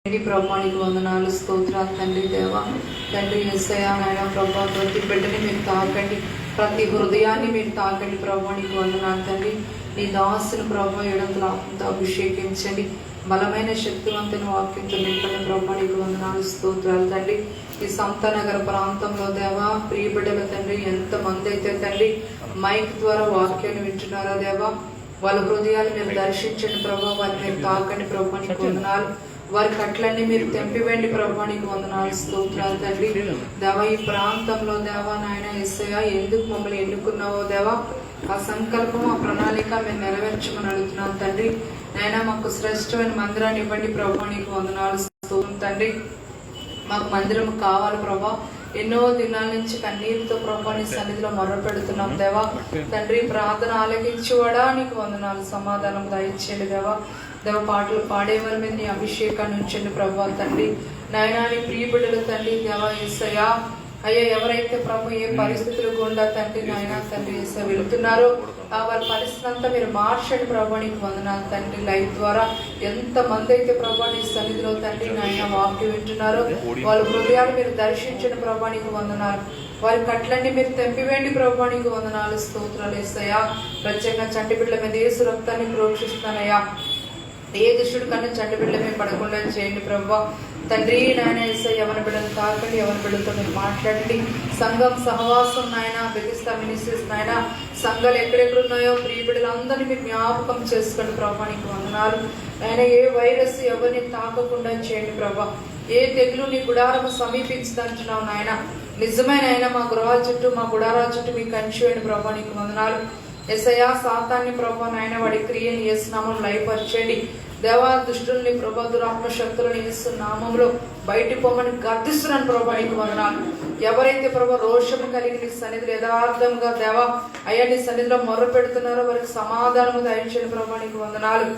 ప్రభానికి వందనాలు స్తోత్రాలు తండ్రి దేవా. తండ్రి యేసయ్యా నాయన ప్రభా, ప్రతి బిడ్డని మీరు తాకండి, ప్రతి హృదయాన్ని మీరు తాకండి. ప్రభానికి వందనాలు తండ్రి. నీ దాసుని ప్రభా ఎడంతల ఆత్మతో అభిషేకించండి, బలమైన శక్తివంతుని వాక్యంతో నింపండి. ప్రభానికి వందనాలు స్తోత్రాలు తండ్రి. ఈ సంతనగర ప్రాంతంలో దేవా ప్రియ బిడ్డల తండ్రి ఎంతమంది అయితే తండ్రి మైక్ ద్వారా వాక్యాన్ని వింటున్నారో దేవా, వాళ్ళ హృదయాలు మీరు దర్శించండి ప్రభా, వారిని మీరు తాకండి. ప్రభానికి వందనాలు. వారి కట్లన్నీ మీరు తెంపివేండి. ప్రభానికి వందనాలు స్తోత్రాలు తండ్రి దేవా. ఈ ప్రాంతంలో దేవా నాయన యేసయ్యా ఎందుకు మమ్మల్ని ఎన్నుకున్నావో దేవా, ఆ సంకల్పం ఆ ప్రణాళిక మేము నెరవేర్చమని అడుగుతున్నాం తండ్రి. నాయన మాకు శ్రేష్టమైన మందిరాన్ని ఇవ్వండి. ప్రభానికి వందనాలు స్తోత్రం తండ్రి. మాకు మందిరం కావాలి ప్రభా. ఎన్నో దినాల నుంచి కన్నీరుతో ప్రభాని సన్నిధిలో మొర్ర పెడుతున్నాం దేవా. తండ్రి ప్రార్థన ఆలకించువాడా నీకు వందనాలు. సమాధానం దయచేయండి దేవా. దేవ పాటలు పాడేవారి మీద నీ అభిషేకాన్ని ఉంచండి ప్రభా తండ్రి. నాయనా నీ ప్రియ బిడ్డలు తండ్రి దేవా యేసయ్యా అయ్యా, ఎవరైతే ప్రభు ఏ పరిస్థితులు గుండా తండ్రి నాయన తండ్రి యేసయ్య వెళుతున్నారో ఆ వారి పరిస్థితి అంతా మీరు మార్చండి. ప్రభానికి వందనాలు తండ్రి. లైవ్ ద్వారా ఎంతమంది అయితే ప్రభాని సన్నిధిలో తండ్రి నాయన వాక్యం వింటున్నారో వాళ్ళ హృదయాలు మీరు దర్శించండి. ప్రభానికి వందనాలు. వారి కట్లన్నీ మీరు తెంపివేండి. ప్రభానికి వందనాలు స్తోత్రాలు యేసయ్యా. ప్రత్యేకంగా చంటి బిడ్డల మీద యేసు రక్తాన్ని ప్రోక్షిస్తానయ్యా. ఏ దుష్టుడు కన్నా చంటి బిడ్డల మీద పడకుండా చేయండి ప్రభా తండ్రి. నాయన యేసయ్య యవన బిడ్డలు తాకండి, యవన బిడ్డలతో మీరు మాట్లాడండి. సంఘం సహవాసం నాయన బెతిస్తా మినిస్ట్రీస్ నాయన సంఘాలు ఎక్కడెక్కడ ఉన్నాయో ప్రియ బిడ్డలందరినీ మీరు జ్ఞాపకం చేసుకోండి. ప్రభానికి వందనాలు. ఆయన ఏ వైరస్ ఎవరిని తాకకుండా చేయండి ప్రభా. ఏ తెగులు నీ గుడారము సమీపించదంటున్నావు నాయన. నిజమైన ఆయన మా గృహాల చుట్టూ మా గుడారాల చుట్టూ మీకు కంచివేయండి. ప్రభానికి వందనాలు. యేసయ్యా సాతాన్ని ప్రభా నాయన వాడి క్రియని యేసు నామములో లయపరచండి దేవా. దుష్టుల్ని ప్రభా దురాత్మ శక్తులను యేసు నామములో బయటి పొమ్మని గర్దిస్తున్నాను. ప్రభానికి వందనాలు. ఎవరైతే ప్రభా రోషము కలిగి నీ సన్నిధిలో యథార్థంగా దేవా అయ్యా నీ సన్నిధిలో మొర్ర పెడుతున్నారో వారికి సమాధానము దయచేయండి. ప్రభానికి వందనాలు.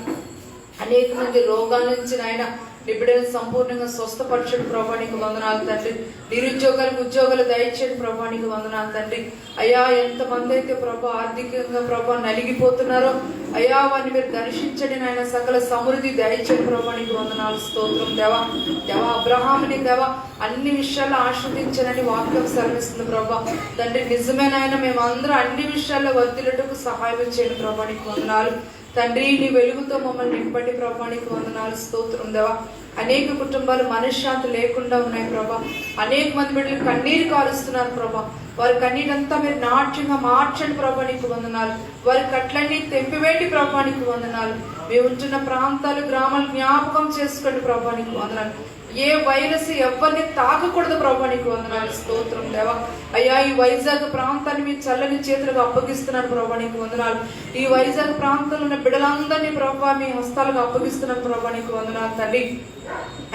అనేక మంది రోగాల నుంచి నాయన నీ బిడ్డలను సంపూర్ణంగా స్వస్థపరచండి. ప్రభానికి వందనాలు తండ్రి. నిరుద్యోగాలకు ఉద్యోగాలు దయచేయండి. ప్రభానికి వందనాలు తండ్రి. అయ్యా ఎంతమంది అయితే ప్రభా ఆర్థికంగా ప్రభా నలిగిపోతున్నారో అయ్యా వారిని మీరు దర్శించండి నాయన. సకల సమృద్ధి దయచేయండి. ప్రభానికి వందనాలు స్తోత్రం దేవా. దేవా అబ్రహాముని దేవా అన్ని విషయాల్లో ఆశ్రదించనని వాక్యం సెలవిస్తుంది ప్రభా తండ్రి. నిజమైన ఆయన మేమందరం అన్ని విషయాల్లో వర్ధిల్లుటకు సహాయం చేయండి. ప్రభానికి వందనాలు తండ్రి. నీ వెలుగుతో మమ్మల్ని నింపండి. ప్రభానికి వందనాలు స్తోత్రం దేవా. అనేక కుటుంబాలు మనశ్శాంతి లేకుండా ఉన్నాయి ప్రభా. అనేక మంది బిడ్డలు కన్నీరు కారుస్తున్నారు ప్రభా. వారి కన్నీరంతా మీరు నాట్యంగా మార్చండి. ప్రభానికి వందనాలు. వారి కట్లన్నీ తెంపివేండి. ప్రభానికి వందనాలు. మేము ఉంటున్న ప్రాంతాలు గ్రామాలు జ్ఞాపకం చేసుకోండి. ప్రభానికి వందనాలు. ఏ వైరస్ ఎవరిని తాకకూడదు. ప్రభానికి వందనాలు స్తోత్రం దేవా. అయ్యా ఈ వైజాగ్ ప్రాంతాన్ని మీ చల్లని చేతులకు అప్పగిస్తున్నాను. ప్రభానికి వందనాలు. ఈ వైజాగ్ ప్రాంతంలో ఉన్న బిడ్డలందరినీ ప్రభా మీ హస్తాలకు అప్పగిస్తున్నాను. ప్రభానికి వందనాలు తండ్రి.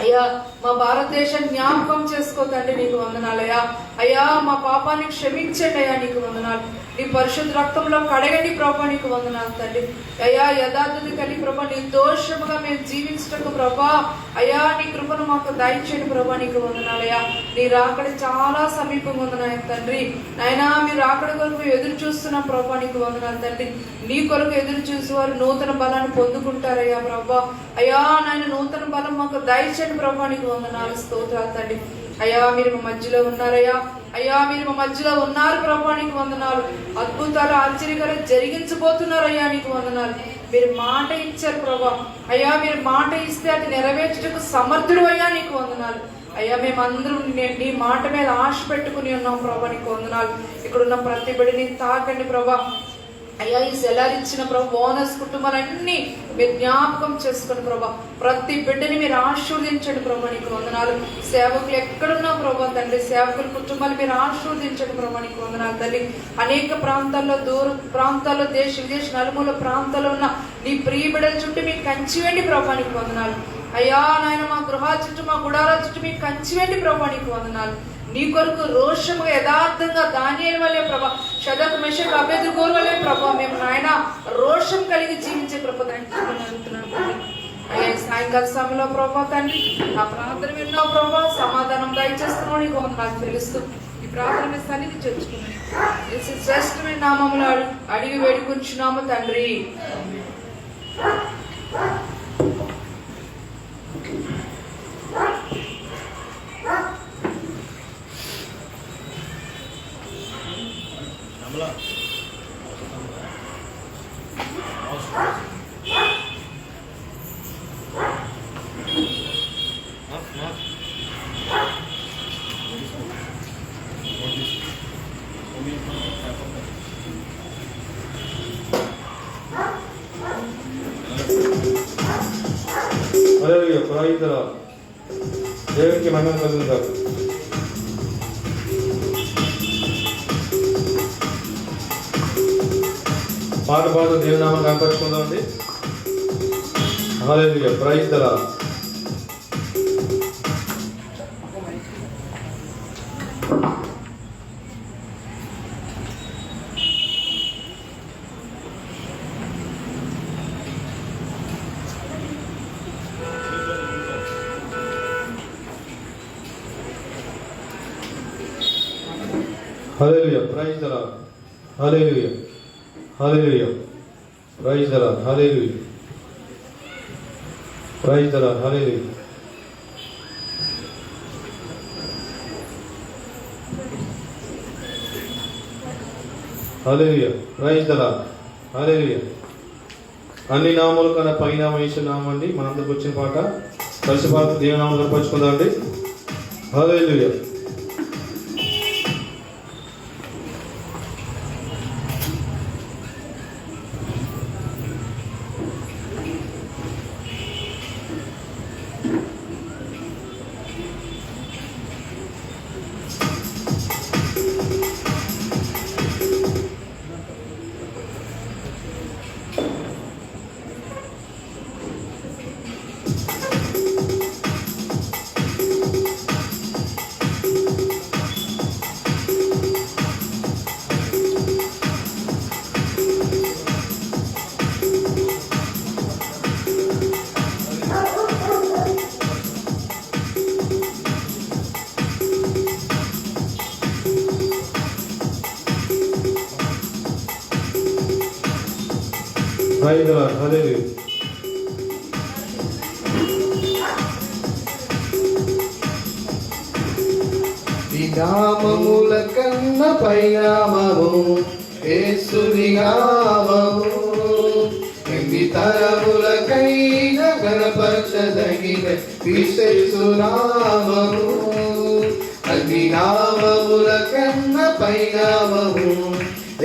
అయ్యా మా భారతదేశాన్ని జ్ఞాపకం చేసుకో తండ్రి. నీకు వందనాలయ్యా. అయ్యా మా పాపాన్ని క్షమించండి అయ్యా. నీకు వందనాలు. నీ పరిశుద్ధ రక్తంలో కడగండి. ప్రభా నీకు వందనాలు తండ్రి. అయ్యా యథార్థత కలిగి ప్రభా నీ దోషముగా మేము జీవించటకు ప్రభా అయ్యా నీ కృపను మాకు దయచేయండి. ప్రభా నీకు వందనాలయ్యా. నీ రాకడ చాలా సమీపంగా ఉందన్నాయ తండ్రి. నాయనా మీరు రాకడ కొరకు మేము ఎదురు చూస్తున్నాం. ప్రభా నీకు వందనాలు తండ్రి. నీ కొరకు ఎదురు చూసి వారు నూతన బలాన్ని పొందుకుంటారయ్యా ప్రభా. అయ్యా నాయన నూతన బలం మాకు దయచేయండి. ప్రభా నీకు వందనాలు స్తోత్రాలు తండ్రి. అయ్యా మీరు మా మధ్యలో ఉన్నారయ్యా. అయ్యా మీరు మా మధ్యలో ఉన్నారు. ప్రభా నీకు వందనాలు. అద్భుతాలు ఆశ్చర్యకరం జరిగించబోతున్నారు. అయ్యా నీకు వందనాలు. మీరు మాట ఇచ్చారు ప్రభా. అయ్యా మీరు మాట ఇస్తే అది నెరవేర్చుటకు సమర్థుడు. అయ్యా నీకు వందనాలు. అయ్యా మేమందరం నీ మాట మీద ఆశ పెట్టుకుని ఉన్నాం. ప్రభా నీకు వందనాలు. ఇక్కడున్న ప్రతి బిడ్డని తాకండి ప్రభా. అయ్యా ఈ సెలవు ఇచ్చిన ప్రభా బోనస్ కుటుంబాలన్నీ మీరు జ్ఞాపకం చేసుకుని ప్రభా ప్రతి బిడ్డని మీరు ఆశీర్వదించండి. ప్రభా నీకు వందనాలు. సేవకులు ఎక్కడున్నా ప్రభా తండ్రి సేవకుల కుటుంబాలు మీరు ఆశీర్వదించండి. ప్రభా నీకు వందనాలు తల్లి. అనేక ప్రాంతాల్లో దూర ప్రాంతాల్లో దేశ విదేశ నలుమూల ప్రాంతాల్లో ఉన్న నీ ప్రియ బిడ్డల చుట్టూ మీకు కంచివేండి. ప్రభా నీకు వందనాలు. అయ్యా నాయన మా గృహాల చుట్టూ మా గుడారాల చుట్టూ మీకు కంచివేండి. ప్రభా నీకు వందనాలు. నీ కొరకు రోషముగా యథార్థంగా దానియేలు వలె ప్రభా షద్రక్ మెషక్ అబేద్నెగో వలె ప్రభా మేము నాయన రోషం కలిగి జీవించే కృప అడుగుతున్నాను. అయ్యా సాయంకాల సమయంలో ప్రభా తండ్రి ఆ ప్రార్థన విన్నావు ప్రభా సమాధానం దయచేస్తున్నావు. నీకు నాకు తెలుస్తూ ఈ ప్రార్థన మీద సన్నిధి చేర్చుకున్నాను. శ్రేష్టమైన నామములో అడిగి వేడుకుంటున్నాము తండ్రి. హల్లెలూయా. Praise the Lord. దేవునికి మహిమ కలుగును గాక. పాట పాడు దేవుని నామాన్ని కనపరుచుకుందామండి. Hallelujah. Praise the Lord. Hallelujah, praise the Lord. Hallelujah, hallelujah, praise the Lord. Hallelujah, praise the Lord. Hallelujah. Hallelujah, praise the Lord. Hallelujah. అన్ని నామముల కన్నా పైన యేసు నామం అండి. మనందరికి వచ్చిన పాట కలిసి పాట దేవుని నామం కనపరుచుకుందాం అండి. హల్లెలూయా. Praise the Lord. Hallelujah. ఈ నామముల కన్న పైనామము యేసుని నామము. ఎన్ని తరములకైన గణపరచదగిన క్రీస్తు నామము. అన్ని నామముల కన్న పైనామము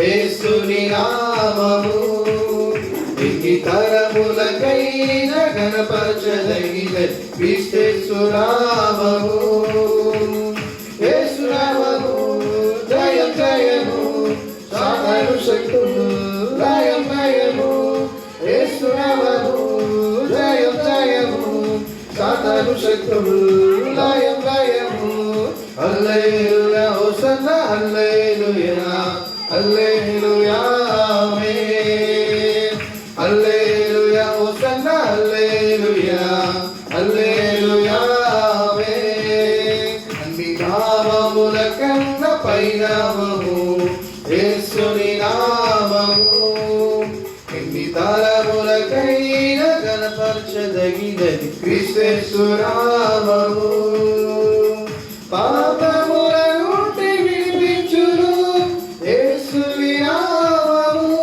యేసుని నామము. ఎన్ని తరములకైన గణపరచదగిన క్రీస్తు నామము. యేసు నామము జయం జయము, సాతాను శక్తులు లయం లయము. యేసు నామము జయం జయము, సాతాను శక్తులు లయం లయము. హల్లెలూయా హోసన్నా హల్లెలూయా హల్లెలూయా ఆమేన్. హల్లెలూయా హోసన్నా హల్లెలూయా హల్లెలూయా ఆమేన్. అన్ని నామముల కన్న పైనామము యేసుని నామము. ఎన్ని తరములకైన గణపరచదగినది క్రీస్తు నామము. పాపముల నుండి విడిపించును యేసుని నామము.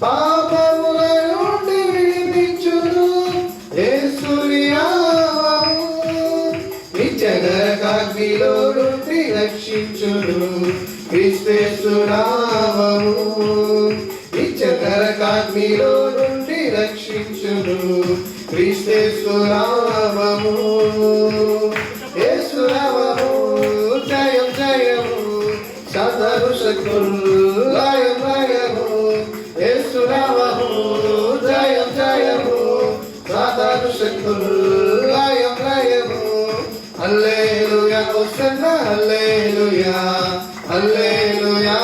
పాపముల నుండి విడిపించును యేసుని నామము. నిత్య నరకాగ్నిలో నుండి రక్షించును క్రీస్తు నామము. నిత్య నరకాగ్నిలో నుండి రక్షించును క్రీస్తు నామము. యేసు నామము జయం జయము, సాతాను శక్తులు లయం లయము. యేసు నామము జయం జయము, సాతాను శక్తులు లయం లయము. హల్లెలూయా హోసన్నా హల్లెలూయా హల్లెలూయా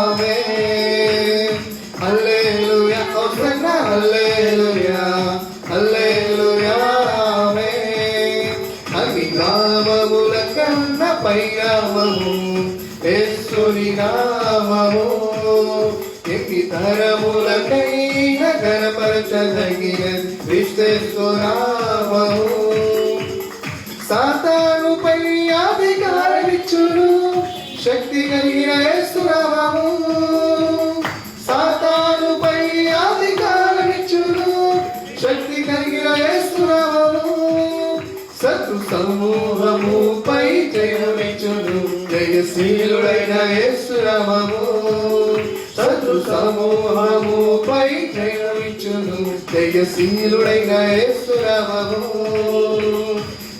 ఆమేన్. హల్లెలూయా హోసన్నా హల్లెలూయా హల్లెలూయా ఆమేన్. అన్ని నామముల కన్న పైనామము యేసుని నామము. ఎన్ని తరములకైన గణపరచదగిన క్రీస్తు నామము. సాతానుపై అధికారమిచ్చును శక్తి కలిగిన యేసు నామము. సాతానుపై అధికారమిచ్చును శక్తి కలిగిన యేసు నామము. శత్రు సమూహముపై జయమిచ్చును జయశీలుడైన యేసు నామము శత్రు సమూహముపై జయమిచ్చును జయశీలుడైన యేసు నామము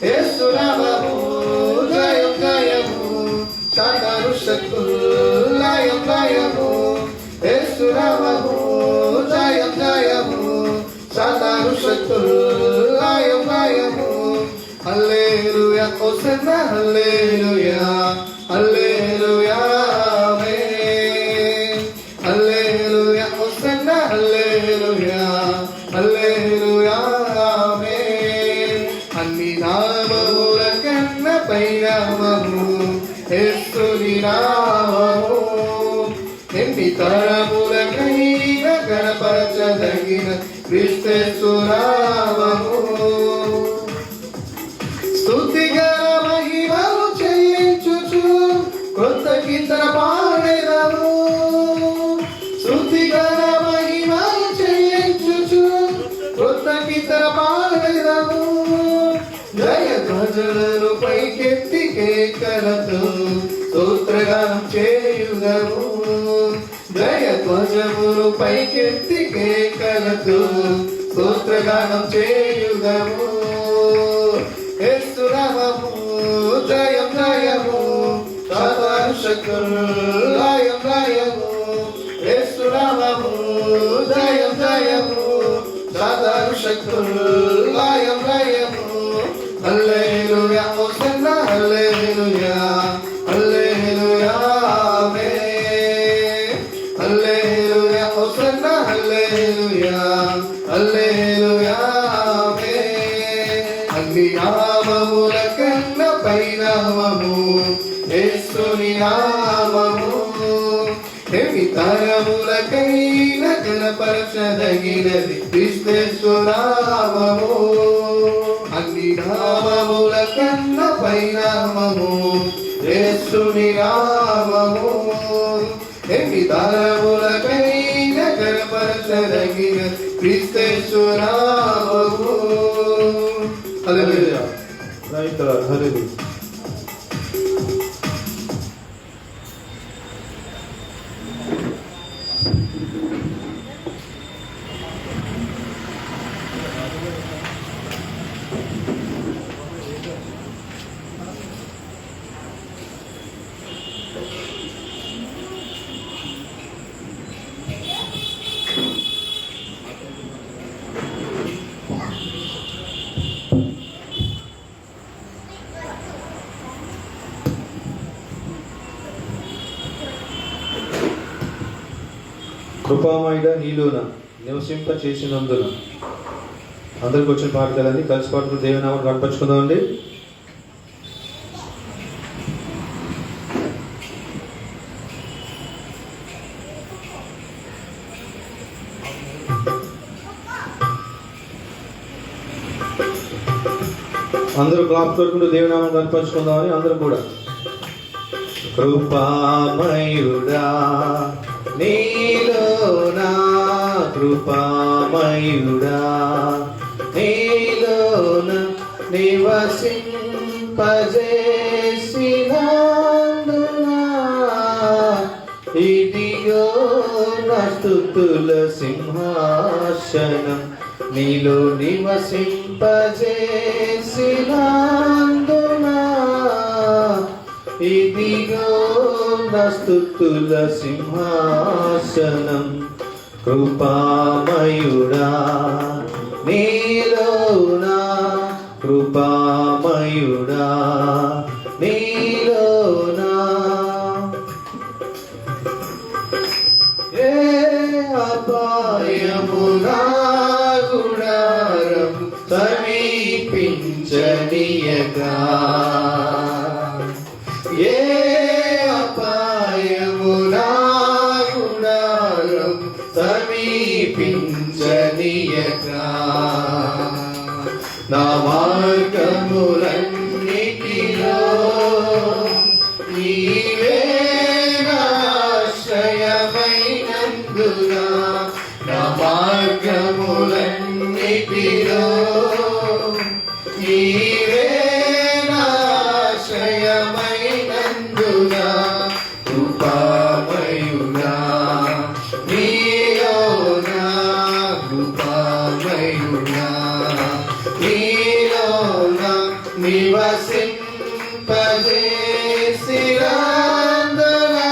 యేసు నామము జయం జయము శాతాను శక్తులు లయం లయము యేసు నామము జయం జయము శాతాను శక్తులు లయం లయము హల్లెలూయా హోసన్నా హల్లెలూయా హల్లెలూయా ఆమేన్ హల్లెలూయా హోసన్నా హల్లెలూయా హల్లెలూయా ఆమేన్ అన్ని నామముల కన్నా పై నామము యేసుని నామము ఎన్ని తరములకైనా గణపరచదగిన క్రీస్తు నామము స్తుతిగల మహిమలు చెల్లించుచు కొత్త కీర్తన పాడెదము స్తుతిగల మహిమలు చెల్లించుచు కొత్త కీర్తన పాడెదము జయ ధ్వజలను పైకెత్తి కేకలతో స్తోత్రగానం చేయుదము జయ ధ్వజములు పైకెత్తి కేకలతో స్తోత్రగానం చేయుదము యేసు నామము జయం జయము శాతాను శక్తులు లయం లయము యేసు నామము జయం జయము శాతాను శక్తులు లయం లయము హల్లెలూయా హోసన్నా హల్లెలూయా హల్లెలూయా ఆమేన్ హల్లెలూయా హోసన్నా హల్లెలూయా హల్లెలూయా ఆమేన్ అన్ని నామముల కన్నా పై నామము యేసుని నామము ఎన్ని తరములకైనా గణపరచదగినది క్రీస్తు నామము అన్ని నామముల కన్నా పై నామము యేసుని నామము ఎన్ని తరములకైనా గణపరచదగిన క్రీస్తు నామము హల్లెలూయా రైట్ హల్లెలూయా కృపామయుడ నీలోన నివసింప చేసినందున అందరికి వచ్చిన పాట కదండి కలిసి పాటలు దేవునామాన్ని కనపరుచుకుందామండి అందరూ క్లాప్ కొట్టుకుంటూ దేవునామాన్ని కనపరుచుకుందామని అందరూ కూడా కృపామయుడా నీలోనా కృపామయుడా నీలోన నివసింపజేసినందునా ఇదిగో నా స్తుతుల సింహాసనం నీలో నివసింపజేసినందునా ఇదిగో నా స్తుతుల సింహాసనం కృపామయుడా నీలోనా కృపామయుడా నీలోనా ఏ అపాయమునా గుడారం సమీపించనీయగా ఏ అపాయమునా గుడారం సమీపించనీయగా నా మార్గములన్నిటిలో నీవే ఆశ్రయమైనందునా నా మార్గములన్నిటిలో నీవే నివసింపజేసినందునా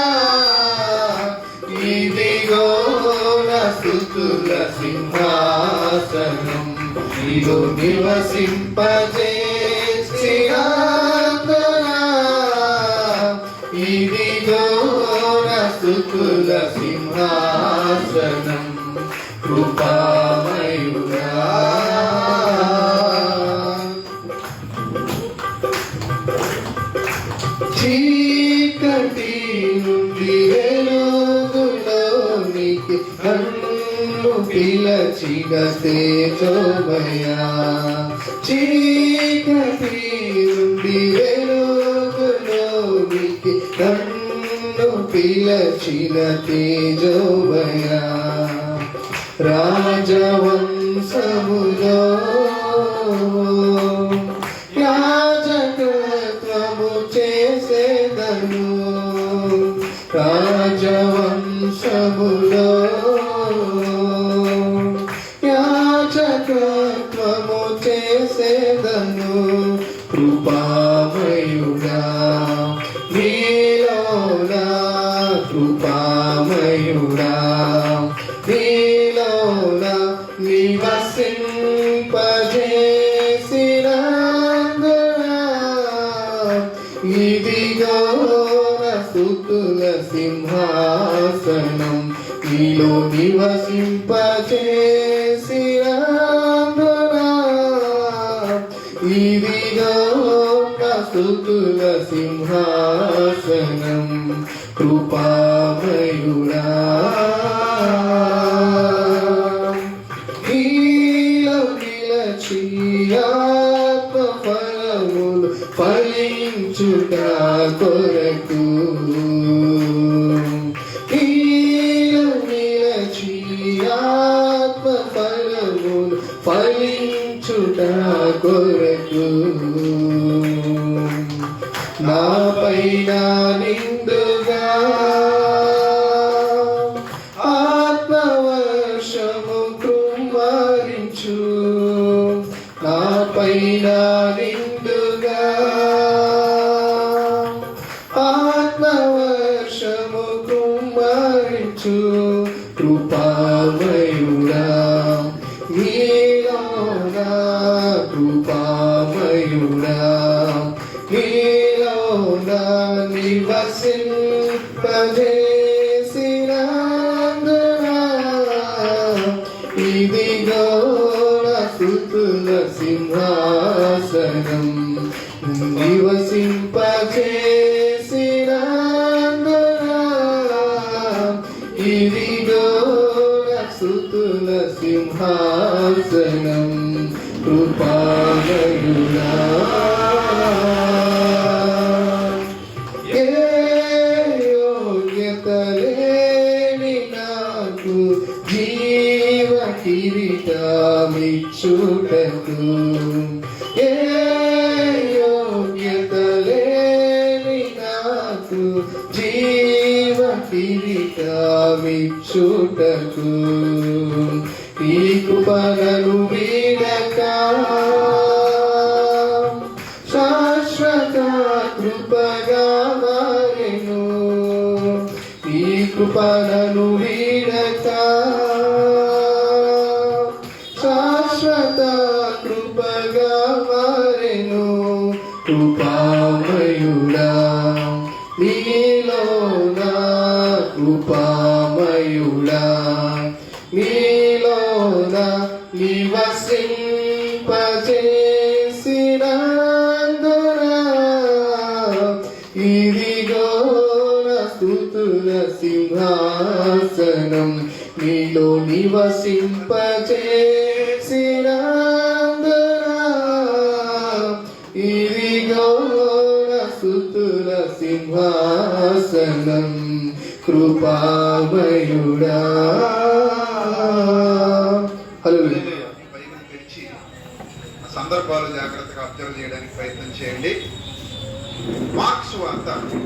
ఇదిగో నా స్తుతుల సింహాసనం నీలో నివసింపజేసినందునా ఇదిగో నా స్తుతుల సింహాసనం కృపామయుడా చీకటి నుండి వెలుగులోనికి నన్ను పిలచిన తేజోమయా చీకటి నుండి వెలుగులోనికి నన్ను పిలచిన తేజోమయా రాజవంశములో యాజకత్వము చేసేదను రాజవంశములో యాజకత్వము చేసేదను కృపామయుడా నీలోనా కృపామయుడా నీలోనా నివసింపజేసినందునా ఇదిగో నా స్తుతుల సింహాసనం నీలో నివసింపజేసినందునా ఇదిగో నా స్తుతుల సింహాసనం కృపామయుడా ఆత్మఫలములు ఫలించుట కొరకు నిలచి ఆత్మఫలములు ఫలించుట కొరకు నా పైన నిండుగా ఆత్మవర్షము కుమ్మరించు నా పైన నిండుగా ఆత్మవర్షము కుమ్మరించు కృపామయుడా నీలోనా కృపామయుడా నీలోనా నివసింపజేసినందునా ఇదిగో నా స్తుతుల సింహాసనం నివసింపజేసినందునా ఇదిగో నా స్తుతుల సింహాసనం కృపామయుడా ఏ యోగ్యత లేని నాకు జీవ కిరీటమిచ్చుటకు ఏ యోగ్యత లేని నాకు జీవ కిరీటమిచ్చుటకు ఈ కృపలను వీడక శాశ్వత కృపగా మారెను ఈ కృపలను వీడక శాశ్వత కృపగా మారెను కృపామయుడా నీలోనా కృపామయుడా నీలోనా నివసింపజేసినందునా ఇదిగో నా స్తుతుల సింహాసనం నీలో నివసింపజేసినందునా ఇదిగో నా స్తుతుల సింహాసనం కృపామయుడా హల్లెలూయా. బైబిల్ తెరిచి సందర్భాలు జాగ్రత్తగా అబ్జర్వ్ చేయడానికి ప్రయత్నం చేయండి. మార్క్స్ వార్త 10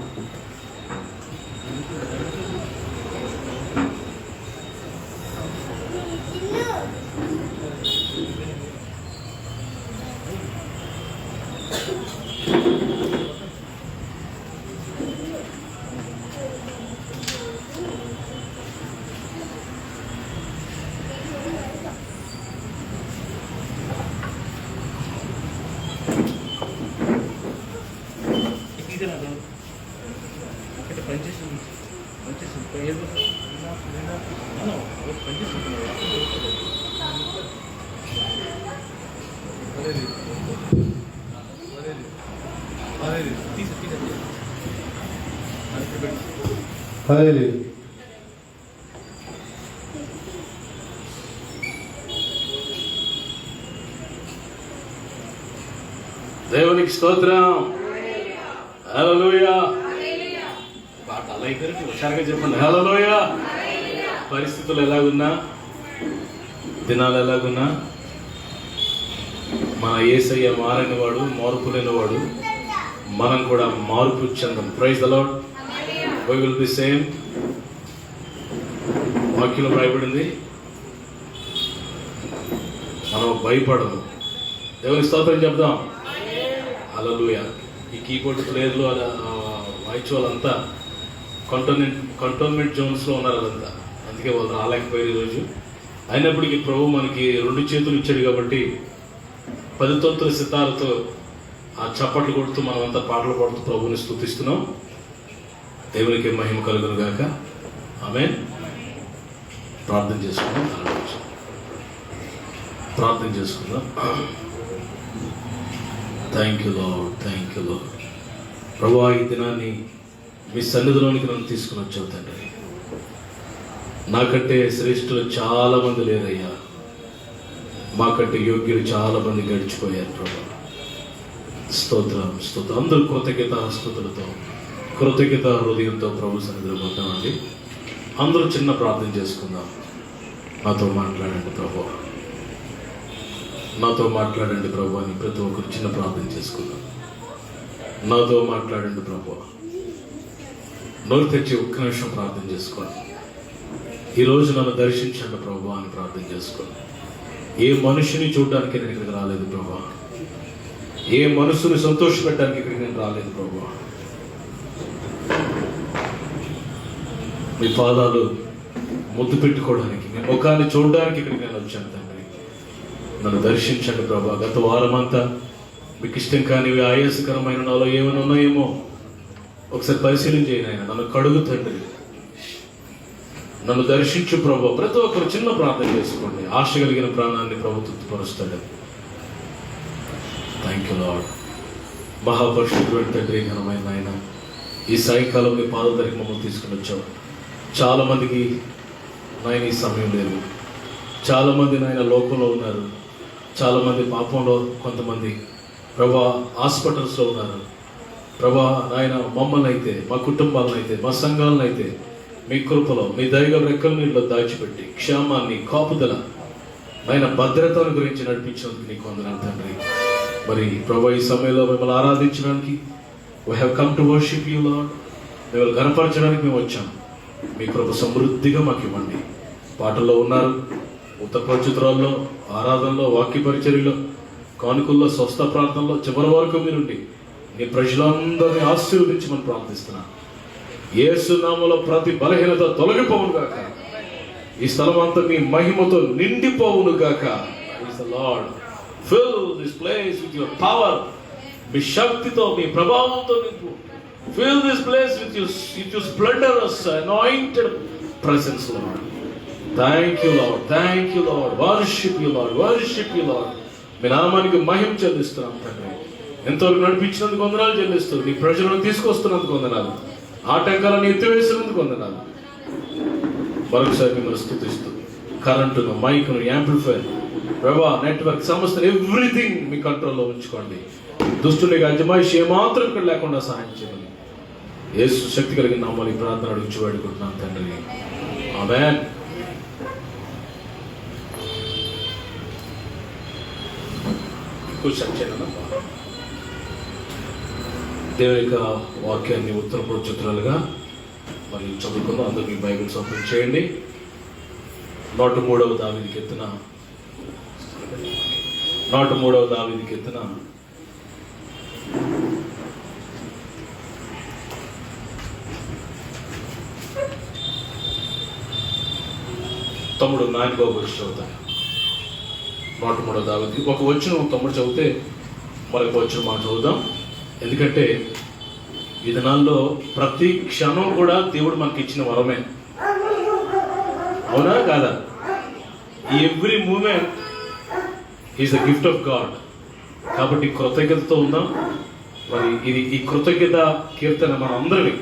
హల్లెలూయా. దేవునికి స్తోత్రం. హల్లెలూయా. పాట అలా అయితే హుషారుగా చెప్పండి. హల్లెలూయా. పరిస్థితులు ఎలాగున్నా, దినాలు ఎలాగున్నా, మన యేసయ్య మారని వాడు, మార్పు లేనివాడు. మనం కూడా మార్పు చెందాం. Praise the Lord. We will be same. వాక్యంలో రాయబడింది, మనం భయపడము. దేవుని స్తోత్రం చెప్దాం. హల్లెలూయా. ఈ కీబోర్డ్ ప్లేయర్లు అలా వాయించే వాళ్ళంతా కంటోన్మెంట్ జోన్స్లో ఉన్నారు వాళ్ళంతా. అందుకే వాళ్ళు రాలేకపోయారు ఈరోజు. అయినప్పటికీ ప్రభు మనకి 2 చేతులు ఇచ్చాడు కాబట్టి 10 తొంతుల సితారతో ఆ చప్పట్లు కొడుతూ మనమంతా పాటలు పాడుతూ ప్రభుని స్తుతిస్తున్నాం. దేవునికి మహిమ కలుగును గాక. ఆమేన్. ప్రార్థన చేసుకుందాం. ప్రార్థన చేసుకుందాం. Thank you lord, thank you lord. ప్రభువా, ఈ దినాన్ని మీ సన్నిధిలోనికి నన్ను తీసుకుని వచ్చావు తండ్రి. నాకంటే శ్రేష్ఠులు చాలా మంది లేరయ్యా. మాకంటే యోగ్యులు చాలా మంది గడిచిపోయారు ప్రభు. స్తోత్రం, స్తోత్రం. అందరూ కృతజ్ఞతాస్తుతులతో, కృతజ్ఞత హృదయంతో ప్రభు సన్నిధిలో పోతామండి. అందరూ చిన్న ప్రార్థన చేసుకుందాం. నాతో మాట్లాడండి ప్రభు, నాతో మాట్లాడండి ప్రభు అని ప్రతి ఒక్కరు చిన్న ప్రార్థన చేసుకుందాం. నాతో మాట్లాడండి ప్రభు. నోరు తెచ్చి ఒక్క నిమిషం ప్రార్థన చేసుకోండి. ఈరోజు నన్ను దర్శించండి ప్రభు అని ప్రార్థన చేసుకోండి. ఏ మనిషిని చూడడానికి నేను ఇక్కడికి రాలేదు ప్రభు. ఏ మనసుని సంతోషపెట్టడానికి ఇక్కడికి నేను రాలేదు ప్రభు. మీ పాదాలు ముద్దు పెట్టుకోవడానికి, మీ ముఖాన్ని చూడడానికి ఇక్కడికి నేను వచ్చాను తండ్రి. నన్ను దర్శించండి ప్రభా. గత వారం అంతా మీకు ఇష్టం కానివి, ఆయాసకరమైన నాలో ఏమైనా ఉన్నాయేమో ఒకసారి పరిశీలన చేయను. ఆయన నన్ను కడుగు తండ్రి, నన్ను దర్శించు ప్రభు. ప్రతి ఒక్కరు చిన్న ప్రార్థన చేసుకోండి. ఆశ కలిగిన ప్రాణాన్ని ప్రభు తృప్తిపరుస్తాడు. Thank you Lord. మహాపరిశుద్ధుడు తండ్రి, ఘనమైన ఆయన, ఈ సాయంకాలం మీ పాద దగ్గరికి మమ్మల్ని తీసుకుని వచ్చావు. చాలామందికి నాయన ఈ సమయం లేదు. చాలామంది నాయన లోకంలో ఉన్నారు. చాలామంది పాపంలో, కొంతమంది ప్రభా హాస్పిటల్స్లో ఉన్నారు. ప్రభా నాయన మమ్మల్ని అయితే, మా కుటుంబాలను అయితే, మా సంఘాలను అయితే మీ కృపలో, మీ దైవ రెక్కల నీళ్ళలో దాచిపెట్టి క్షేమాన్ని, కాపుదల, నాయన భద్రతను గురించి నడిపించినందుకు నీకు వందనాలు తండ్రి. మరి ప్రభా ఈ సమయంలో మిమ్మల్ని ఆరాధించడానికి we have come to worship you Lord. మిమ్మల్ని కనపరచడానికి మేము వచ్చాం. మీ కృప సమృద్ధిగా మాకు ఇవ్వండి. పాటల్లో ఉన్నారు, ఉత్తరప్రచుత్రాల్లో, ఆరాధనలో, వాక్య పరిచర్యలో, కానుకల్లో, స్వస్థ ప్రార్థనలో చివరి వరకు మీరుండి నీ ప్రజలందరినీ ఆశీర్వదించమని ప్రార్థిస్తున్నాను. యేసు నామములో ప్రతి బలహీనత తొలగిపోవును గాక. ఈ స్థలం అంతా మీ మహిమతో నిండిపోవును గాక. Praise the Lord. Fill this place with your power. మీ శక్తితో, మీ ప్రభావంతో నింపు. Fill this place with your splendorous anointed presence Lord. Thank you Lord, thank you Lord. Worship you Lord, worship you Lord. మీ నామానికి మహిమ చెల్లిస్తున్నాం తండ్రి. ఎంతవరకు నడిపించినందుకు వందనాలు చెల్లిస్తూ, నీ ప్రజలను తీసుకొస్తున్నందుకు వందనాలు, ఆటంకాలను ఎత్తివేసినందుకు వందనాలు. మరొకసారి మిమ్మల్ని స్తుతిస్తూ, కరెంటును, మైకును, యాంప్లిఫైర్, ప్రభా, నెట్వర్క్, సమస్త ఎవ్రీథింగ్ మీ కంట్రోల్లో ఉంచుకోండి. దుష్టునికి అజమాయిషి ఏమాత్రం ఇక్కడ లేకుండా సహాయం చేయమని యేసు శక్తి కలిగిన నామములో ఈ ప్రార్థన అడుగుచు వేడుకుంటున్నాను తండ్రి. ఆమేన్. దేవుని యొక్క వాక్యాన్ని ఉత్తర ప్రచుత్రాలుగా మరి చదువుకుందాం. అందరూ మీ బైబిల్స్ ఓపెన్ చేయండి. 103వ దావీదు కీర్తన, 103వ దావీదు కీర్తన తమ్ముడు నాయనబాబు గురించి చదువుతాను. 103వ దావీదు ఒక వచనం తమ్ముడు చదివితే మరొక వచనం మనం చదువుదాం. ఎందుకంటే ఈ దినాల్లో ప్రతి క్షణం కూడా దేవుడు మనకి ఇచ్చిన వరమే. అవునా కాదా? Every moment is the gift of God. కాబట్టి కృతజ్ఞతతో ఉందాం. మరి ఈ కృతజ్ఞత కీర్తన మన అందరినీ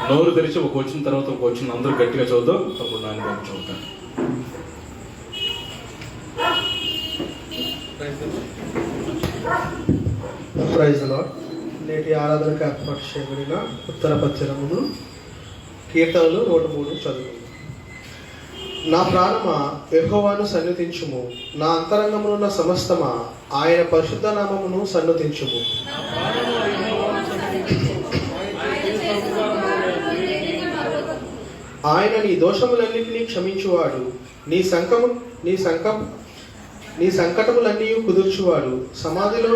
నోరు తెరిచి ఒక వచ్చిన తర్వాత ఒక వచ్చిన అందరూ గట్టిగా చదువుదాం. తమ్ముడు నాయనబాబు చదువుతాను. Praise Lord. నేటి ఆరాధనకు ఏర్పాటు చేయబడిన ఉత్తర పచ్చరమును కీర్తనలు 103 చదువు. నా ప్రాణమా యెహోవాను సన్నుతించుము, నా అంతరంగమునున్న సమస్తమా ఆయన పరిశుద్ధ నామమును సన్నుతించుము. ఆయన నీ దోషములన్నిటినీ క్షమించువాడు, నీ సంకటములన్నీ కుదుర్చువాడు. సమాధిలో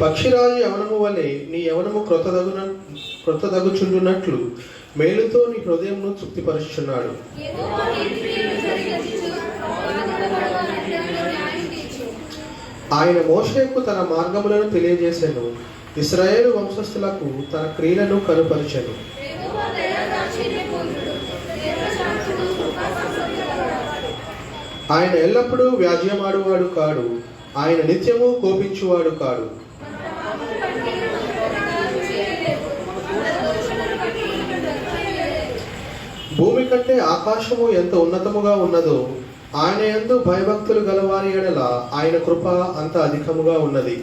పక్షిరాజు యవనము వలె నీ యవనము క్రొత్తదగుచుండునట్లు మేలుతో నీ హృదయమును తృప్తిపరుచుచున్నాడు. ఆయన మోషేకు తన మార్గములను తెలియజేసెను, ఇశ్రాయేలు వంశస్థులకు తన క్రియలను కనుపరిచెను. ఆయన ఎల్లప్పుడూ వ్యాజ్యమాడువాడు కాడు, ఆయన నిత్యము కోపించువాడు కాడు. భూమి కంటే ఆకాశము ఎంత ఉన్నతముగా ఉన్నదో ఆయన యందు భయభక్తులు గలవారి ఎడల ఆయన కృప అంత అధికముగా ఉన్నది.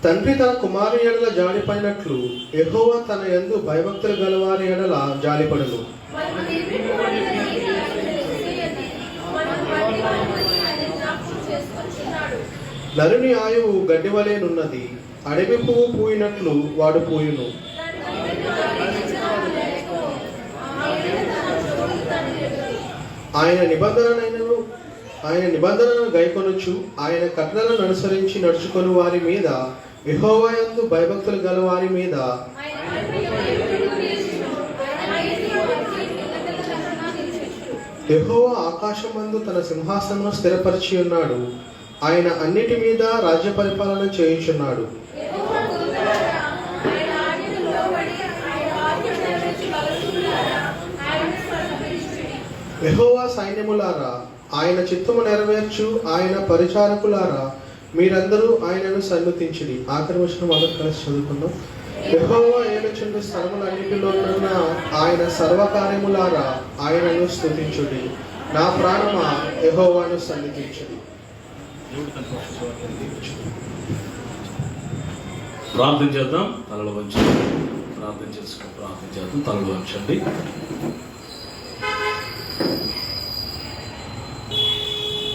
తండ్రి తన కుమారు ఎడల జాలిపడినట్లు యెహోవా తన యందు భయభక్తులు గలవారి ఎడల జాలిపడును. నరుని ఆయువు గడ్డివలేనున్నది, అడవి పువ్వు పూయినట్లు వాడు పూయును. ఆయన నిబంధనను గైకొనుచు ఆయన కట్టడలను అనుసరించి నడుచుకొని వారి మీద, యెహోవా యందు భయభక్తులు గల వారి మీద యెహోవా ఆకాశమందు తన సింహాసనము స్థిరపరిచి ఉన్నాడు. ఆయన అన్నిటి మీద రాజ్య పరిపాలన చేయుచున్నాడు. యెహోవా సైన్యములారా ఆయన చిత్తము నెరవేర్చు, ఆయన పరిచారకులారా మీరందరూ ఆయనను సన్నుతించుడి. ఆఖరి వచనం మొదటి కలిసి చదువుకుందాం. యెహోవా ఏలుచుండు స్థలములన్నిటిలోనున్న ఆయన సర్వకార్యములారా ఆయనను స్తుతించుడి. నా ప్రాణమా యెహోవాను సన్నిధించుడి. ప్రార్థన చేద్దాం. తలలు వంచి ప్రార్థన చేసుకుని ప్రార్థన చేద్దాం. తలలు వంచండి.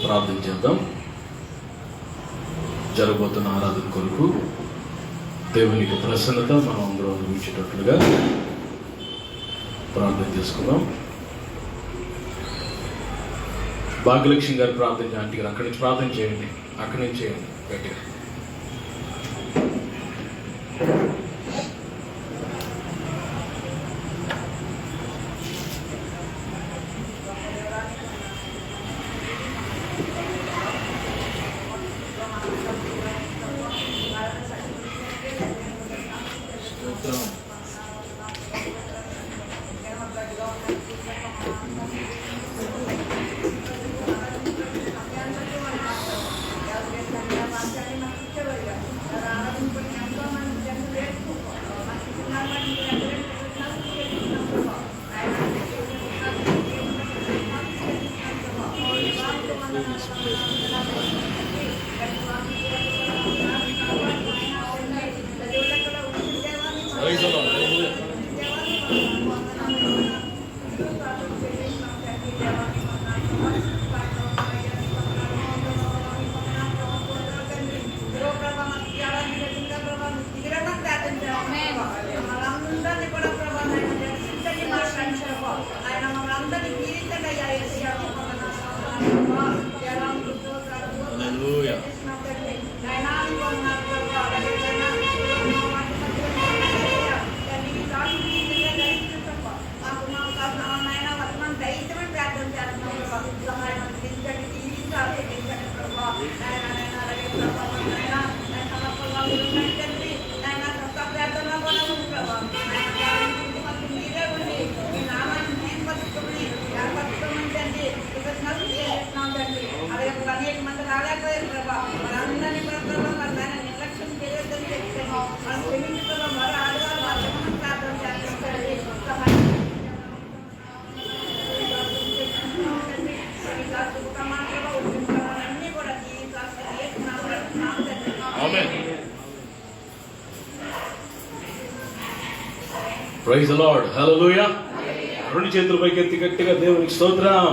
ప్రార్థన చేద్దాం. జరగబోతున్న ఆరాధన కొరకు దేవునికి ప్రసన్నత మనం అందరూ అనుభవించేటట్లుగా ప్రార్థన చేసుకుందాం. భాగ్యలక్ష్మి గారు ప్రార్థన ఆంటీ గారు అక్కడి నుంచి ప్రార్థన చేయండి. అక్కడి నుంచి చేయండి గట్టిగా. Praise the lord. హల్లెలూయా. రెండు చేతుల పైకి ఎత్తి గట్టిగా దేవునికి స్తోత్రం.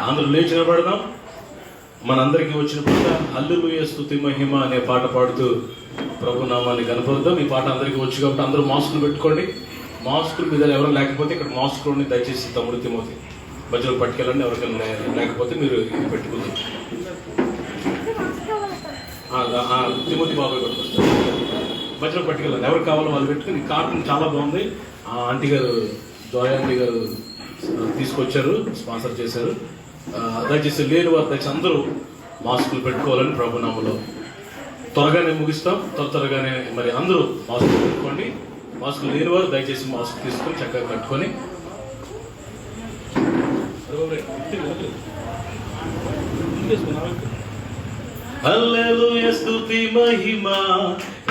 అందరూ లేచి నిలబడదాం. మనందరికీ వచ్చిన పాట హల్లెలూయా స్తుతి మహిమ అనే పాట పాడుతూ ప్రభు నామాన్ని కనపరుద్దాం. ఈ పాట అందరికీ వచ్చు కాబట్టి అందరూ మాస్కులు పెట్టుకోండి. మాస్కులు మీద ఎవరైనా లేకపోతే ఇక్కడ మాస్కులు దయచేసి తమ్ముడు తిమోతి మధ్యలో పట్టుకెళ్ళండి. ఎవరికైనా లేకపోతే మీరు ఇది పెట్టుకుందాం. తిమోతి బాబాయ్ పట్టుకొస్తారు. మధ్యలో పట్టుకెళ్ళండి. ఎవరు కావాలో వాళ్ళు పెట్టుకుని. కార్టూన్ చాలా బాగుంది. ఆంటీ గారు జోయ్ ఆంటీ గారు తీసుకొచ్చారు, స్పాన్సర్ చేశారు. దయచేసి లేని వారు దయచేసి అందరూ మాస్కులు పెట్టుకోవాలని ప్రభు నామములో. త్వరగానే ముగిస్తాం. త్వరగానే మరి అందరూ మాస్కులు పెట్టుకోండి. మాస్కులు లేని వారు దయచేసి మాస్క్ తీసుకొని చక్కగా కట్టుకొని హల్లెలూయా స్తుతి మహిమ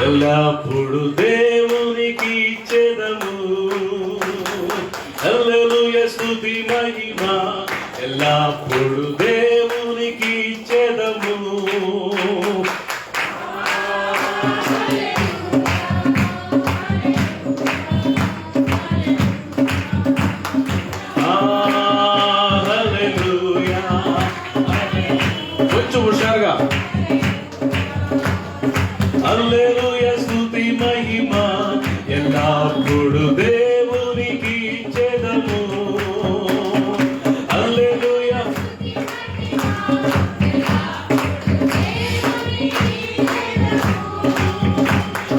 ఎల్లప్పుడు దేవునికి ఇచ్చెదము. హల్లెలూయా స్తుతి మహిమ ఎల్లప్పుడు దేవునికి ఇచ్చెదము. హల్లెలూయా. కొంచెం హుషారుగా. హల్లెలూయా స్తుతి మహిమ ఎల్లప్పుడు దేవునికి ఇచ్చెదము. హల్లెలూయా.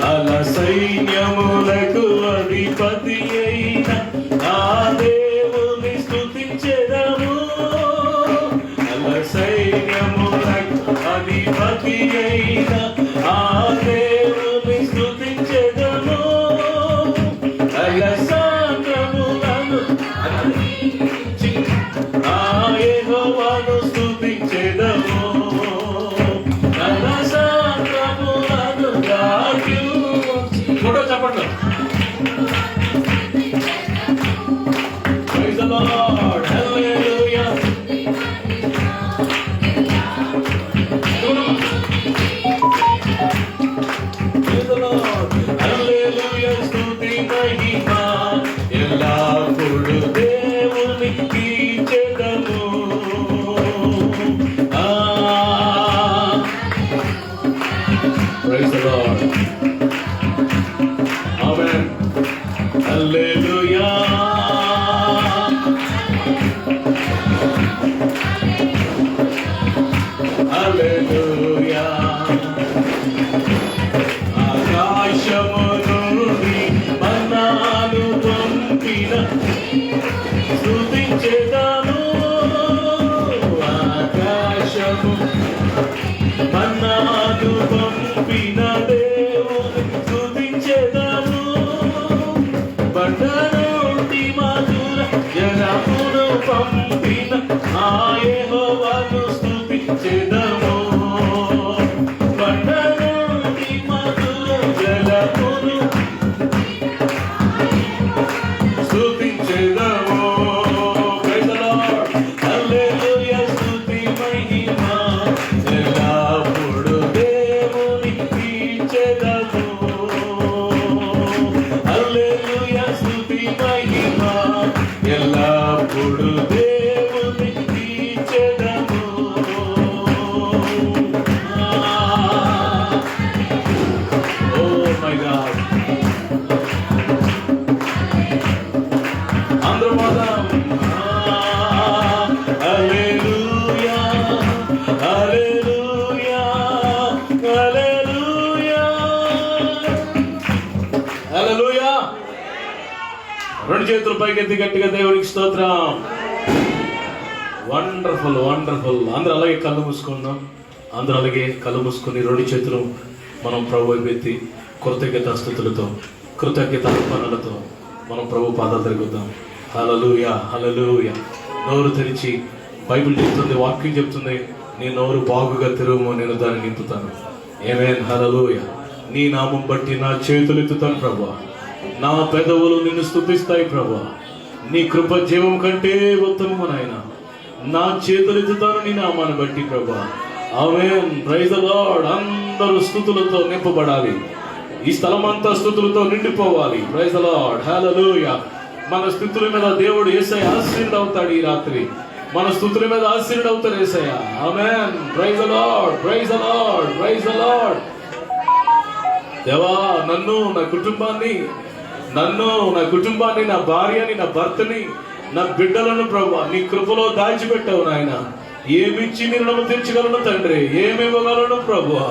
అల సైన్యములకు అధిపతి అయిన ఆ దేవుని స్తుతించెదము. అల సైన్యములకు అధిపతి అయిన ఆ దేవుని స్తుతించెదము. అల సాంద్రములను ఆ యెహోవాను స్తుతించెదము. అల సాంద్రములను దాటి ఫోటో చెప్పండి. Praise the Lord. Hallelujah. Praise the Lord. Hallelujah. స్తుతి మహిమ ఎల్లప్పుడు దేవునికి ఇచ్చెదము. Praise the Lord. Amen. Hallelujah. Hallelujah. ఆకాశము నుండి మన్నాను పంపిన స్తుతించెదము. ఆకాశము మన్నాను పంపిన దేవుని స్తుతించెదము. బండనుండి మధుర జలమును పంపిన ఆ యెహోవాను స్తుతించెదము. బండనుండి మధుర జలమును స్తుతించెదము. Praise the Lord. Hallelujah. స్తుతి మహిమ ఎల్లప్పుడు దేవునికి ఇచ్చెదము. హల్లెలూయా స్తుతి మహిమ ఎల్లప్పుడు దేవునికి ఇచ్చెదము. Oh my God. అందరూ పాడదాం. హల్లెలూయా. హల్లెలూయా. హల్లెలూయా. హల్లెలూయా. రెండు చేతులు పైకెత్తి గట్టిగా దేవునికి స్తోత్రం. Wonderful wonderful. అందరూ అలాగే కళ్ళు మూసుకుందాం. అందరూ అలాగే కళ్ళు మూసుకుని రెండు చేతులు మనం ప్రభు వైపు ఎత్తి కృతజ్ఞతాస్తుతులతో కృతజ్ఞత అర్పణలతో మనం ప్రభు పాదాలు తిరుగుతాం. హల్లెలూయా. హల్లెలూయా. నోరు తెరిచి బైబిల్ చెప్తుంది, వాక్యం చెప్తుంది, నీ నోరు బాగుగా తెరువు, నేను దాన్ని నింపుతాను. ఆమేన్. హల్లెలూయా. నీ నామం బట్టి నా చేతులు ఎత్తుతాను ప్రభువా. నా పెదవులు నిన్ను స్తుతిస్తాయి ప్రభువా. నీ కృప జీవం కంటే ఉత్తమము నాయన. నా చేతులు ఎత్తుతాను నీ నామాన్ని బట్టి ప్రభువా. ఆమేన్. Praise the lord. అందరూ స్తుతులతో నింపబడాలి. ఈ స్థలమంతా స్తుతులతో నిండిపోవాలి. ప్రైజ్ ది లార్డ్, హల్లెలూయా. మన స్తుతుల మీద దేవుడు యేసయ్య ఆశీర్వాద అవుతాడు. ఈ రాత్రి మన స్తుతుల మీద ఆశీర్వాద అవుతాడు యేసయ్య. ఆమేన్. Praise the lord, praise the lord, praise the lord. దేవా, నన్ను నా కుటుంబాన్ని, నా భార్యని, నా భర్తని, నా బిడ్డలను ప్రభువా నీ కృపలో దాచిపెట్టావు నాయన. ఏమిచ్చి నీ రుణము తీర్చగలను తండ్రి, ఏమి ఇవ్వగలను ప్రభువా.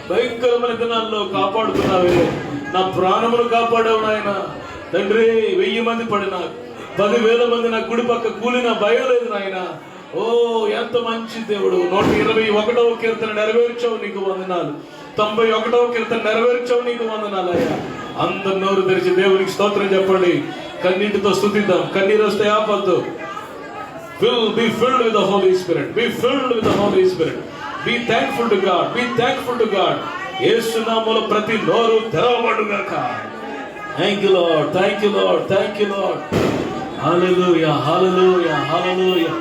భయంకరమైన దినాల్లో కాపాడుతున్నావే, నా ప్రాణమును కాపాడావు నాయన తండ్రి. 1000 మంది పడినా, 10,000 మంది నా గుడి పక్క కూలినా భయం లేదు నాయన. ఓ ఎంత మంచి దేవుడు. 121వ కీర్తన నెరవేర్చావు, నీకు వందనాలు. 91వ కీర్తన నెరవేర్చావు, నీకు వందనాలు అయ్యా. అందరు నోరు తెరిచి దేవునికి స్తోత్రం చెప్పండి. కన్నీటితో స్తుతిద్దాం. కన్నీరు వస్తే ఆపద్దు. Be filled with the Holy Spirit. Be filled with the Holy Spirit. Be thankful to God. Be thankful to God. యేసు నామములో ప్రతి నోరు తెరవబడుగాక. Thank you Lord. Thank you Lord. Thank you Lord. Hallelujah. Hallelujah. Hallelujah.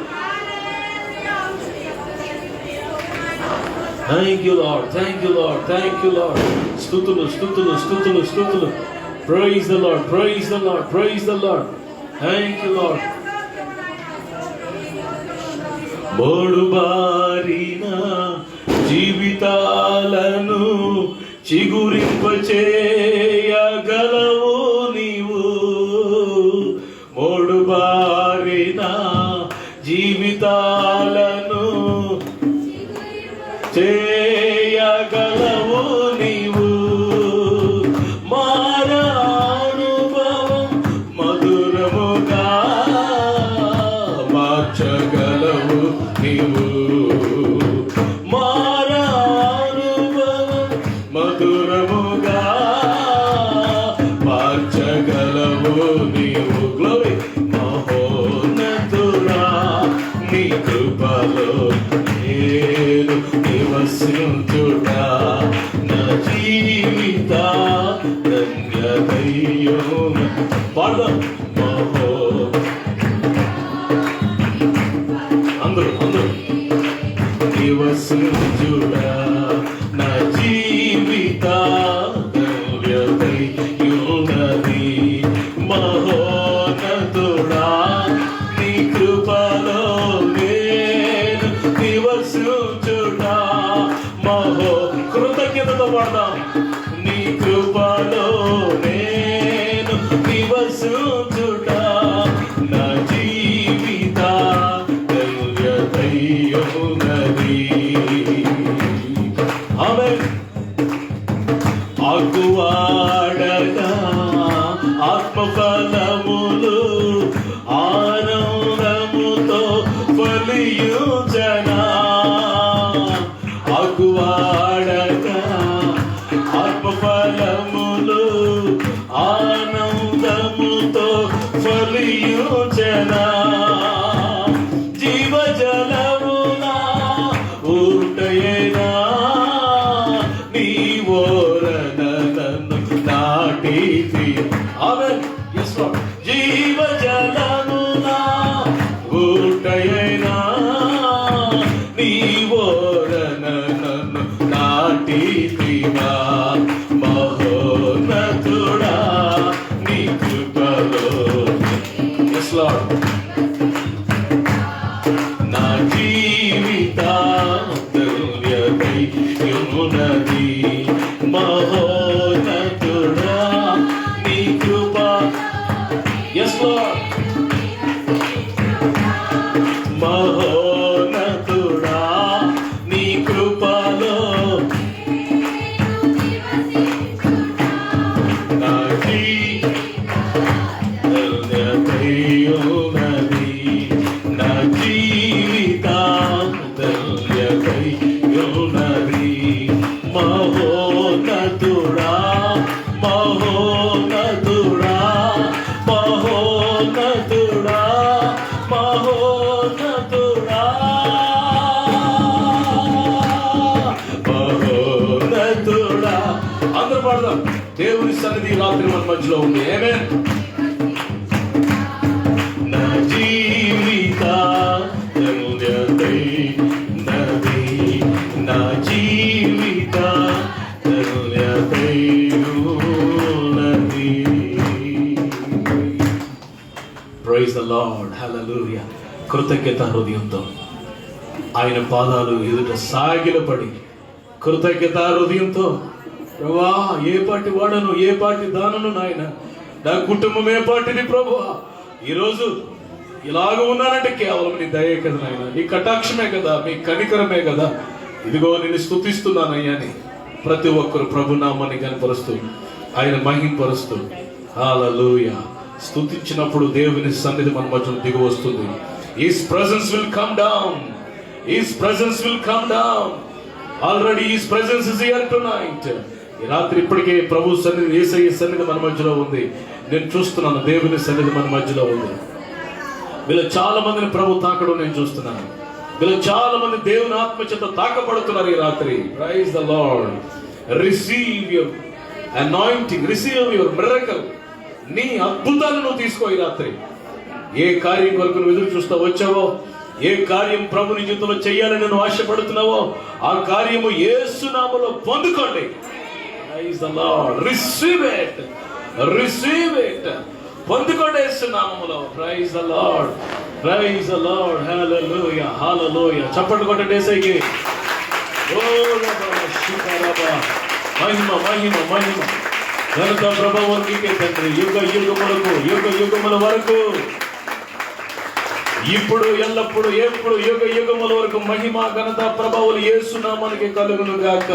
Thank you Lord. Thank you Lord. Thank you Lord. స్తుతులు స్తుతులు స్తుతులు స్తుతులు. Praise the Lord. Praise the Lord. Praise the Lord. Thank you Lord. Mode బారిన జీవితాలను చిగురింపచేయగలవు నీవు. Mode బారిన జీవితాలను చేయగలవు నీవు. మారానుభవం మధురముగా మార్చగలవు నీవు. మారానుభవం మధురముగా మార్చగలవు నీవు. గ్లోరీ. మహోన్నతుడా నీ కృపలో నేను నివసించుటా నా జీవిత ధన్యతయో. పాడదాం. అందరూ నివసించుటా నా జీవిత ధన్యతయున్నది. మహోన్నతుడా నీ కృపలో నేను నివసించుటా. కృతజ్ఞతతో పాడదాం. నీ కృపలో నేను నివసించుటా నా జీవిత ధన్యతయున్నది. ఆమేన్. ఆకువాడగా ఆత్మఫలములు ఆనందముతో ఫలియుచనా. ఆకువాడగా ఆత్మఫలములు ఆనందముతో ఫలియుచనా. జీవజలమునా ఊటయేనా నీ ఓరన నన్ను నాటితి. ఆమేన్. yes Lord. జీవజలమునా ఊటయేనా నీ ఓరన నన్ను నాటితివా. మహోన్నతుడా నీ కృపలో. yes Lord. నా జీవిత ధన్యతయున్నది. మహోన్నతుడా నీ కృప. yes Lord. మహోన్నతుడా నీ కృపలో నా ధన్యతయున్నది. నా జీవిత ధన్యతయున్నది. మహోన్నతుడా మహోన్నతుడా మహోన్నతుడా మహోన్నతుడా మహోన్నతుడా. అందరూ పాడదాం. దేవుని సన్నిధి రాత్రి మన మధ్యలో ఉంది. ఆమేన్. నా జీవిత ధన్యతయున్నది. నా జీవిత ధన్యతయున్నది. ప్రైజ్ ద లార్డ్, హల్లెలూయా. కృతజ్ఞత హృదయంతో ఆయన పాదాలు ఎదుట సాగిలపడి కృతజ్ఞత హృదయంతో, ప్రభువా ఏ పాటి వాడను, ఏ పాటి దానను నాయన, నా కుటుంబం ఏ పాటిది ప్రభువా, ఈరోజు ఇలాగ ఉన్నానంటే కేవలం నీ దయే కదా నాయన, నీ కటాక్షమే కదా, మీ కనికరమే కదా. ఇదిగో నేను స్తుతిస్తున్నానయ్యా అని ప్రతి ఒక్కరు ప్రభు నామాన్ని కనపరుస్తూ ఆయన మహింపరుస్తూ హల్లెలూయా స్తుతించినప్పుడు దేవుని సన్నిధి మన మధ్య దిగి వస్తుంది. His presence will come down. His presence will come down. Already His presence is here tonight. ఈ రాత్రి ఇప్పటికే ప్రభు సన్నిధి, యేసయ్య సన్నిధి మన మధ్యలో ఉంది. నేను చూస్తున్నాను దేవుని సన్నిధి మన మధ్యలో ఉంది. వీళ్ళు చాలా మందిని ప్రభు తాకడం నేను చూస్తున్నాను. వీళ్ళు చాలా మంది దేవుని ఆత్మ చేత తాకబడుతున్నారు ఈ రాత్రి. Praise the lord. Receive your anointing, receive your miracle. నీ అద్భుతాలను నువ్వు తీసుకో ఈ రాత్రి. ఏ కార్యం కొరకు నువ్వు ఎదురు చూస్తూ వచ్చావో, ఏ కార్యం ప్రభు నీ జీవితంలో చేయాలని నువ్వు ఆశపడుతున్నావో, ఆ కార్యము యేసు నామములో పొందుకోండి. Praise the lord. Receive it, receive it. పొందుకోండి యేసు నామములో. Praise the lord, praise the lord. హల్లెలూయా, హల్లెలూయా. చప్పట్లు కొట్టండి యేసయ్యకి. ఓ రబ్బా శిఖరబా. మహిమ మహిమ మహిమ ఘనత ప్రభావం నీకే తండ్రి, యుగ యుగములకు, యుగ యుగముల వరకు, ఇప్పుడు ఎల్లప్పుడు ఎప్పుడు యుగ యుగముల వరకు మహిమ ఘనత ప్రభావాలు యేసు నామానికి కలుగును గాక.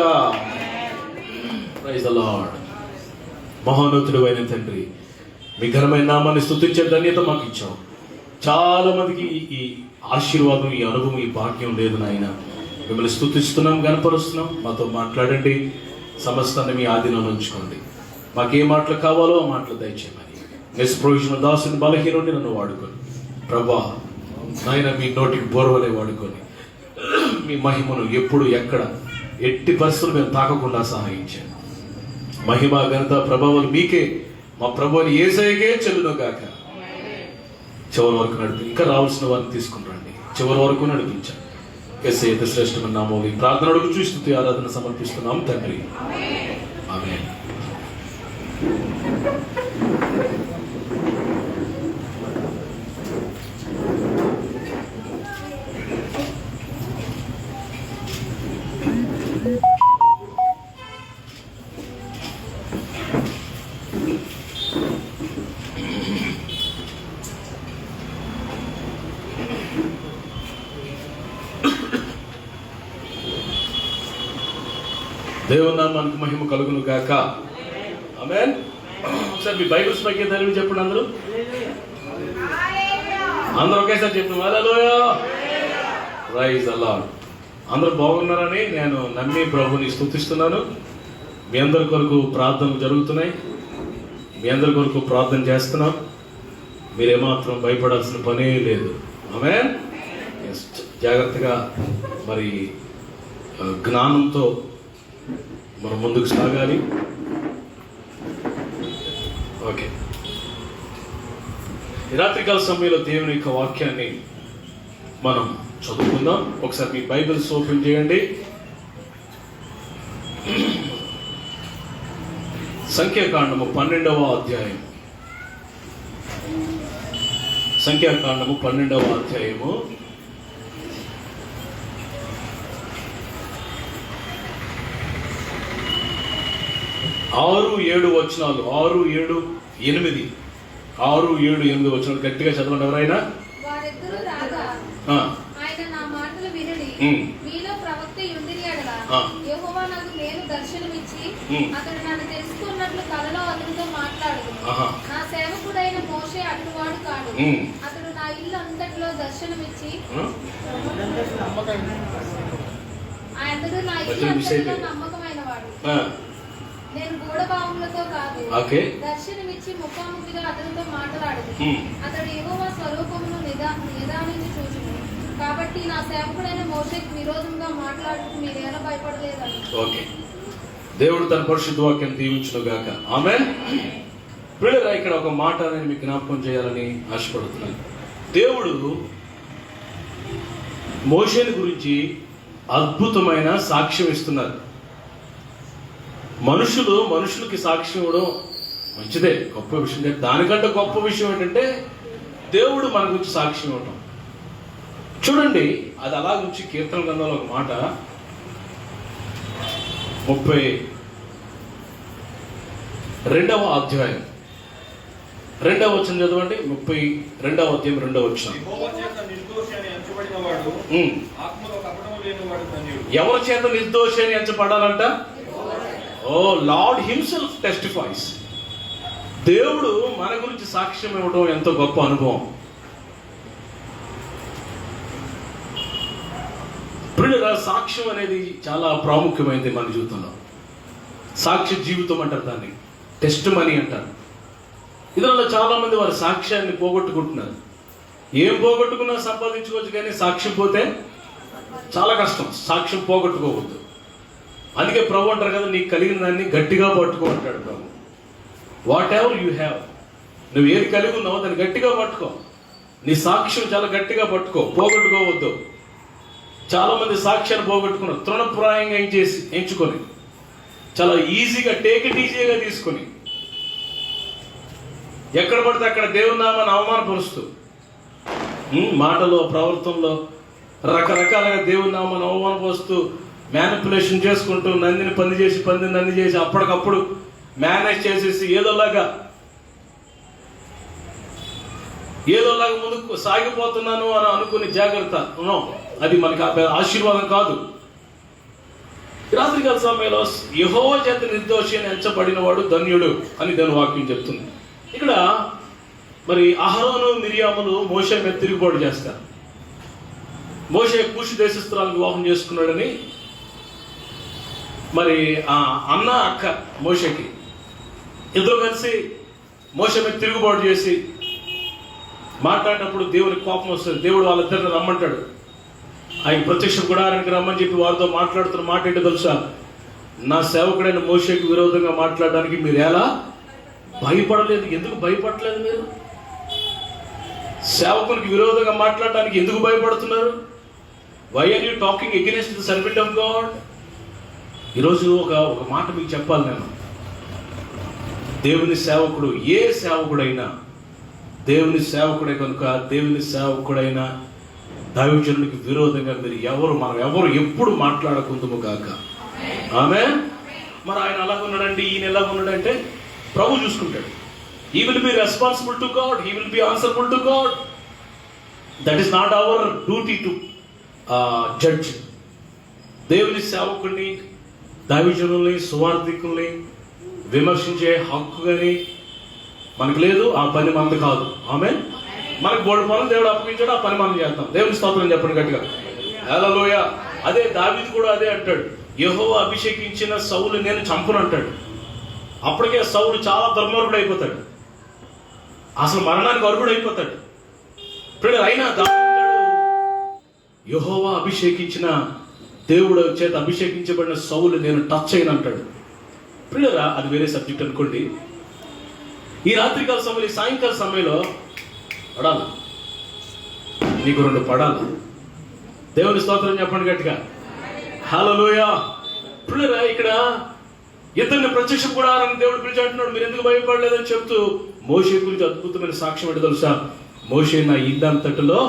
Praise the Lord. మహోన్నతుడు అయిన తండ్రి, మీ ఘనమైన నామాన్ని స్తుతించే ధన్యత మాకు ఇచ్చావు. చాలా మందికి ఈ ఆశీర్వాదం, ఈ అనుభవం, ఈ భాగ్యం లేదు నాయన. మిమ్మల్ని స్తుతిస్తున్నాం, గణపరుస్తున్నాం. మాతో మాట్లాడండి. సమస్తాన్ని మీ ఆధీనంలో ఉంచుకోండి. మాకే మాటలు కావాలో ఆ మాటలు దయచేయమని నిష్ప్రయోజన దాసుని బలహీనుండి నన్ను వాడుకొని ప్రభా నాయన మీ నోటికి బోర్వలే వాడుకొని మీ మహిమను ఎప్పుడు ఎక్కడ ఎట్టి పరిస్థితులు మేము తాకకుండా సహాయించాను. మహిమ ఘనత ప్రభావాలు మీకే, మా ప్రభువుని యేసయ్యకే చెల్లును గాక. చివరి వరకు నడిపి, ఇంకా రావాల్సిన వారిని తీసుకుని రండి. చివరి వరకు నడిపించాను. యేసయ్య శ్రేష్టమైన నామములో ఈ ప్రార్థన అడుగు చూస్తూ ఆరాధన సమర్పిస్తున్నాం తండ్రి. ఆమేన్. దేవుని నామానికి మహిమ కలుగును గాక. ఆమేన్. ఒకసారి మీ బైబిల్స్ పైకి తెలివి చెప్పండి అందరూ. అందరూ ఒకేసారి చెప్పండి హల్లెలూయా. Praise the lord. అందరూ బాగున్నారని నేను నమ్మి ప్రభుని స్తుతిస్తున్నాను. మీ అందరి కొరకు ప్రార్థనలు జరుగుతున్నాయి. మీ అందరి కొరకు ప్రార్థన చేస్తున్నాం. మీరేమాత్రం భయపడాల్సిన పనే లేదు. ఆమేన్. జాగ్రత్తగా మరి జ్ఞానంతో మనం ముందుకు సాగాలి. ఓకే, ఈ రాత్రికాల సమయంలో దేవుని యొక్క వాక్యాన్ని మనం చదువుకుందాం. ఒకసారి మీ బైబిల్స్ ఓపెన్ చేయండి. సంఖ్యాకాండము 12వ అధ్యాయం. సంఖ్యాకాండము 12వ అధ్యాయము 6-7 వచనాలు. 6-7-8 6-7-8 వచనాలు గట్టిగా చదవండి ఎవరైనా. వారిద్దరూ రాగా ఆయన నా మాటలు వినడి మీలో ప్రవక్త యుండిని ఎడల యెహోవా నాకు నేను దర్శనమిచ్చి అతడు నన్ను తెలుసుకున్నట్లు కలలో అతనితో మాట్లాడదు. నా సేవకుడైన మోషే అటువాడు కాడు. అతడు నా ఇల్లు అంతటిలో దర్శనమిచ్చి అతడు నా ఇల్లు అంతటిలో నమ్మకమైన వాడు. నేను గూఢభావములతో కాదు దర్శనమిచ్చి ముఖాముఖిగా అతనితో మాట్లాడదు. అతడు యెహోవా స్వరూపమును నిదానించి చూచును. కాబట్టి నా సేవకుడైన మోషేకు విరోధంగా మాట్లాడుతూ మీరేలా భయపడలేదని. ఓకే, దేవుడు తన పరిశుద్ధ వాక్యం దీవించును గాక. ఆమేన్. ప్రియులారా, ఇక్కడ ఒక మాట నేను మీకు జ్ఞాపకం చేయాలని ఆశపడుతున్నాను. దేవుడు మోషేని గురించి అద్భుతమైన సాక్ష్యం ఇస్తున్నారు. మనుషులకి సాక్ష్యం ఇవ్వడం మంచిదే, గొప్ప విషయం. దానికంటే గొప్ప విషయం ఏంటంటే దేవుడు మన గురించి సాక్ష్యం ఇవ్వటం. చూడండి, అది అలా గురించి కీర్తన గ్రంథంలో ఒక మాట 32వ అధ్యాయం 2వ వచనం చదవండి. 32వ అధ్యాయం 2వ వచనం. ఎవరి చేత నిర్దోషి అని ఎంచబడాలంట? ఓ లార్డ్ హిమ్సెల్ఫ్ టెస్టిఫైస్. దేవుడు మన గురించి సాక్ష్యం ఇవ్వడం ఎంతో గొప్ప అనుభవం. ప్రియుల సాక్ష్యం అనేది చాలా ప్రాముఖ్యమైనది మన జీవితంలో. సాక్ష్య జీవితం అంటారు దాన్ని, టెస్ట్ మనీ అంటారు. ఇతరులలో చాలా మంది వారి సాక్ష్యాన్ని పోగొట్టుకుంటున్నారు. ఏం పోగొట్టుకున్నా సంపాదించుకోవచ్చు, కానీ సాక్ష్యం పోతే చాలా కష్టం. సాక్ష్యం పోగొట్టుకోవద్దు. అందుకే ప్రభు అంటారు కదా, నీకు కలిగిన దాన్ని గట్టిగా పట్టుకో అంటాడు ప్రభు. వాట్ ఎవర్ యూ హ్యావ్, నువ్వు ఏది కలిగి ఉన్నావో దాన్ని గట్టిగా పట్టుకో. నీ సాక్ష్యం చాలా గట్టిగా పట్టుకో, పోగొట్టుకోవద్దు. చాలా మంది సాక్ష్యాన్ని పోగొట్టుకున్నారు, తృణప్రాయంగా ఎంచుకొని, చాలా ఈజీగా టేక్ ఇట్ ఈజీగా తీసుకొని, ఎక్కడ పడితే అక్కడ దేవుని నామాన్ని అవమానపరుస్తూ, మాటలో ప్రవర్తనలో రకరకాలుగా దేవుని నామాన్ని అవమానపరుస్తూ, మ్యానిపులేషన్ చేసుకుంటూ, నందిని పంది చేసి పందిని నంది చేసి అప్పటికప్పుడు మేనేజ్ చేసేసి ఏదోలాగా ముందుకు సాగిపోతున్నాను అని అనుకుని జాగ్రత్త. అది మనకి ఆశీర్వాదం కాదు. రాత్రికాల సమయంలో యెహోవా చేత నిర్దోషి అని ఎంచబడిన వాడు ధన్యుడు అని దాని వాక్యం చెప్తుంది. ఇక్కడ మరి అహరోను మిరియాములు మోషే మీద తిరుగుబాటు చేస్తారు. మోషే కూషు దేశస్తురాలను వివాహం చేసుకున్నాడని మరి ఆ అన్న అక్క మోషేకి ఇద్దరు కలిసి మోషే మీద తిరుగుబాటు చేసి మాట్లాడినప్పుడు దేవునికి కోపం వస్తుంది. దేవుడు వాళ్ళిద్దరిని రమ్మంటాడు. ఆయన ప్రత్యక్ష గుడారానికి రమ్మని చెప్పి వారితో మాట్లాడుతున్న మాట ఏంటో తెలుసా? నా సేవకుడైన మోషేకి విరోధంగా మాట్లాడడానికి మీరు ఎలా భయపడలేదు? ఎందుకు భయపడలేదు? మీరు సేవకునికి విరోధంగా మాట్లాడడానికి ఎందుకు భయపడుతున్నారు? Why are you talking against the servant of God? ఈరోజు ఒక మాట మీకు చెప్పాలి. నేను దేవుని సేవకుడు, ఏ సేవకుడైనా దేవుని సేవకుడే కనుక దేవుని సేవకుడైనా దైవజనునికి విరోధంగా మనం ఎవరు ఎప్పుడు మాట్లాడకుందుము కాక. ఆమేన్. మరి ఆయన ఎలాగున్నాడంటే, ఈయన ఎలాగున్నాడంటే ప్రభు చూసుకుంటాడు. He will be responsible to God, he will be answerable to God. That is not our duty to judge. దేవుని సేవకుడిని, దైవజనుల్ని, సువార్థికుల్ని విమర్శించే హక్కు కానీ మనకు లేదు. ఆ పని మనది కాదు. ఆమేన్. మనకు బోల్డ్ పనులు దేవుడు అప్పగించాడు, ఆ పని మనం చేస్తాం. దేవుని స్తోత్రం చెప్పండి గట్టిగా. హల్లెలూయా. అదే దావీదు కూడా అదే అంటాడు, యెహోవా అభిషేకించిన సౌలు నేను చంపును అంటాడు. అప్పటికే సౌలు చాలా దుర్మార్గుడు అయిపోతాడు, అసలు మరణానికి అర్హుడు అయిపోతాడు. ఇప్పుడు అయినా యెహోవా అభిషేకించిన దేవుడు చేత అభిషేకించబడిన సౌలు నేను టచ్ అయిన అంటాడు. ప్రియులారా, అది వేరే సబ్జెక్ట్ అనుకోండి. ఈ రాత్రికాల సమయంలో, ఈ సాయంకాల సమయంలో పడాలి, నీకు 2 పడాలి. దేవుని స్తోత్రం చెప్పండి గట్టిగా. హల్లెలూయా. ప్రియులారా, ఇక్కడ ఇతన్ని ప్రత్యక్ష గుడారాన్ని దేవుడు పిలిచి అంటున్నాడు, మీరు ఎందుకు భయపడలేదని చెప్తూ మోషే గురించి అద్భుతమైన సాక్ష్యం ఏంటో తెలుసా? మోషే నా ఇల్లంతటిలో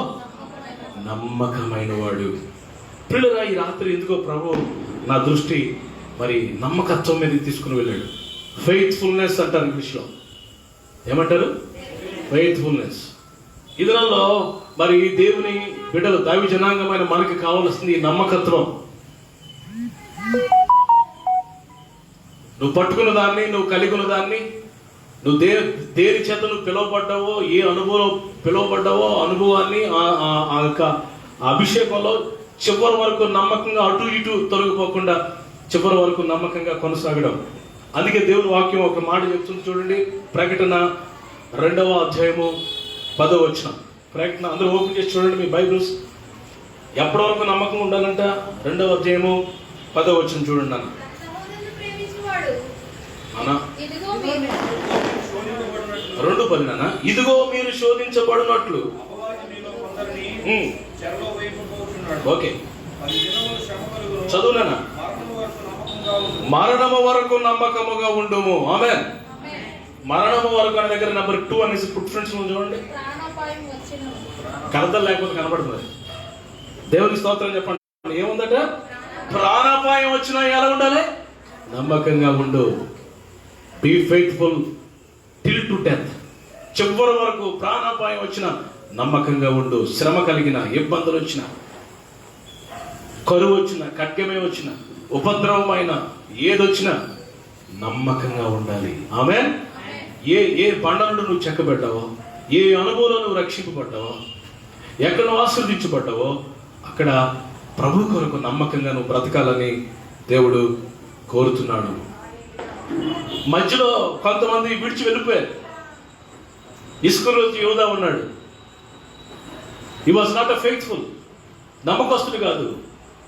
నమ్మకమైన వాడు. ప్రియులారా, ఈ రాత్రి ఎందుకో ప్రభు నా దృష్టి మరి నమ్మకత్వం మీద తీసుకుని వెళ్ళాడు. ఫెయిత్ఫుల్నెస్ అంటారు ఇంగ్లీష్లో. ఏమంటారు? ఫెయిత్ఫుల్నెస్. ఈ దినాల్లో మరి దేవుని బిడ్డలు, దైవ జనాంగమైన మనకి కావాల్సింది ఈ నమ్మకత్వం. నువ్వు పట్టుకున్న దాన్ని, నువ్వు కలిగి ఉన్న దాన్ని, నువ్వు దేని చేత నువ్వు పిలువబడ్డావో, ఏ అనుభవం పిలువబడ్డావో అనుభవాన్ని ఆ యొక్క అభిషేకంలో చివరి వరకు నమ్మకంగా అటు ఇటు తొలగిపోకుండా చివరి వరకు నమ్మకంగా కొనసాగడం. అందుకే దేవుని వాక్యం ఒక మాట చెప్తుంది చూడండి. ప్రకటన 2వ అధ్యాయము 10వ వచనం. ప్రకటన అందరూ ఓపెన్ చేసి చూడండి మీ బైబిల్స్. ఎప్పటి వరకు నమ్మకం ఉండాలంట? 2వ అధ్యాయము 10వ వచనం చూడండి అన్న. అన్నా 2:10 నాన్న. ఇదిగో మీరు శోధించబడినట్లు. ఓకే, చదువునా? మరణము వరకు నమ్మకముగా ఉండుము. ఆమేన్. మరణము వరకు అనే దగ్గర నెంబర్ 2 అనేసి ఫుట్ ఫ్రెండ్స్ చూడండి. ప్రాణాపాయం వచ్చిన కలతలు లేకపోతే కనబడుతుంది. దేవునికి స్తోత్రం చెప్పండి. ఏముందట? ప్రాణాపాయం వచ్చినా ఎలా ఉండాలి? నమ్మకంగా ఉండు. Be faithful till to death. చివరి వరకు ప్రాణాపాయం వచ్చిన నమ్మకంగా ఉండు. శ్రమ కలిగిన, ఇబ్బందులు వచ్చిన, కరువు వచ్చిన, ఖడ్గమే వచ్చిన, ఉపద్రవమైన ఏదొచ్చినా నమ్మకంగా ఉండాలి. ఆమేన్. ఏ బండలను నువ్వు చెక్కబెట్టావో, ఏ అనుభవంలో నువ్వు రక్షింపబడ్డావో, ఎక్కడ నువ్వు ఆశీర్వదించబడ్డావో అక్కడ ప్రభు కొరకు నమ్మకంగా నువ్వు బ్రతకాలని దేవుడు కోరుతున్నాడు. మధ్యలో కొంతమంది విడిచి వెళ్ళిపోయారు. ఇస్కరియోతు యూదా ఉన్నాడు. He was not a faithful. నమ్మకస్తుడు కాదు.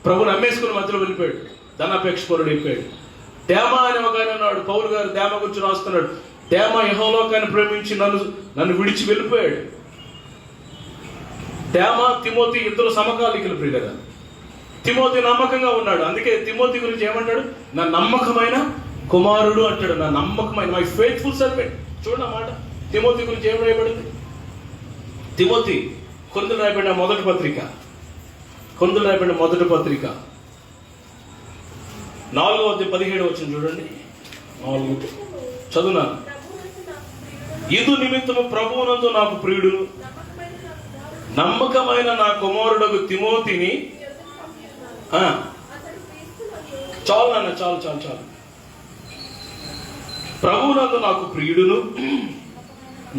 ప్రభుని అమ్మేసుకుని మధ్యలో వెళ్ళిపోయాడు. ధనాపేక్షపరుడు అయిపోయాడు. దేమా అనే ఒక ఆయన ఉన్నాడు. పౌలు గారు దేమ గురించి రాస్తున్నాడు. దేమ యెహోలోకాన్ని ప్రేమించి నన్ను విడిచి వెళ్ళిపోయాడు. దేమ, తిమోతి ఇద్దరు సమకాలీకులు ప్రియులరా. తిమోతి నమ్మకంగా ఉన్నాడు. అందుకే తిమోతి గురించి ఏమంటాడు? నా నమ్మకమైన కుమారుడు అంటాడు. నా నమ్మకమైన, మై ఫెయిత్ఫుల్ సర్వెంట్. చూడండి మాట. తిమోతి గురించి ఏం రాయబడింది? తిమోతి కొరింథీయులకు రాయబడిన మొదటి పత్రిక, కొరింథీయులకు రాయబడిన మొదటి పత్రిక 4:17 చూడండి. 4 చదువునాను. ఇది నిమిత్తము ప్రభువునందు నాకు ప్రియుడును నమ్మకమైన నా కుమారుడకు తిమోతిని. చాలు నాన్న, చాలు. ప్రభువునందు నాకు ప్రియుడును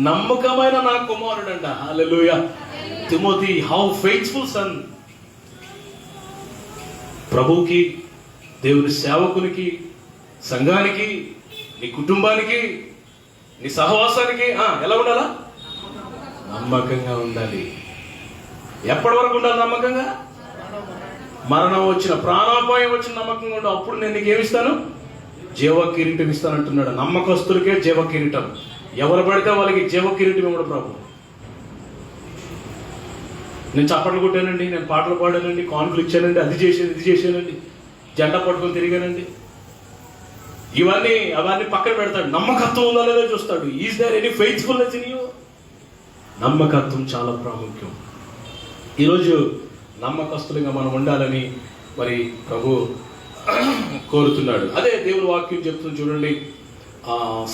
నమ్మకమైన నా కుమారుడంట. హల్లెలూయా. Timothy, how faithful son. ప్రభువుకి, దేవుని సేవకునికి, సంఘానికి, నీ కుటుంబానికి, నీ సహవాసానికి ఎలా ఉండాలా? నమ్మకంగా ఉండాలి. ఎప్పటి వరకు ఉండాలి నమ్మకంగా? మరణం వచ్చిన, ప్రాణాపాయం వచ్చిన నమ్మకంగా ఉండాలి. అప్పుడు నేను నీకు ఏమిస్తాను? జీవ కిరీటం ఇస్తానంటున్నాడు. నమ్మకస్తులకే జీవ కిరీటం. ఎవరు పడితే వాళ్ళకి జీవ కిరీటం ఇవ్వడు ప్రభు. నేను చప్పట్లు కొట్టానండి, నేను పాటలు పాడానండి, కాన్ఫ్లు ఇచ్చానండి, అది చేశానండి, జెండా పట్టుకొని తిరిగానండి, అవన్నీ పక్కన పెడతాడు. నమ్మకత్వం ఉందా లేదో చూస్తాడు. Is there any faithfulness in you? నమ్మకత్వం చాలా ప్రాముఖ్యం. ఈరోజు నమ్మకస్తులుగా మనం ఉండాలని మరి ప్రభు కోరుతున్నాడు. అదే దేవుని వాక్యం చెప్తుంది చూడండి.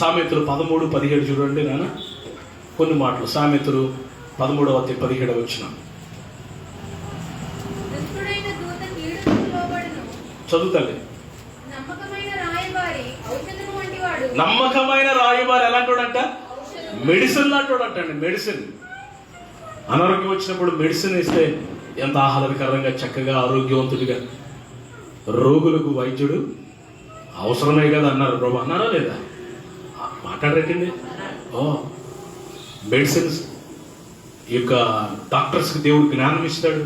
సామెతలు 13:17 చూడండి నాన్న. కొన్ని మాటలు. సామెతలు 13:17 చదువుతాండి. నమ్మకమైన రాయబారి ఎలాంటోడంట? మెడిసిన్ లాంటోడంట అండి. మెడిసిన్. అనారోగ్యం వచ్చినప్పుడు మెడిసిన్ ఇస్తే ఎంత ఆహ్లాదకరంగా, చక్కగా, ఆరోగ్యవంతుడిగా. రోగులకు వైద్యుడు అవసరమే కదా అన్నారు ప్రభు. అన్నారా లేదా? మాట్లాడరేటండి. మెడిసిన్స్ ఈ యొక్క డాక్టర్స్కి దేవుడు జ్ఞానం ఇస్తాడు.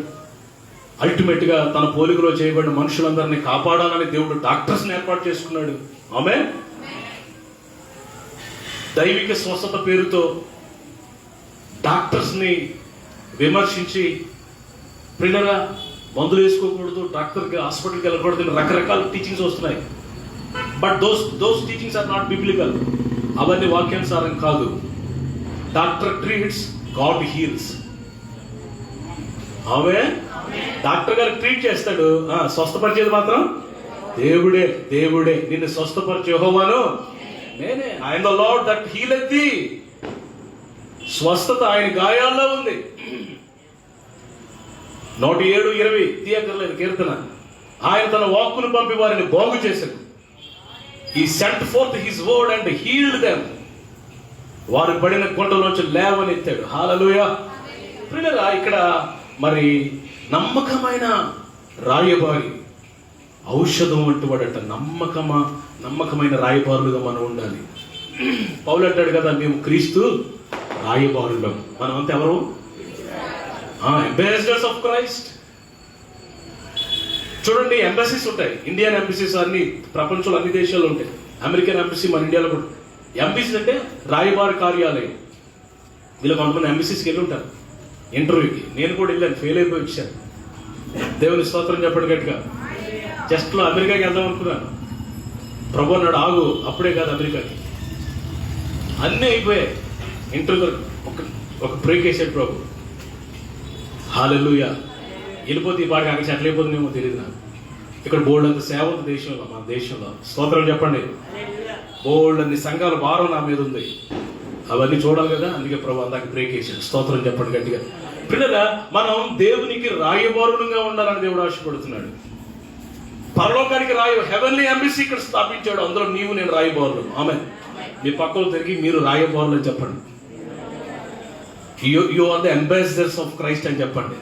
అల్టిమేట్గా తన పోలికలో చేయబడిన మనుషులందరినీ కాపాడాలని దేవుడు డాక్టర్స్ని ఏర్పాటు చేసుకున్నాడు. ఆమేన్. దైవిక స్వస్థత పేరుతో డాక్టర్స్ని విమర్శించి, ప్రియులారా మందులు వేసుకోకూడదు, డాక్టర్కి హాస్పిటల్కి వెళ్ళకూడదు, రకరకాల టీచింగ్స్ వస్తున్నాయి. But those teachings are not biblical. అవన్నీ వాక్యానుసారం కాదు. Doctor treats, god heals. ఆమేన్. డాక్టర్ గారు ట్రీట్ చేస్తాడు, స్వస్థపరిచేది మాత్రం దేవుడే. నిన్ను స్వస్థపరిచే యెహోవాను నేనే. ఆయన the lord that healeth thee. స్వస్థత ఆయన గాయాల్లో ఉంది. 107:20 తీయక్కర్లేదు కీర్తన. ఆయన తన వాక్కును పంపి వారిని బాగు చేశాడు. He sent forth his word and healed them. వారు పడిన కొండలోంచి లేవనెత్తాడు. హల్లెలూయా. ప్రియులారా, ఇక్కడ మరి నమ్మకమైన రాయబారి, ఔషధం అంటూ వాడట. నమ్మకమైన రాయబారులుగా మనం ఉండాలి. పౌలు అంటాడు కదా, మేము క్రీస్తు రాయబారులం. మనం అంతా ఎవరు? Ambassadors of Christ. చూడండి, ఎంబసీస్ ఉంటాయి. ఇండియన్ ఎంబసీస్ అన్ని ప్రపంచంలో అన్ని దేశాల్లో ఉంటాయి. అమెరికన్ ఎంబసీ మన ఇండియాలో కూడా. ఎంబసీ అంటే రాయబారి కార్యాలయం. ఇలా కొంతమంది ఎంబసీస్కి వెళ్ళి ఉంటారు ఇంటర్వ్యూకి. నేను కూడా వెళ్ళాను, ఫెయిల్ అయిపోయి వచ్చాను. దేవుని స్తోత్రం చెప్పండి గట్టిగా. జస్ట్లో అమెరికాకి వెళ్దాం అనుకున్నాను. ప్రభు అన్నాడు, ఆగు, అప్పుడే కాదు అమెరికాకి. అన్నీ అయిపోయాయి. ఇంటర్వ్యూ ఒక బ్రేక్ వేసాడు ప్రభు. హల్లెలూయా. వెళ్ళిపోతే ఈ పాటికి అక్కడ సెటిల్ అయిపోతుందేమో తెలియదు నాకు. ఇక్కడ బోల్డ్ అంత సేవ ఉంది దేశంలో, మన దేశంలో. స్తోత్రం చెప్పండి. బోల్డ్ అన్ని సంఘాల భారం నా మీద ఉంది. అవన్నీ చూడాలి కదా, అందుకే ప్రభు అందాక బ్రేక్ వేసాడు. స్తోత్రం చెప్పండి గట్టిగా. పిల్లల, మనం దేవునికి రాయబారులుగా ఉండాలని దేవుడు ఆశపడుతున్నాడు. పరలోకానికి హెవెన్లీ ఎంబసీ ఇక్కడ స్థాపించాడు. అందులో నీవు నేను రాయబారులు. ఆమె మీ పక్కలు తిరిగి మీరు రాయబారులు అని చెప్పండి. You are the ambassadors of Christ అని చెప్పండి.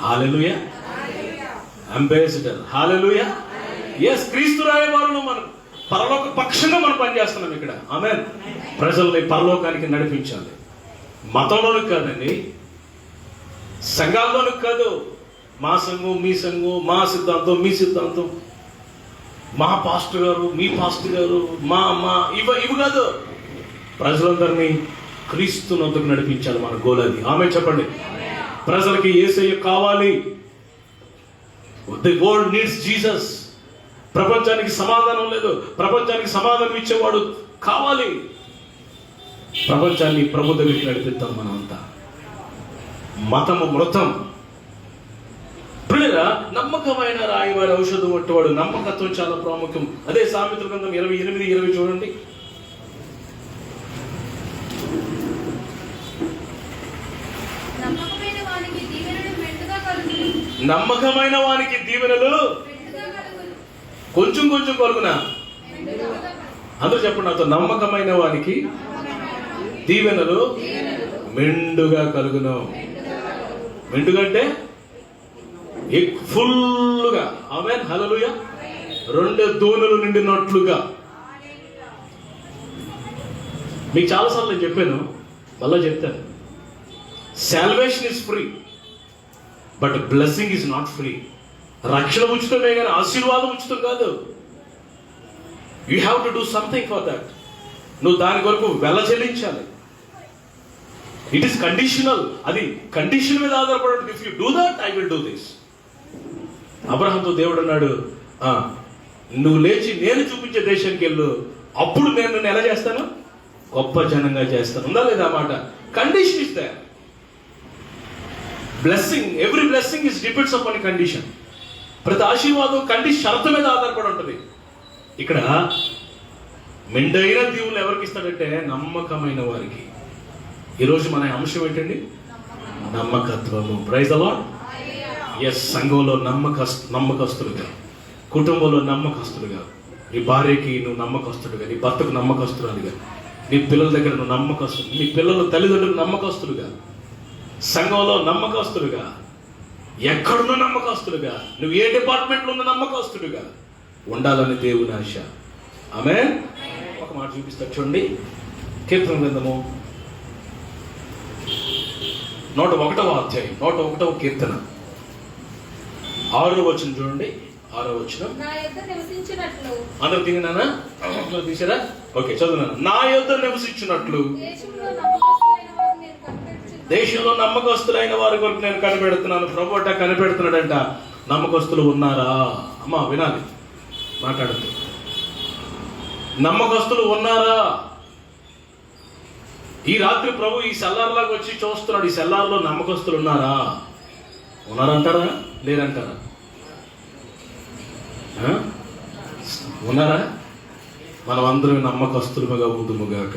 హల్లెలూయా. అంబాసిడర్. హల్లెలూయా. yes, క్రీస్తు రాయబారులు. మనం పరలోక పక్షంగా మనం పనిచేస్తున్నాం ఇక్కడ. ఆమేన్. ప్రజల్ని పరలోకానికి నడిపించాలి. మతంలోనూ కాదండి, సంఘాల్లోనూ కాదు. మా సంఘం మీ సంఘం, మా సిద్ధాంతం మీ సిద్ధాంతం, మా పాస్టర్ గారు మీ పాస్టర్ గారు, మా ఇవి కాదు. ప్రజలందరినీ క్రీస్తునందుకు నడిపించాలి మన గోల్ అది. ఆమె చెప్పండి. ప్రజలకి యేసయ్య కావాలి. The world needs Jesus. ప్రపంచానికి సమాధానం లేదు. ప్రపంచానికి సమాధానం ఇచ్చేవాడు కావాలి. ప్రపంచాన్ని ప్రభు దగ్గరికి నడిపిద్దాం మనం అంతా. మతము మృతం. పిల్లరా, నమ్మకమైన రాయవారి ఔషధం వంటివాడు. నమ్మకత్వం చాలా ప్రాముఖ్యం. అదే సామెతల గ్రంథం 28:20 చూడండి. నమ్మకమైన వానికి దీవెనలు కొంచెం కొంచెం కలుగునా. అందరూ చెప్పండి నాతో, నమ్మకమైన వానికి దీవెనలు మెండుగా కలుగును. మెండుగా అంటే ఫుల్గా. ఆమేన్. హల్లెలూయా. 2 దోణులు నిండినట్లుగా. మీకు చాలాసార్లు నేను చెప్పాను, మళ్ళా చెప్తాను. Salvation is free, but blessing is not free. రక్షణ ఉచితమే కానీ ఆశీర్వాదం ఉచితం కాదు. You have to do something for that. నువ్వు దాని కొరకు వెల చెల్లించాలి. It is conditional. అది కండిషన్ మీద ఆధారపడి. If you do that, I will do this. అబ్రహాంతో దేవుడు అన్నాడు, నువ్వు లేచి నేను చూపించే దేశానికి వెళ్ళు, అప్పుడు నేను నిన్ను ఎలా చేస్తాను? గొప్ప జనంగా చేస్తాను. ఉందా లేదా మాట? Condition is there. Blessing, every blessing is depends upon condition. ప్రతి ఆశీర్వాదం కండిషన్, షరతు మీద ఆధారపడి ఉంటుంది. ఇక్కడ మెండైన దీవులు ఎవరికి ఇస్తాడంటే నమ్మకమైన వారికి. ఈరోజు మన అంశం ఏంటండి? నమ్మకత్వము. Praise the lord. ఎస్. సంఘంలో నమ్మకస్తులుగా, కుటుంబంలో నమ్మకస్తులుగా, నీ భార్యకి నువ్వు నమ్మకస్తులుగా, నీ భర్తకు నమ్మకస్తులుగా, నీ పిల్లల దగ్గర నువ్వు నమ్మకస్తులు, నీ పిల్లల తల్లిదండ్రులు నమ్మకస్తులుగా, సంఘంలో నమ్మకస్తులుగా, ఎక్కడున్న నమ్మకస్తులుగా, నువ్వు ఏ డిపార్ట్మెంట్లో ఉన్న నమ్మకస్తులుగా ఉండాలని దేవుని ఆశ. ఆమేన్. ఒక మాట చూపిస్తా చూడండి. కీర్తన గ్రంథము 101వ అధ్యాయం, 101వ కీర్తన 6వ వచనం చూడండి. 6వ వచనం. అందరు తిన్నానా? తీసారా? ఓకే, చదువునా. నా యొద్ద నివసించినట్లు దేశంలో నమ్మకస్తులైన వారి కొరకు నేను కనిపెడుతున్నాను. ప్రభు అట్ట కనిపెడుతున్నాడంట. నమ్మకస్తులు ఉన్నారా? అమ్మా వినాలి, మాట్లాడుతూ. నమ్మకస్తులు ఉన్నారా? ఈ రాత్రి ప్రభు ఈ సెల్లార్లాగా వచ్చి చూస్తున్నాడు. ఈ సెల్లార్లో నమ్మకస్తులు ఉన్నారా? ఉన్నారంటారా? లేరంటారా? ఉన్నారా? మనం అందరం నమ్మకస్తులుగా ఉందుముగాక.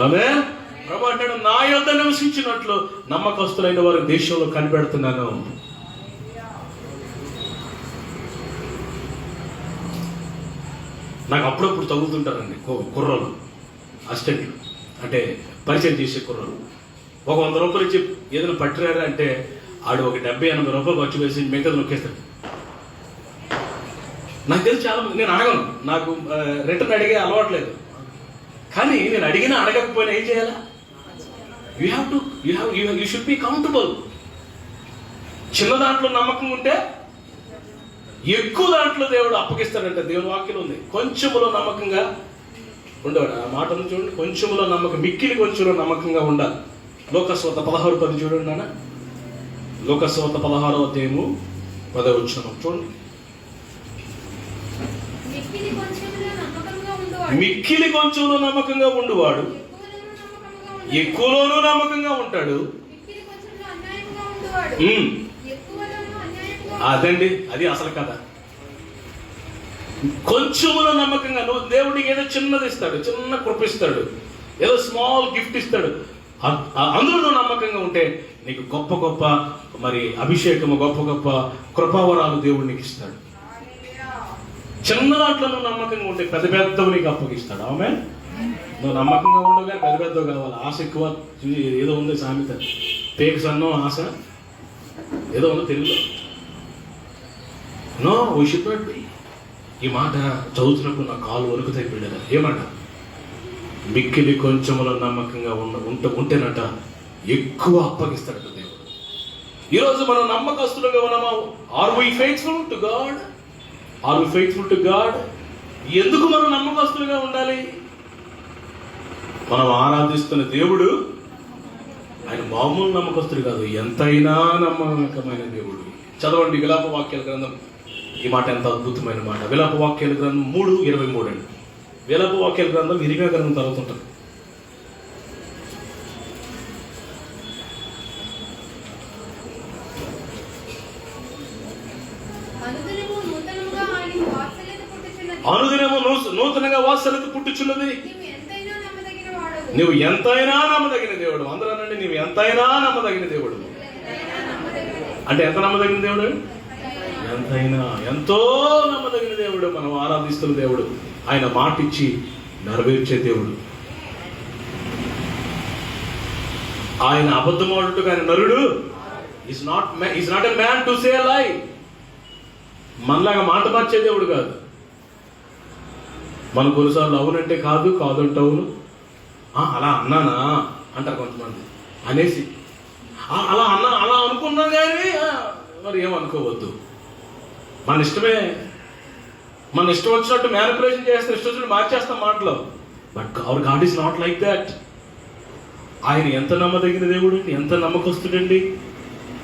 ఆమేన్. ప్రభు అంటాడు, నా యొద్ద నివసించినట్లు నమ్మకస్తులైన వారి దేశంలో కనిపెడుతున్నాను. నాకు అప్పుడప్పుడు తగులుతుంటారండి కుర్రలు, అసిస్టెంట్లు, అంటే పరిచయం చేసే కుర్రలు. ఒక 100 రూపాయలు ఇచ్చి ఏదైనా పట్టిరారా అంటే ఆడు ఒక 70-80 రూపాయలు ఖర్చు వేసి మిగతా నొక్కేస్తాడు. నాకు తెలిసి చాలా, నేను అడగను, నాకు రిటర్న్ అడిగే అలవాట్లేదు. కానీ నేను అడిగినా అడగకపోయినా ఏం చేయాలా? You should be countable. చిన్న దాంట్లో నమ్మకం ఉంటే ఎక్కువ దాంట్లో దేవుడు అప్పగిస్తాడంటే దేవుని వాక్యం ఉంది. కొంచెములో నమ్మకంగా ఉండవాడు. ఆ మాటను చూడండి. కొంచెములో నమ్మకం, మిక్కిలి కొంచెంలో నమ్మకంగా ఉండాలి. లోకస్వార్త 16:10 చూడండి నాన్న. లోకస్వార్త 16వ అధ్యాయము 10వ వచనం చూడండి. మిక్కిలి కొంచెంలో నమ్మకంగా ఉండువాడు ఎక్కువలోనూ నమ్మకంగా ఉంటాడు. అదండి, అది అసలు కథ. కొంచెంలో నమ్మకంగా నువ్వు దేవుడికి ఏదో చిన్నది ఇస్తాడు, చిన్న కృప ఇస్తాడు, ఏదో స్మాల్ గిఫ్ట్ ఇస్తాడు, అందులో నువ్వు నమ్మకంగా ఉంటే నీకు గొప్ప గొప్ప మరి అభిషేకము, గొప్ప గొప్ప కృపావరాలు దేవుడు నీకు ఇస్తాడు. చిన్న దాంట్లో నువ్వు నమ్మకంగా ఉంటే పెద్ద పెద్దవి నీకు అప్పగిస్తాడు. ఆమె నువ్వు నమ్మకంగా ఉండవు కానీ పెద్ద పెద్దవి కావాలి. ఆశ ఎక్కువ, ఏదో ఉంది సామెత, పేక సన్నం ఆశ ఏదో ఉందో తెలుగులో. No we should not be. ఈ మాట చదువుతున్నప్పుడు నా కాలు వణుకుతాయి బిడ్డగా. ఏమాట? మిక్కిలి కొంచెంలో నమ్మకంగా ఉంటేనట ఎక్కువ అప్పగిస్తాడట దేవుడు. ఈరోజు మనం నమ్మకస్తులుగా ఉన్నామా? Are we faithful to God? Are we faithful to God? ఎందుకు మనం నమ్మకస్తులుగా ఉండాలి? మనం ఆరాధిస్తున్న దేవుడు ఆయన మామూలు నమ్మకస్తుడు కాదు, ఎంతైనా నమ్మకమైన దేవుడు. చదవండి విలాప వాక్యాల గ్రంథం. ఈ మాట ఎంత అద్భుతమైన మాట. విలాప వాక్యాల గ్రంథం 3:23 అండి. విలాప వాక్యాల గ్రంథం ఇరిగా గ్రంథం చదువుతుంటారు. అనుదినము నూతనంగా వాత్సల్యత పుట్టుచున్నది. నువ్వు ఎంతైనా నమ్మదగిన దేవుడు. అందరూ నువ్వు ఎంతైనా నమ్మదగిన దేవుడు. అంటే ఎంత నమ్మదగిన దేవుడు? ఎంతైనా, ఎంతో నమ్మదగిన దేవుడు. మనం ఆరాధిస్తున్న దేవుడు. ఆయన మాట ఇచ్చి నెరవేర్చే దేవుడు. ఆయన అబద్ధమాడుటకు ఆయన నరుడు. Is not a man to say లై. మనలాగా మాట మార్చే దేవుడు కాదు. మనం కొన్నిసార్లు అవునంటే కాదు, కాదంటే అవును. అలా అన్నానా అంటారు కొంతమంది. అనేసి అలా అనుకున్నాం కానీ మరి ఏమనుకోవద్దు. మన ఇష్టమే, మన ఇష్టం వచ్చినట్టు మ్యానిపులేషన్ చేస్తే ఇష్టం వచ్చినట్టు మార్చేస్తాం మాటలో. But our God is not like that. ఆయన ఎంత నమ్మదగిన దేవుడు, ఎంత నమ్మకస్తుడండి.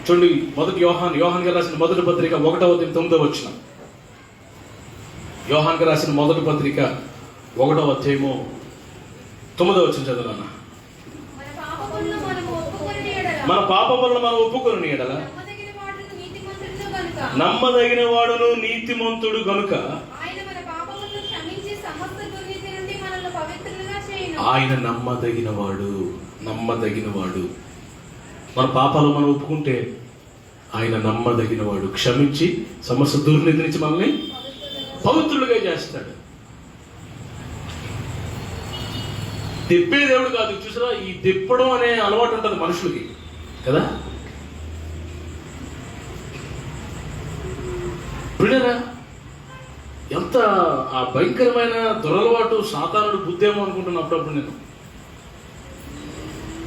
చూడండి, మొదటి యోహాన్ గారు రాసిన మొదటి పత్రిక 1:9. యోహాన్ గారు రాసిన మొదటి పత్రిక 1:9 చదువునా. మన పాపములను మనం ఒప్పుకొని ఎడల నమ్మదగిన వాడును నీతిమంతుడు గనుక ఆయన నమ్మదగిన వాడు. మన పాపాలు మనం ఒప్పుకుంటే ఆయన నమ్మదగిన వాడు, క్షమించి సమస్త దుర్నీతి నుంచి మనల్ని పవిత్రులుగా చేస్తాడు. తిప్పే దేవుడు కాదు. చూసారా, ఈ తిప్పడం అనే అలవాటు ఉంటుంది మనుషులకి కదా. పిల్లరా, ఎంత ఆ భయంకరమైన దురలవాటు, సాతానుడు బుద్ధేమో అనుకుంటున్నా అప్పుడప్పుడు నేను.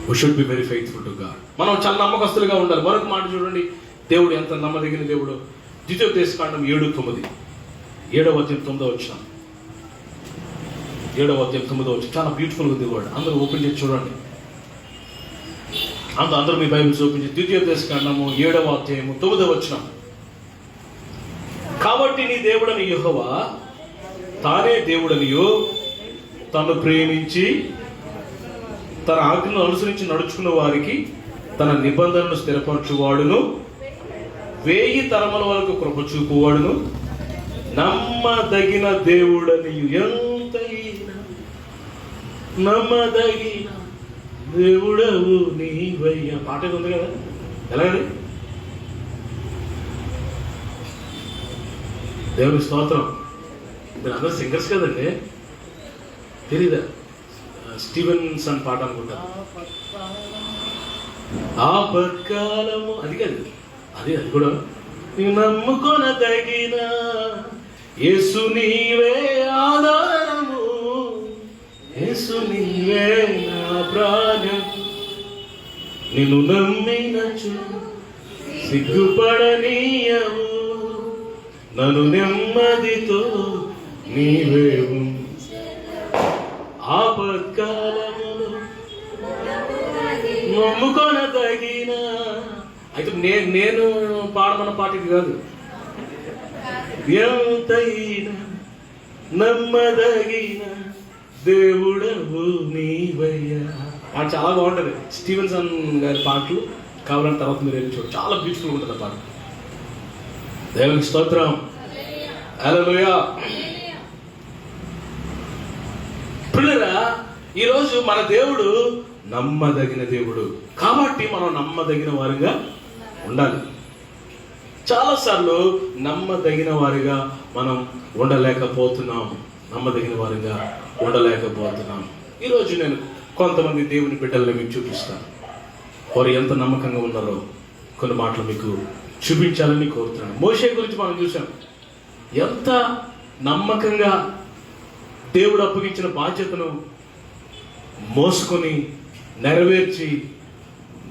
We should be very faithful to God. మనం చాలా నమ్మకస్తులుగా ఉండాలి. మరొక మాట చూడండి, దేవుడు ఎంత నమ్మదగిన దేవుడు. ద్వితీయోపదేశకాండం 7:9. 7వ అధ్యాయం 9వ వచనం. 7వ అధ్యాయం 9వ వచనం చాలా బ్యూటిఫుల్ ఉంది వర్డ్. అందరూ ఓపెన్ చేసి చూడండి. అందరూ మీ బైబిల్స్ ఓపెన్ చేసి ద్వితీయోపదేశకాండము 7వ అధ్యాయము 9వ వచనం. కాబట్టి నీ దేవుడని యెహోవా తానే దేవుడనియో, తను ప్రేమించి తన ఆజ్ఞను అనుసరించి నడుచుకున్న వారికి తన నిబంధనను స్థిరపరచువాడును, 1000 తరముల వరకు కృప చూపువాడును, నమ్మదగిన దేవుడనియు. ఎంతైనా నమ్మదగిన దేవుడవు నీవయ్యా. పాట ఉంది కదా, ఎలాగండి? దేవుని స్తోత్రం. మీరు అందరూ సింగర్స్ కదండి, తెలీదా? స్టీవెన్సన్ పాట అనుకుంటా. ఆపత్కాలము అది కాదు, అది కూడా నీవు నమ్ముకొనదగిన యేసు నీవే ఆధారము, యేసు నీవే నా ప్రాణం, నిన్ను నమ్మినచు సిగ్గుపడనీయము, నన్ను నెమ్మదితో నీవే ఆపత్కాలములో నమ్ముకొనదగిన. అయితే నేను పాడమన్న పాటకి కాదు, ఎంతైనా నమ్మదగిన దేవుడవు నీవయ్యా. పాట చాలా బాగుంటుంది. స్టీవెన్సన్ గారి పాటలు కావాలంటే తర్వాత మీరు వెళ్ళి చూడండి, చాలా బ్యూటిఫుల్ ఉంటుంది ఆ పాట. దేవునికి స్తోత్రం. హల్లెలూయా. పిల్లరా, ఈరోజు మన దేవుడు నమ్మదగిన దేవుడు కాబట్టి మనం నమ్మదగిన వారిగా ఉండాలి. చాలాసార్లు నమ్మదగిన వారిగా మనం ఉండలేకపోతున్నాం. ఈరోజు నేను కొంతమంది దేవుని బిడ్డల్ని మీకు చూపిస్తాను. వారు ఎంత నమ్మకంగా ఉన్నారో కొన్ని మాటలు మీకు చూపించాలని కోరుతున్నాను. మోషే గురించి మనం చూసాం. ఎంత నమ్మకంగా దేవుడు అప్పగించిన బాధ్యతను మోసుకొని నెరవేర్చి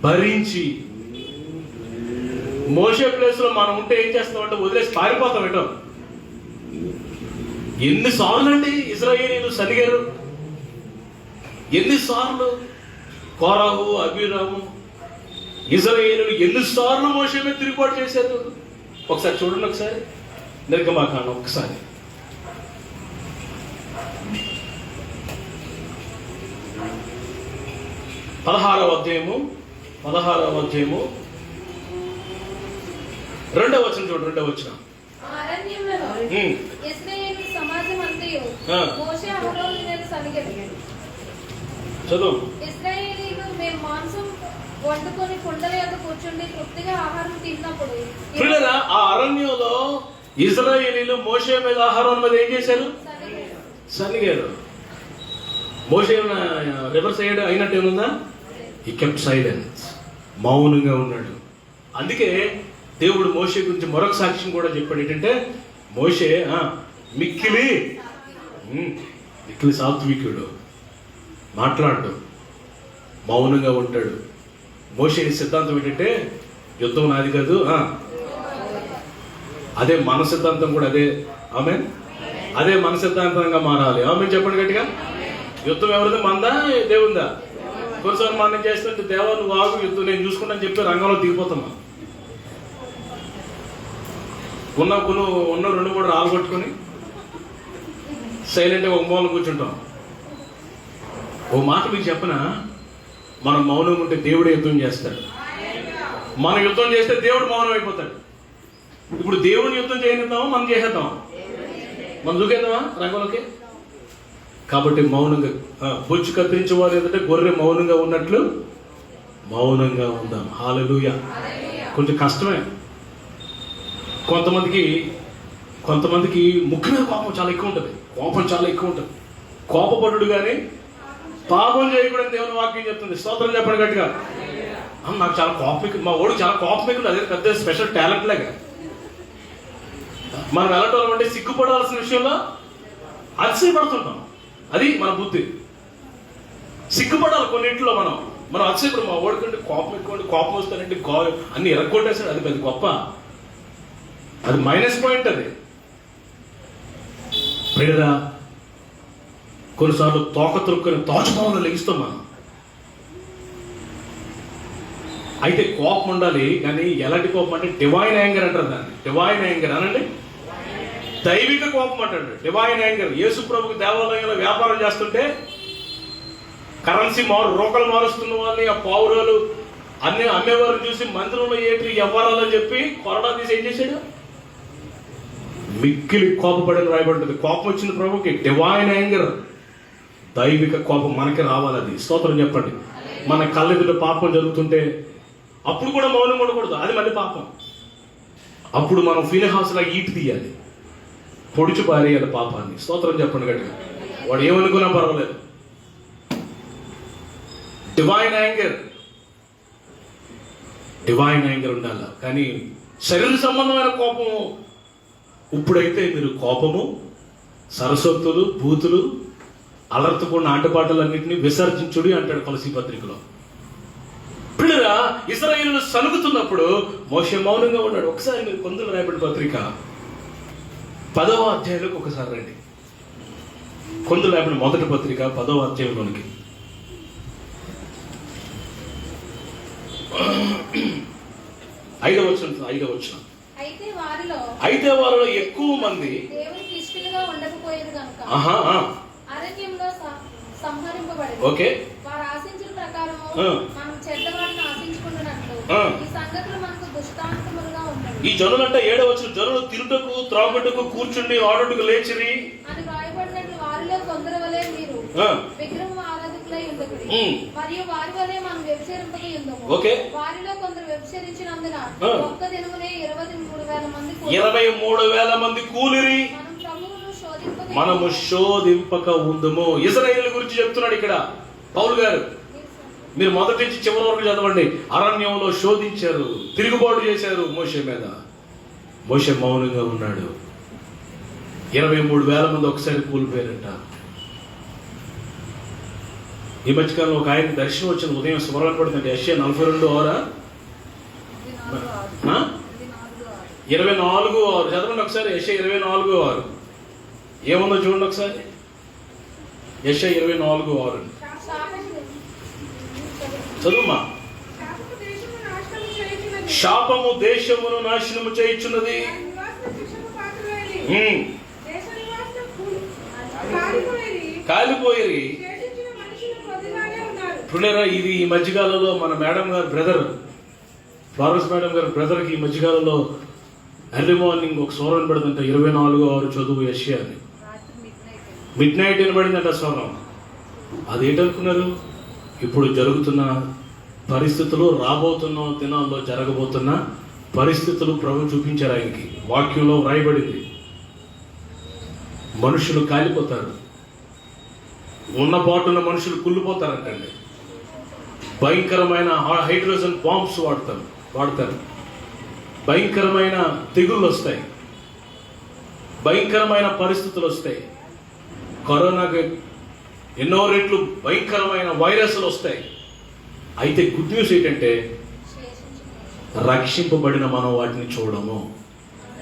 భరించి, మోషే ప్లేస్లో మనం ఉంటే ఏం చేస్తామంటే వదిలేసి పారిపోతాం. ఏటో ఎన్నిసార్లు అండి ఇశ్రాయేలీయులు సనిగారు, ఎన్నిసార్లు కోరాహు అబీరాము ఇశ్రాయేలీయులు ఎన్నిసార్లు మోషే మీద తిరుగుబాటు చేశారు. ఒకసారి చూడండి, ఒకసారి నిర్గమాకాండం ఒకసారి. పదహారవ అధ్యాయము 2వ వచనం చూడండి. 2వ వచనం. చదువు. ఇశ్రాయేలీయులు మేము మాంసం వండుకొని కుండల యొద్ద కూర్చుండి తృప్తిగా ఆహారం తిన్నప్పుడు, పిల్లరా, ఆ అరణ్యంలో ఇశ్రాయేలీయులు మోషే మీద ఆహారం మీద ఏం చేశారు? సనిగారు. మోషే రివర్స్ అయినట్టు ఏముందా? హి కెప్ట్ సైలెన్స్, మౌనంగా ఉన్నాడు. అందుకే దేవుడు మోషే గురించి మరొక సాక్ష్యం కూడా చెప్పాడు. ఏంటంటే మోషే మిక్కిలి సాత్వికుడు, మాట్లాడు, మౌనంగా ఉంటాడు. మోషే సిద్ధాంతం ఏంటంటే యుద్ధం నాది కాదు, అదే మన సిద్ధాంతం కూడా అదే. అదే మన సిద్ధాంతంగా మారాలి. చెప్పండి గట్టిగా. యుద్ధం ఎవరిది? మందా దేవుందా? కొన్నిసార్లు మనం చేస్తుంటే దేవా నువ్వు ఆగు, యుద్ధం నేను చూసుకుంటాను చెప్పి రంగంలో దిగిపోతామా. ఉన్న 2-3 రాళ్ళు కొట్టుకొని సైలెంట్గా ఒక మూల కూర్చుంటాం. ఓ మాట మీకు చెప్పనా, మనం మౌనం ఉంటే దేవుడు యుద్ధం చేస్తాడు. మనం యుద్ధం చేస్తే దేవుడు మౌనం అయిపోతాడు. ఇప్పుడు దేవుడిని యుద్ధం చేయనిద్దామా, మనం చేసేద్దామా? మనం దూకేద్దామా రంగంలోకి? కాబట్టి మౌనంగా, బొచ్చు కత్తిరించేవారు ఏంటంటే గొర్రె మౌనంగా ఉన్నట్లు మౌనంగా ఉందాం. హల్లెలూయా. కొంచెం కష్టమే. కొంతమందికి ముఖ్య కోపం చాలా ఎక్కువ ఉంటుంది. కోపపడు కానీ పాపం చేయకూడదు దేవుని వాక్యం చెప్తుంది. స్తోత్రం చెప్పండి గట్టిగా. నాకు చాలా కోపం, మా ఓడికి చాలా కోపం ఎక్కువ. అదే పెద్ద స్పెషల్ టాలెంట్ లాగా. మనం వెళ్ళటం అంటే సిగ్గుపడాల్సిన విషయంలో అతిశయపడుతుంటాం. అది మన బుద్ధి. సిగ్గుపడాలి కొన్నింటిలో మనం అతిశయపడు. మా ఓడికంటే కోపం ఎక్కువ, కోపం వస్తానంటే అన్ని ఎరగొట్టేసాడు. అది పెద్ద గొప్ప, అది మైనస్ పాయింట్. అది ప్రేరా కొన్నిసార్లు తోక తొరుక్కుని తోచపాలను లెగిస్తాం మనం. అయితే కోపం ఉండాలి, కానీ ఎలాంటి కోపం అంటే డివైన్ యాంగర్ అంటారు దాన్ని. డివైన్ యాంగర్ అనండి, దైవిక కోపం అంటాడు. Divine anger. యేసు ప్రభుకి దేవాలయంలో వ్యాపారం చేస్తుంటే కరెన్సీ రోకలు మారుస్తున్న వాళ్ళని, ఆ పావురాలు అన్ని అమ్మేవారు చూసి మందిరంలో ఏంటి ఎవ్వరాలని చెప్పి కొరడా తీసి ఏం చేశాడు? మిక్కిలి కోపపడని రాయబడుతుంది. కోపం వచ్చిన ప్రభుకి డివైన్ యాంగర్, దైవిక కోపం మనకి రావాలి. అది స్తోత్రం చెప్పండి. మన కళ్ళెదుట పాపం జరుగుతుంటే అప్పుడు కూడా మౌనం ఉండకూడదు, అది మళ్ళీ పాపం. అప్పుడు మనం ఫినెహాసులా ఈటు తీయాలి, పొడిచి పారేయాలి పాపాన్ని. స్తోత్రం చెప్పండి గట్టిగా. వాడు ఏమనుకున్నా పర్వాలేదు. డివైన్ యాంగర్ ఉండాలి. కానీ శరీర సంబంధమైన కోపము, ఇప్పుడైతే మీరు కోపము, సరస్వతులు, బూతులు, అలర్తకున్న ఆటపాటలన్నింటినీ విసర్జించుడి అంటాడు కొలసీ పత్రికలో. పిల్లరా, ఇశ్రాయేలీయులు సనుగుతున్నప్పుడు మోషే మౌనంగా ఉన్నాడు. ఒకసారి మీరు కొందరు రాయబడి పత్రిక 10వ అధ్యాయంలోకి ఒకసారి రండి. కొందరు రాయబడి మొదటి పత్రిక 10వ అధ్యాయంలోనికి. 5వ వచనం. అయితే వారిలో ఎక్కువ మంది దేవునికి ఇష్టలుగా ఉండకపోయేది కనుక అరణ్యంలో సంహరింపబడింది. ఓకే, వారు ఆశించిన ప్రకారము ఆ. మనం చెడ్డవాడిని ఆశించుకుంటున్నట్లు ఆ. ఈ సంగతులు మనకు దృష్టాంతములుగా ఉన్నవి ఈ జనులంటే 7వ జనులు తిరుటకు త్రాగుటకు కూర్చుండి ఆడుటకు లేచిరి అని రాయబడినట్లు వారిలో కొందరు వలె మీరు ఆ. విగ్రహం ఆరాధకులై ఉండకుడి. ఉమ్. మరియు వారి వలె మనం వ్యభిచరింపక ఉందము. ఓకే. వారిలో కొందరు వ్యభిచరించినందున ఆ. ఒక్క దినమునే 23,000 మంది కూలి. 23,000 మంది కూలిరి. మనం ప్రభువును శోధింపక మనము శోధింపక ఉందము. ఇశ్రాయేలు గురించి చెప్తున్నాడు ఇక్కడ పౌలు గారు. మీరు మొదటి నుంచి చివరి వరకు చదవండి. అరణ్యంలో శోధించారు, తిరుగుబాటు చేశారు మోషే మీద. మోషే మౌనంగా ఉన్నాడు. 23,000 మంది ఒకసారి కూలిపోయారంట. ఈ మధ్యకాలంలో ఒక ఆయన దర్శనం వచ్చింది, ఉదయం స్మరణ పడుతుంది. యెషయా 42:6 24:6 చదవండి ఒకసారి. యెషయా 24:6 ఏముందో చూడండి ఒకసారి. యెషయా 24:6 చదువుమా. శాపము దేశమును నాశనము చేయుచున్నది. కాలిపోయి పుణ్యరా. ఇది ఈ మధ్యకాలంలో మన మేడం గారు బ్రదర్ ఫ్లారెన్స్ మేడం గారు బ్రదర్కి ఈ మధ్యకాలంలో ఎర్లీ మార్నింగ్ ఒక స్వరం పడుతుంట. 24:6 చదువు యెషయా అని. మిడ్ నైట్ వినబడిందంట స్వరం. అదేంటనుకున్నారు? ఇప్పుడు జరుగుతున్న పరిస్థితులు, రాబోతున్న దినాల్లో జరగబోతున్న పరిస్థితులు ప్రభు చూపించారు ఆయనకి. వాక్యంలో వ్రాయబడింది. మనుషులు కాలిపోతారు, ఉన్న పాటున్న మనుషులు కుళ్ళిపోతారంటండి. భయంకరమైన హైడ్రోజన్ బాంబ్స్ వాడతారు. భయంకరమైన తెగుళ్ళు వస్తాయి, భయంకరమైన పరిస్థితులు వస్తాయి. కరోనాకి ఎన్నో రెట్లు భయంకరమైన వైరస్లు వస్తాయి. అయితే గుడ్ న్యూస్ ఏంటంటే రక్షింపబడిన మనం వాటిని చూడము,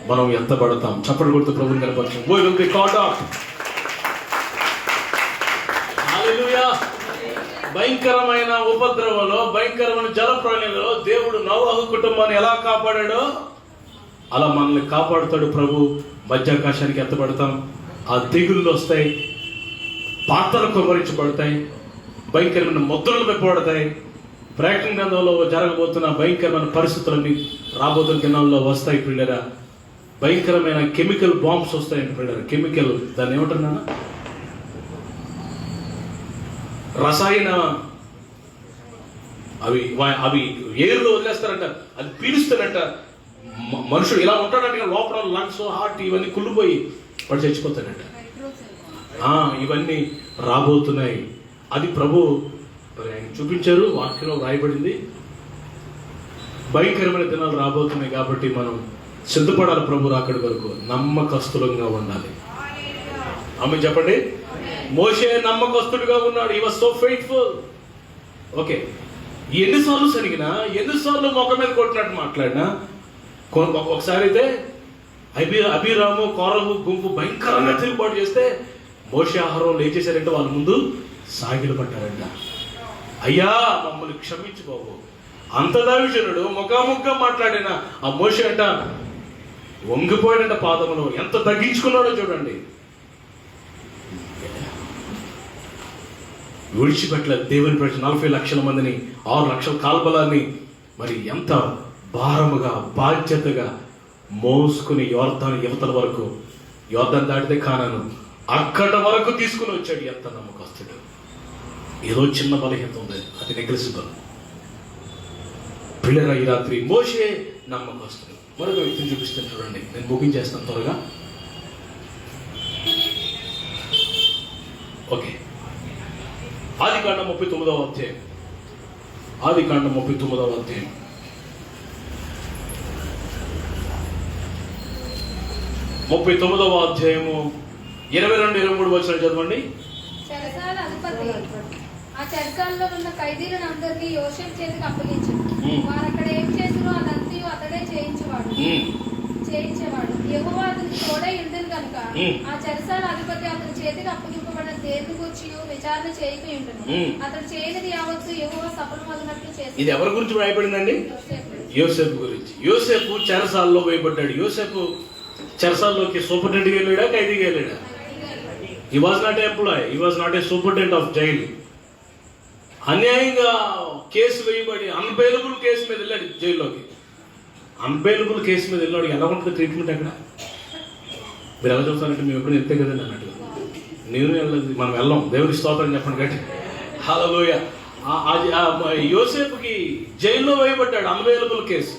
మనం ఎత్తబడతాం. చప్పటి కొడుతూ ప్రభుని కనపరచం. We will be caught up. హల్లెలూయా. భయంకరమైన ఉపద్రవంలో, భయంకరమైన జల ప్రళయంలో దేవుడు నోవహు కుటుంబాన్ని ఎలా కాపాడాడో అలా మనల్ని కాపాడుతాడు ప్రభు. మధ్యాకాశానికి ఎత్తబడతాం. ఆ తెగుళ్ళు వస్తాయి, పాత్రలు కుమరించబడతాయి, భయంకరమైన ముద్రలు పెప్పబడతాయి. ప్రకటన గ్రంథంలో జరగబోతున్న భయంకరమైన పరిస్థితులన్నీ రాబోతున్న దినాల్లో వస్తాయి పిల్లరా. భయంకరమైన కెమికల్ బాంబ్స్ వస్తాయండి పిల్లరా. కెమికల్, దాన్ని ఏమంటున్నా, రసాయన అవి ఏరులో వదిలేస్తారంట. అది పీలుస్తారంట. మనుషుడు ఇలా ఉంటాడంట, లోపల లంగ్స్, హార్ట్ ఇవన్నీ కుళ్ళిపోయి వాడు చచ్చిపోతాడంట. ఇవన్నీ రాబోతున్నాయి. అది ప్రభు మరి ఆయన చూపించారు, వాక్యంలో రాయబడింది. భయంకరమైన దినాలు రాబోతున్నాయి కాబట్టి మనం సిద్ధపడాలి. ప్రభు రాకడి వరకు నమ్మకస్తులంగా ఉండాలి. ఆమె చెప్పండి. మోషే నమ్మకస్తుడిగా ఉన్నాడు. He was so faithful. Okay. ఎన్నిసార్లు సరిగినా, ఎన్నిసార్లు మొక్క మీద కొట్టినట్టు మాట్లాడినా, ఒకసారి అయితే అభిరాము కోరహు గుంపు భయంకరంగా తిరుగుబాటు చేస్తే మోషే ఆహారం లేచేశారంటే వాళ్ళ ముందు సాగిలు పట్టారంట. అయ్యా మమ్మల్ని క్షమించు బాబు. అంత దావిజనుడు ముఖాముఖంగా మాట్లాడిన ఆ మోషే అంట వంగిపోయాడంట పాదములో. ఎంత తగ్గించుకున్నాడో చూడండి. విడిచిపెట్ల దేవుని ప్రజలు 40 లక్షల మందిని, 6 లక్షల కాల్బలాన్ని మరి ఎంత భారముగా, బాధ్యతగా మోసుకుని యోర్దాను యువతల వరకు, యోర్దాను దాటితే కానాను, అక్కడ వరకు తీసుకుని వచ్చాడు. ఎంత నమ్మకస్తుడు. ఏదో చిన్న బలహీనత ఉంది, అది నెగ్లిజిబుల్. పిల్లరా, ఈ రాత్రి మోషే నమ్మకస్తుడు. మరొక వ్యక్తిని చూపిస్తాను చూడండి. నేను ముగించేస్తాను త్వరగా. ఓకే. ఆదికాండం 39వ అధ్యాయం. ఆదికాండం 39వ అధ్యాయం. 39వ అధ్యాయము 22-23 వచనాలు చదవండి. చెరసాల అధిపతి ఆ చెరసాలలో ఉన్న ఖైదీలందరినీ యోసేపు చేతికి అప్పగించు. వారు అక్కడ ఏం చేసినో అదంతా అతడే చేయించేవాడు. యెహోవా అతనికి తోడై ఉండేది కనుక ఆ చెరసాల అధిపతి అతని చేతికి అప్పగింపబడిన దేని గురించి విచారణ చేయక ఉండను. అతడు చేయనిది యావత్తు యెహోవా సఫలమగునట్లు చేశాడు. ఇది ఎవరి గురించి రాయబడిందండి? యోసేపు గురించి. యోసేపు చెరసాలలో వేయబడ్డాడు. యోసేపు చెరసాల్లోకి సూపరింటెండెంట్గా వెళ్ళాడా, ఖైదీగా వెళ్ళాడా? He was not employ, he was not a superintendent of jail. అన్యాయంగా కేసు వేయబడి అన్బెయిలబుల్ కేసు మీద వెళ్ళాడు జైల్లోకి. అన్బెయిలబుల్ కేసు మీద వెళ్ళాడు. ఎలా ఉంటుంది ట్రీట్మెంట్ అక్కడ? మీరు ఎలా చూస్తారంటే మేము ఎప్పుడు వెళ్తే కదండి అన్నట్టు. నేను వెళ్ళదు, మనం వెళ్ళాం. దేవుని స్తోత్రం చెప్పండి గట్టి. హల్లెలూయా. యోసేపుకి జైల్లో వేయబడ్డాడు, అన్బెయిలబుల్ కేసు.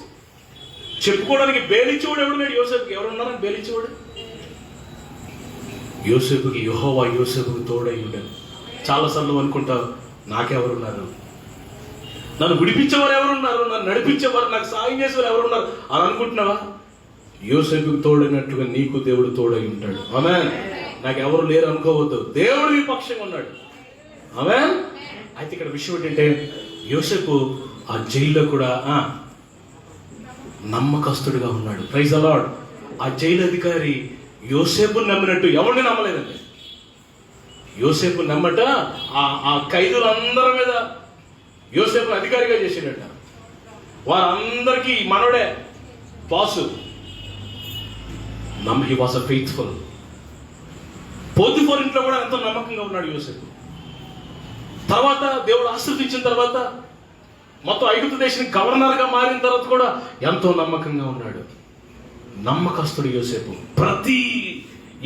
చెప్పుకోవడానికి బేలిచ్చేవాడు ఎవడున్నాడు యోసేపుకి? ఎవరున్నారని బేలిచ్చేవాడు? యోసేపుకి యెహోవా యోసేపుకి తోడై ఉండాడు. చాలాసార్లు అనుకుంటా, నాకెవరున్నారు, నన్ను విడిపించేవారు ఎవరున్నారు, నన్ను నడిపించేవారు, నాకు సాయం చేసేవారు ఎవరున్నారు అని అనుకుంటున్నావా? యోసేపుకి తోడైనట్లుగా నీకు దేవుడు తోడై ఉంటాడు. ఆమేన్. నాకు ఎవరు లేరు అనుకోవద్దు, దేవుడు ఈ పక్షంగా ఉన్నాడు. ఆమేన్. అయితే ఇక్కడ విషయం ఏంటంటే, యోసేపు ఆ జైల్లో కూడా నమ్మకస్తుడిగా ఉన్నాడు. Praise the Lord. ఆ జైలు అధికారి యోసేపుని నమ్మినట్టు ఎవరిని నమ్మలేదండి. యోసేపు నమ్మట ఆ ఖైదులందరి మీద యోసేపుని అధికారిగా చేసేటట. వారందరికీ మనోడే boss. He was a faithful. Potiphar ఇంట్లో కూడా ఎంతో నమ్మకంగా ఉన్నాడు యోసేపు. తర్వాత దేవుడు ఆశీర్వదించిన తర్వాత మొత్తం ఐగుప్తు దేశానికి గవర్నర్గా మారిన తర్వాత కూడా ఎంతో నమ్మకంగా ఉన్నాడు. నమ్మకస్తుడు యోసేపు. ప్రతి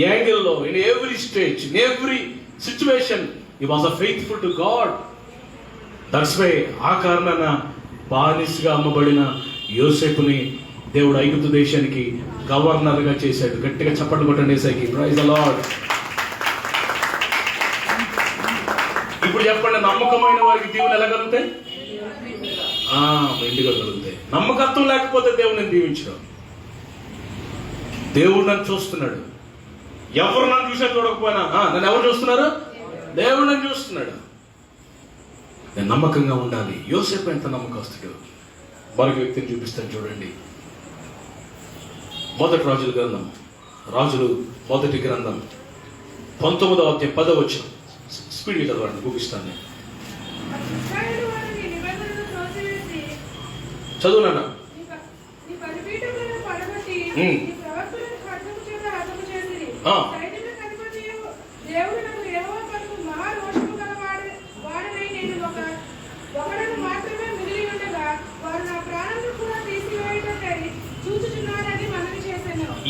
యాంగిల్లో, in every stage, in every situation he was a faithful to God. That's why ఆ కారణాన బానిసగా అమ్మబడిన యోసేపుని దేవుడు ఐగుప్తు దేశానికి గవర్నర్గా చేశాడు. గట్టిగా చప్పట్లు కొట్టండి యేసయ్యకి. Praise the lord. ఇప్పుడు చెప్పండి, నమ్మకమైన వారికి దీవెనలు ఎలా కలుగుతాయి? మెండుగా కలుగుతాయి. నమ్మకత్వం లేకపోతే దేవుడిని దీవించడం. దేవుడు నన్ను చూస్తున్నాడు. ఎవరు నన్ను చూసా చూడకపోయినా నన్ను ఎవరు చూస్తున్నారు? దేవుడు నన్ను చూస్తున్నాడు. నేను నమ్మకంగా ఉండాలి. యోసేపు ఎంత నమ్మకస్తుడు. మరొక వ్యక్తిని చూపిస్తాను చూడండి. మొదటి రాజుల గ్రంథం, రాజులు మొదటి గ్రంథం 19వ అధ్యాయం 10వ వచనం. స్పీడ్గా చదవండి, ముగిస్తాను నేను. చదువు నాన్న.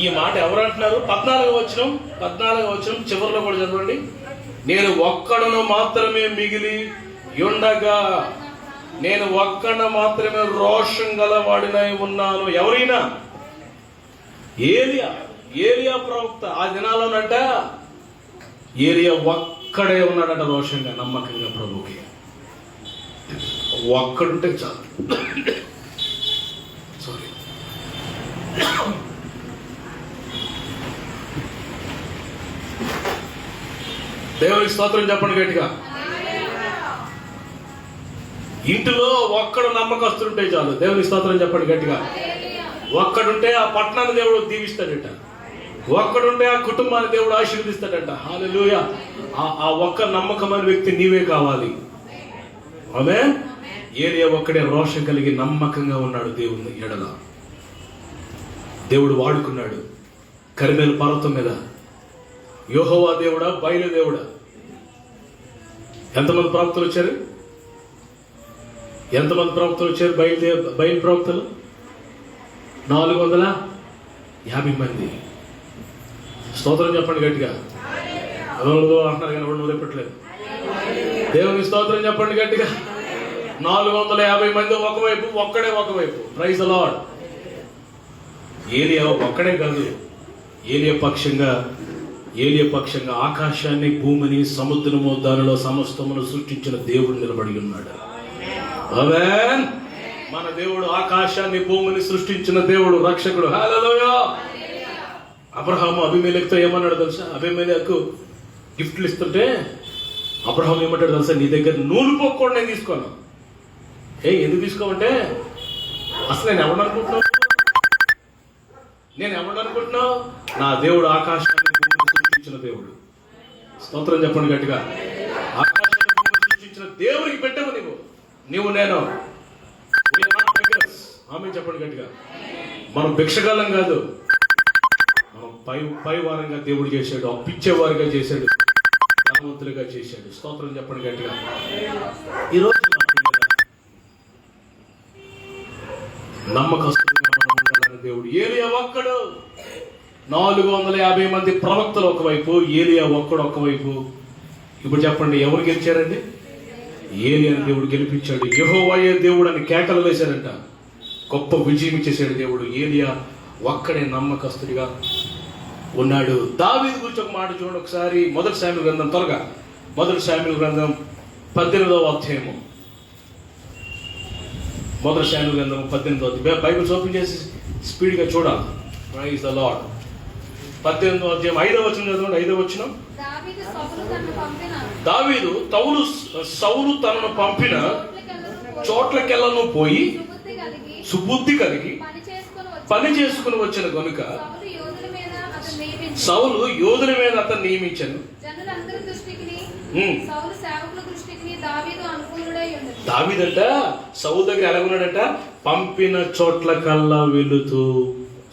ఈ మాట ఎవరు అంటున్నారు? 14వ వచనం చివరిలో కూడా చదవండి. నేను ఒక్కడను మాత్రమే మిగిలి ఉండగా, నేను ఒక్కడ మాత్రమే రోషం గలవాడినై ఉన్నాను. ఎవరైనా ఏలియా ప్రవక్త ఆ దినాల్లోనంట ఏలియా ఒక్కడే ఉన్నాడట రోషంగా, నమ్మకంగా ప్రభుకి. ఒక్కడుంటే చాలు. సారీ. దేవునికి స్తోత్రం చెప్పండి గట్టిగా. ఇంటిలో ఒక్కడు నమ్మకస్తుంటే చాలు. దేవునికి స్తోత్రం చెప్పండి గట్టిగా. ఒక్కడుంటే ఆ పట్టణాన్ని దేవుడు దీవిస్తాడట. ఒక్కడుంటే ఆ కుటుంబాన్ని దేవుడు ఆశీర్వదిస్తాడట. హల్లెలూయా. ఆ ఒక్క నమ్మకమైన వ్యక్తి నీవే కావాలి. ఆమేన్. ఏలియా ఒక్కడే రోషం కలిగి నమ్మకంగా ఉన్నాడు దేవుని ఎడల. దేవుడు వాడుకున్నాడు. కర్మెలు పర్వతం మీద యెహోవా దేవుడా, బయలు దేవుడా. ఎంతమంది ప్రవక్తలు వచ్చారు? బయలు ప్రవక్తలు 450 మంది. స్తోత్రం చెప్పండి గట్టిగా. అంటున్నారు కానీ ఎవరు చెప్పట్లేదు. దేవునికి స్తోత్రం చెప్పండి గట్టిగా. 450 మంది ఒకవైపు, ఒక్కడే ఒకవైపు. Praise the Lord. ఏలియా ఒక్కడే కాదు, ఏలియా పక్షంగా ఆకాశాన్ని, భూమిని, సముద్రము, దానిలో సమస్తమును సృష్టించిన దేవుడు నిలబడి ఉన్నాడు. ఆమేన్. మన దేవుడు ఆకాశాన్ని, భూమిని సృష్టించిన దేవుడు, రక్షకుడు. హల్లెలూయా. అబ్రహాము అబీమెలెకుతో ఏమన్నాడు తెలుసా? అబీమెలెకు గిఫ్ట్లు ఇస్తుంటే అబ్రహాం ఏమంటాడు తెలుసా? నీ దగ్గర నూనె పోకుండా నేను తీసుకోను. ఎందుకు తీసుకోమంటే, అసలు నేను ఎవరు అనుకుంటున్నావు? నా దేవుడు ఆకాశాన్ని, భూమిని సృష్టించిన దేవుడు. స్తోత్రం చెప్పండి గట్టిగా. ఆకాశాన్ని, భూమిని సృష్టించిన దేవుడికి పెట్టావు నీవు నేను. ఆమె చెప్పండి గట్టిగా. మనం భిక్షగాలం కాదు, మనం పై వారంగా దేవుడు చేశాడు, అప్పిచ్చేవారుగా చేశాడు. ధనవంతులుగా చేశాడు. స్తోత్రం చెప్పండి గట్టిగా. ఈరోజు నమ్మకస్తుడిగా మనం ఉండాలని దేవుడు. ఏలియా ఒక్కడు, 450 మంది ప్రవక్తలు ఒకవైపు, ఏలియా ఒక్కడు ఒకవైపు. ఇప్పుడు చెప్పండి, ఎవరు గెలిచారండి? ఏలియాని దేవుడు గెలిపించాడు. యెహోవాయే దేవుడు అని కేకలు వేశారంట. గొప్ప విజయం ఇచ్చేసాడు దేవుడు. ఏలియా ఒక్కడే నమ్మకస్తుడిగా ఉన్నాడు. దావీదు గురించి ఒక మాట చూడండి ఒకసారి. మొదటి శామ్యూయలు గ్రంథం, త్వరగా మొదటి శామ్యూయలు గ్రంథం 18వ అధ్యాయము. మొదటి శామ్యూయలు గ్రంథం 18వ అధ్యాయం. బైబిల్ ఓపెన్ చేసి స్పీడ్గా చూడాలి. Praise the lord. 18వ అధ్యాయం 5వ వచనం చదవండి. 5వ వచనం. దావీదు సౌలు తనను పంపిన చోట్లకెళ్ళను పోయి సుబుద్ధి కలిగి పని చేసుకుని వచ్చిన గనుక సౌలు యోధుల మీద అతను నియమించాను. దావీదంట సౌలు దగ్గర ఎలాగున్నాడంట? పంపిన చోట్ల కల్లా వెళుతూ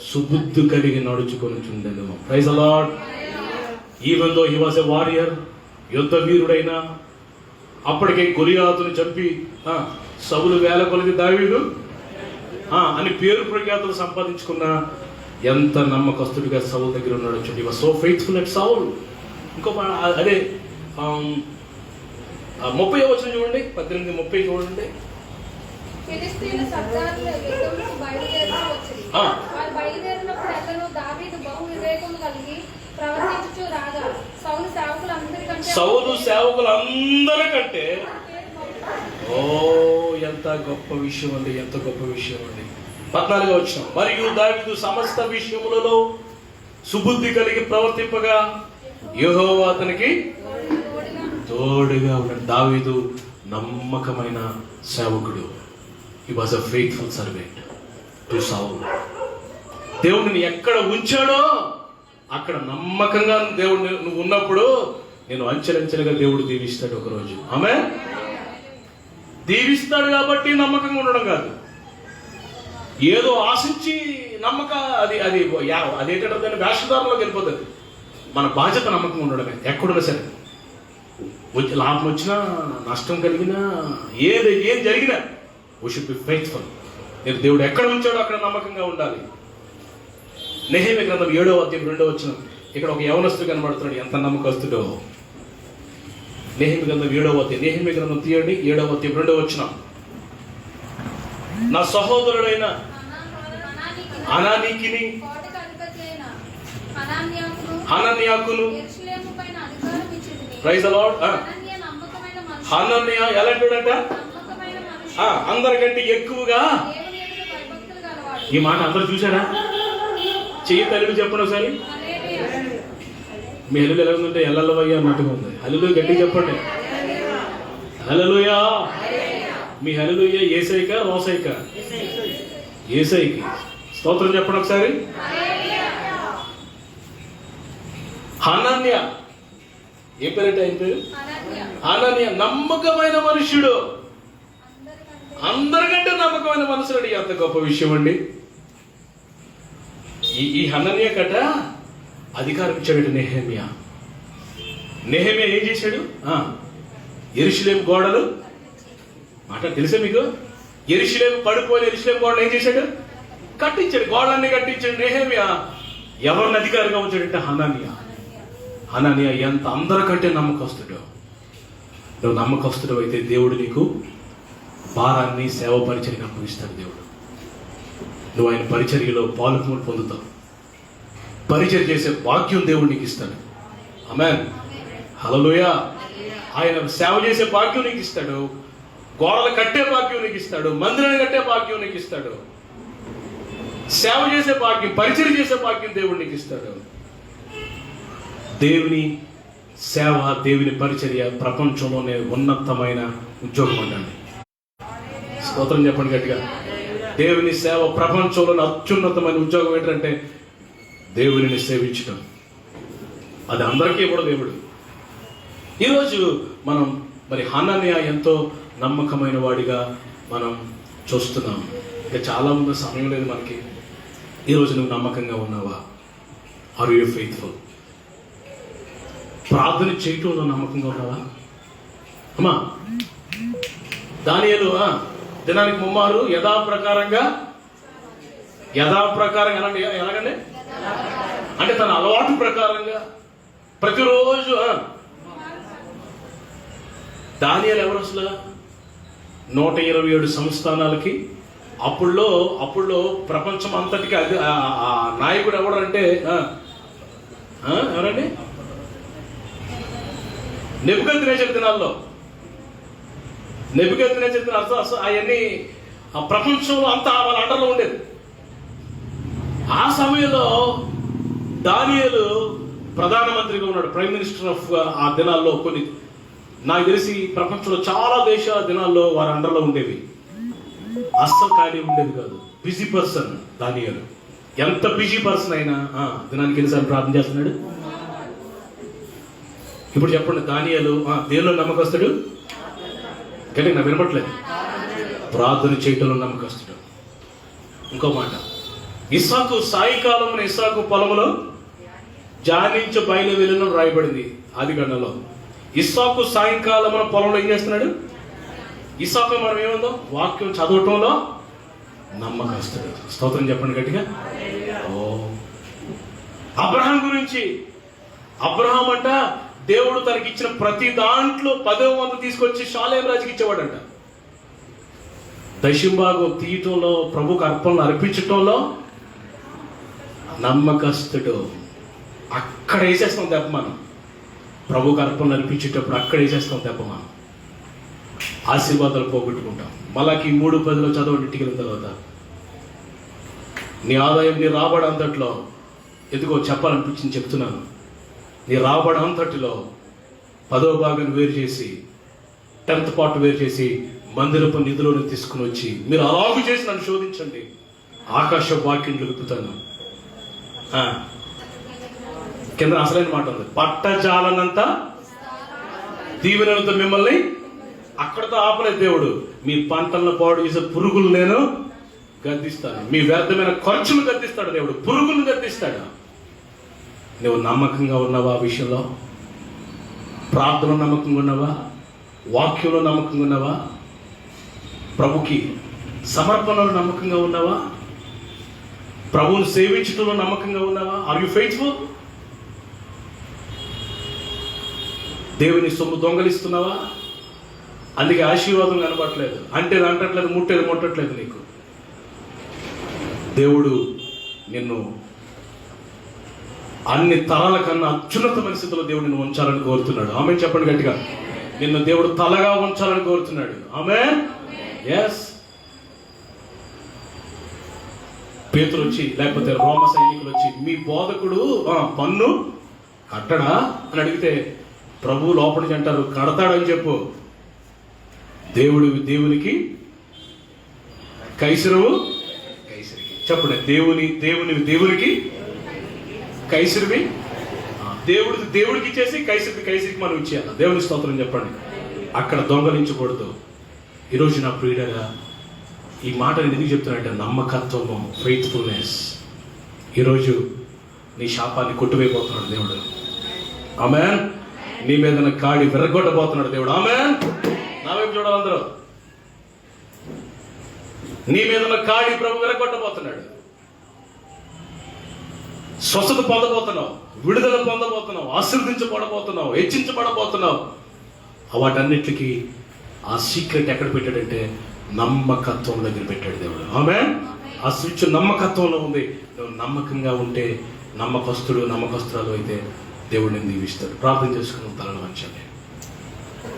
సుబుద్ధి కలిగి నడుచుకొని చుండెను. Praise the lord. Even though he was a warrior, యుద్ధ వీరుడైనా, అప్పటికే గొలియాతును చంపి సౌలు వేల కొలది దావీదు అని పేరు ప్రఖ్యాతులు సంపాదించుకున్న ఎంత నమ్మకస్తుడిగా సౌలు దగ్గర ఉన్నాడు. చూడండి, was so faithful at Saul. ఇంకో అదే 30వ వచనం చూడండి. 18:30 చూడండి. సౌలు సేవకులందరికంటే ఎంత గొప్ప విషయం అండి, ఎంత గొప్ప విషయం అండి. 14వ వచనం. మరియు దావీదు సమస్త విషయములలో సుబుద్ధి కలిగి ప్రవర్తింపగా యెహోవా అతనికి తోడుగా ఉన్నాడు. దావీదు నమ్మకమైన సేవకుడు. హి was a faithful servant to Saul. దేవుడిని ఎక్కడ ఉంచాడో అక్కడ నమ్మకంగా దేవుడు నువ్వు ఉన్నప్పుడు నేను అంచెలంచెలుగా దేవుడు దీవిస్తాడు ఒకరోజు. ఆమేన్. దీవిస్తాడు కాబట్టి నమ్మకంగా ఉండడం కాదు, ఏదో ఆశించి నమ్మక అదేంటంటే దాన్ని వేషధారంలోకి వెళ్ళిపోతుంది. మన బాధ్యత నమ్మకంగా ఉండడమే. ఎక్కడున్నా సరే, లాభం వచ్చినా నష్టం కలిగినా ఏం జరిగినా వీ షుడ్ బి ఫెయిత్ఫుల్. నేను దేవుడు ఎక్కడ ఉంచాడో అక్కడ నమ్మకంగా ఉండాలి. నెహెమ్యా గ్రంథం 7వ అధ్యాయం 2వ వచనం. ఇక్కడ ఒక యవనస్తుడు కనబడుతున్నాడు, ఎంత నమ్మకస్తుడో. నెహెమ్యా గ్రంథం 7వ అధ్యాయం. నెహెమ్యా గ్రంథం తీయండి, 7వ అధ్యాయం 2వ వచనం. నా సహోదరుడైన హనానీకిని హనన్యాకును. Praise the lord. హనన్యా ఎలాంటివాడంట? అందరికంటే ఎక్కువగా. ఈ మాట అందరూ చూసారా? చెయ్యి తల్లి చెప్పండి ఒకసారి. మీ హల్లేలూయా ఎలా ఉందంటే ఎల్లవయ్యా అన్నట్టుగా ఉంది. హల్లేలూయా గట్టిగా చెప్పండి. హల్లేలూయా. మీ హల్లేలూయా యేసయ్యకా రోసయ్యకా? యేసయ్యకి. స్తోత్రం చెప్పండి ఒకసారి. హనన్య. ఏం పేరంటే ఆయన పేరు? హనన్య. నమ్మకమైన మనుష్యుడు, అందరికంటే నమ్మకమైన మనుషుడు. ఎంత గొప్ప విషయం అండి. ఈ హనన్య కట అధికారం ఇచ్చాడు నెహెమ్యా. నెహెమ్యా ఏం చేశాడు? యెరూషలేము గోడలు మాట తెలుసా మీకు? యెరూషలేము పడిపోయిన యెరూషలేము గోడలు ఏం చేశాడు? కట్టించాడు. గోడలన్నీ కట్టించాడు నెహెమ్యా. ఎవరిని అధికారిగా ఉంచాడంటే హనన్యా. హనన్యా ఎంత అందరికంటే నమ్మకస్తుడు. నువ్వు నమ్మకస్తుడు అయితే దేవుడు నీకు భారాన్ని సేవ పరిచర్యను అప్పగిస్తాడు. దేవుడు నువ్వు ఆయన పరిచర్యలో పాలుపొందు పొందుతావు. పరిచర్య చేసే భాగ్యం దేవుడు నీకు ఇస్తాడు. ఆమేన్. హల్లెలూయా. ఆయన సేవ చేసే భాగ్యం నీకు ఇస్తాడు. గోడలు కట్టే భాగ్యం నీకు ఇస్తాడు. మందిరాన్ని కట్టే భాగ్యం నీకు ఇస్తాడు. సేవ చేసే భాగ్యం, పరిచర్య చేసే భాగ్యం దేవుడు నీకు ఇస్తాడు. దేవుని సేవ, దేవుని పరిచర్య ప్రపంచంలోనే ఉన్నతమైన ఉద్యోగం అండి. స్తోత్రం చెప్పండి గట్టిగా. దేవుని సేవ ప్రపంచంలోని అత్యున్నతమైన ఉద్యోగం ఏంటంటే దేవుని సేవించడం. అది అందరికీ కూడా దేవుడు. ఈరోజు మనం మరి హనన్యా ఎంతో నమ్మకమైన వాడిగా మనం చూస్తున్నాం. ఇంకా చాలా మంది సమయం లేదు మనకి. ఈరోజు నువ్వు నమ్మకంగా ఉన్నావా? Are you faithful? ప్రార్థన చేయటంలో నమ్మకంగా ఉన్నావా అమ్మా? దానియేలు దినానికి ముమ్మారు యథాప్రకారంగా అనండి, ఎలాగండి అంటే తన అలవాటు ప్రకారంగా ప్రతిరోజు. దానియేలు ఎవరు అసలు? 127 సంస్థానాలకి అప్పుడులో ప్రపంచం అంతటికి అది ఆ నాయకుడు ఎవడంటే ఎవరండి? నెబుకద్నెజర్ దినాల్లో అవన్నీ ఆ ప్రపంచంలో అంతా వాళ్ళ అండర్లో ఉండేది. ఆ సమయంలో దానియేలు ప్రధానమంత్రిగా ఉన్నాడు, ప్రైమ్ మినిస్టర్ ఆఫ్ ఆ దినాల్లో. కొన్ని నాకు తెలిసి ప్రపంచంలో చాలా దేశాల దినాల్లో వారి అండర్లో ఉండేవి. అస్సలు ఖాళీ ఉండేది కాదు. బిజీ పర్సన్ దానియేలు. ఎంత బిజీ పర్సన్ అయినా దినానికి ఎన్నిసార్లు ప్రార్థన చేస్తున్నాడు? ఇప్పుడు చెప్పండి, దానియేలు దేనిలో నమ్మకస్తుడు? కానీ నాకు వినపట్లేదు. ప్రార్థన చేయటంలో నమ్మకస్తుడు. ఇంకో మాట, ఇస్సాకు సాయంకాలం ఇస్సాకు పొలంలో జానించ బయలు వెళ్ళిన రాయబడింది ఆదికాండంలో. ఇస్సాకు సాయంకాలం పొలంలో ఏం చేస్తున్నాడు? ఇస్సాకు మనం ఏముందో వాక్యం చదవటంలో నమ్మకస్తుడు. స్తోత్రం చెప్పండి గట్టిగా. అబ్రహాం గురించి, అబ్రహాం అంట దేవుడు తనకిచ్చిన ప్రతి దాంట్లో 10వ వంతు తీసుకొచ్చి షాలేం రాజుకి ఇచ్చేవాడంట. దశంభాగం తీయటంలో, ప్రభుకు అర్పణలు అర్పించటంలో నమ్మకస్తుడు. అక్కడ వేసేస్తాం దెబ్బ మనం. ప్రభుకు అర్పణలు అర్పించేటప్పుడు అక్కడ వేసేస్తాం దెబ్బ మనం. ఆశీర్వాదాలు పోగొట్టుకుంటాం. మళ్ళీ 3:10 చదవండి ఇంటికి వెళ్ళిన తర్వాత. నీ ఆదాయం, నీ రాబడి అంతట్లో, ఎందుకో చెప్పాలనిపించింది చెప్తున్నాను, నీ రాబడి అంతటిలో 10వ భాగాన్ని వేరు చేసి, 10th పార్ట్ వేరు చేసి మందిరపు నిధిలోని తీసుకుని వచ్చి, మీరు అలాగూ చేసి నన్ను శోధించండి, ఆకాశ వాక్యంలో విప్పుతాను. కింద అసలైన మాట ఉంది, పట్టజాలనంత దీవెనలతో మిమ్మల్ని. అక్కడతో ఆపలేదు దేవుడు. మీ పంటలను పాడు చేసే పురుగులు నేను గద్దిస్తాను, మీ వ్యర్థమైన ఖర్చులు గద్దిస్తాడు దేవుడు, పురుగులను గద్దిస్తాడు. నువ్వు నమ్మకంగా ఉన్నావా? ఆ విషయంలో ప్రార్థనలో నమ్మకంగా ఉన్నావా? వాక్యంలో నమ్మకంగా ఉన్నావా? ప్రభుకి సమర్పణలో నమ్మకంగా ఉన్నావా? ప్రభువును సేవించడంలో నమ్మకంగా ఉన్నావా? Are you faithful? దేవుని సొమ్ము దొంగలిస్తున్నావా? అందుకే ఆశీర్వాదం కనబడట్లేదు, అంటే అంటట్లేదు, ముట్టట్లేదు నీకు. దేవుడు నిన్ను అన్ని తరాల కన్నా అత్యున్నతమైన స్థితిలో దేవుడు నిన్ను ఉంచాలని కోరుతున్నాడు. ఆమేన్ చెప్పండి గట్టిగా. నిన్ను దేవుడు తలగా ఉంచాలని కోరుతున్నాడు. ఆమేన్. ఎస్. పేతురు వచ్చి, లేకపోతే రోమ సైనికులు వచ్చి, మీ బోధకుడు పన్ను కట్టడా అని అడిగితే ప్రభు లోపల నుంచి అంటారు, కడతాడని చెప్పు. దేవునికి కైసరువు కైసరికి. చెప్పండి, దేవునికి కైసరివి దేవుడికి ఇచ్చేసి కైసరికి మనం ఇచ్చేయాలి. దేవుని స్తోత్రం చెప్పండి. అక్కడ దొంగలించకూడదు. ఈరోజు నా ప్రియుడగా ఈ మాట ఎందుకు చెప్తున్నానంటే, నమ్మకత్వము, ఫెయిత్ఫుల్నెస్. ఈరోజు నీ శాపాన్ని కొట్టువైపోతున్నాడు దేవుడు. ఆమేన్. నీ మీద కాడి విరగొట్టబోతున్నాడు దేవుడు. ఆమేన్. నా వైపు చూడాలి అందరూ. నీ మీద కాడి ప్రభు విరగొట్టబోతున్నాడు. స్వస్థత పొందబోతున్నావు, విడుదల పొందబోతున్నావు, ఆశీర్వదించబడబోతున్నావు, హెచ్చించబడబోతున్నావు. వాటన్నిటికీ ఆ సీక్రెట్ ఎక్కడ పెట్టాడంటే నమ్మకత్వం దగ్గర పెట్టాడు దేవుడు. ఆమేన్. ఆ స్విచ్ నమ్మకత్వంలో ఉంది. నువ్వు నమ్మకంగా ఉంటే, నమ్మకస్తురాలు అయితే దేవుడు నేను దీవిస్తాడు. ప్రార్థన చేసుకుని తలను వంచండి.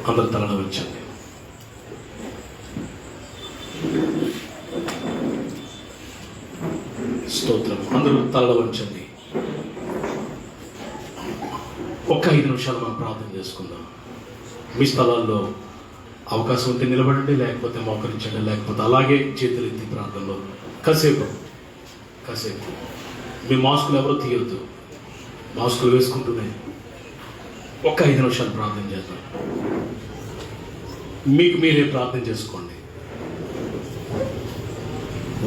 అందరు తలను వంచండి. స్తోత్రం. అందరూ తలలో వంచండి. ఒక్క 5 నిమిషాలు మనం ప్రార్థన చేసుకుందాం. మీ స్థలాల్లో అవకాశం ఉంటే నిలబడండి, లేకపోతే మోకరించండి, లేకపోతే అలాగే చేతులు ఎత్తి ప్రార్థనలో కాసేపు మీ మాస్కులు ఎవరో తీయొద్దు. మాస్కులు వేసుకుంటున్నాయి. ఒక్క 5 నిమిషాలు ప్రార్థన చేద్దాం. మీకు మీరే ప్రార్థన చేసుకోండి.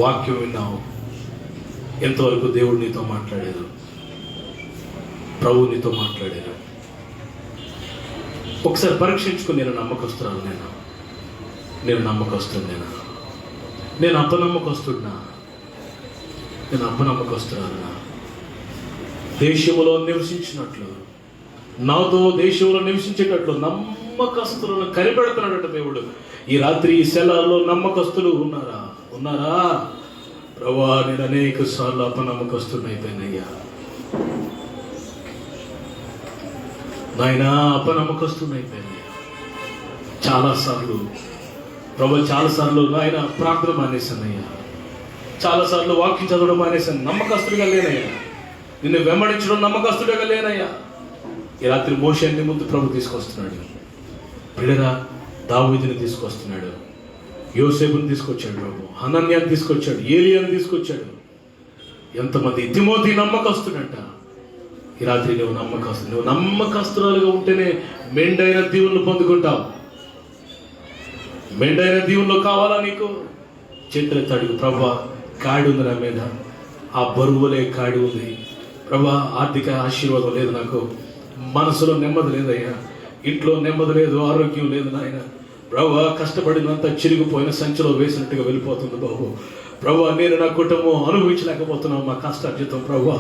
వాక్యం విన్నావు, ఎంతవరకు దేవుడు నీతో మాట్లాడారు, ప్రభు నీతో మాట్లాడారు. ఒకసారి పరీక్షించుకుని, నేను నమ్మకస్తురాలు, నేను నమ్మకస్తున్నా, నేను అపనమ్మకస్తున్నా, నేను అపనమ్మకస్తురాలునా? దేశంలో నివసించినట్లు, నాతో దేశంలో నివసించేటట్లు నమ్మకస్తులను కనిపెడుతున్నాడట దేవుడు. ఈ రాత్రి ఈ సెలవులో నమ్మకస్తులు ఉన్నారా? ప్రభువా, నేను అనేక సార్లు అపనమ్మకస్తున్నైపోయినయ్యా నాయనా, అపనమ్మకస్తున్నైపోయినయ్యా చాలాసార్లు. ప్రభు, చాలాసార్లు నాయన ప్రార్థన మానేశానయ్యా, చాలాసార్లు వాక్యం చదవడం మానేశాను, నమ్మకస్తుడిగా లేనయ్యా, నిన్ను వెంబడించడం నమ్మకస్తుడిగా లేనయ్యా. ఈ రాత్రి మోషేని ముందు ప్రభు తీసుకొస్తున్నాడు. పిల్లరా, దావీదుని తీసుకొస్తున్నాడు, యోసేపుని తీసుకొచ్చాడు ప్రభు, హనన్యాన్ని తీసుకొచ్చాడు, ఏలియాని తీసుకొచ్చాడు. ఎంతమంది తిమోతి నమ్మకస్తుడంట. ఈ రాత్రి నువ్వు నమ్మకస్తురాలుగా ఉంటేనే మెండైన దీవులను పొందుకుంటావు. మెండైన దీవుల్లో కావాలా నీకు? చేతులెత్తి అడుగు, ప్రభా కాడి ఉంది నా మీద, ఆ బరువులే కాడి ఉంది ప్రభా, ఆర్థిక ఆశీర్వాదం లేదు, నాకు మనసులో నెమ్మది లేదయ్యా, ఇంట్లో నెమ్మది లేదు, ఆరోగ్యం లేదు నాయన. ప్రభా, కష్టపడినంత చిరిగిపోయిన సంచిలో వేసినట్టుగా వెళ్ళిపోతుంది బాబు. ప్రభా, నేను నా కుటుంబం అనుభవించలేకపోతున్నాం మా కష్టార్జితం. ప్రభా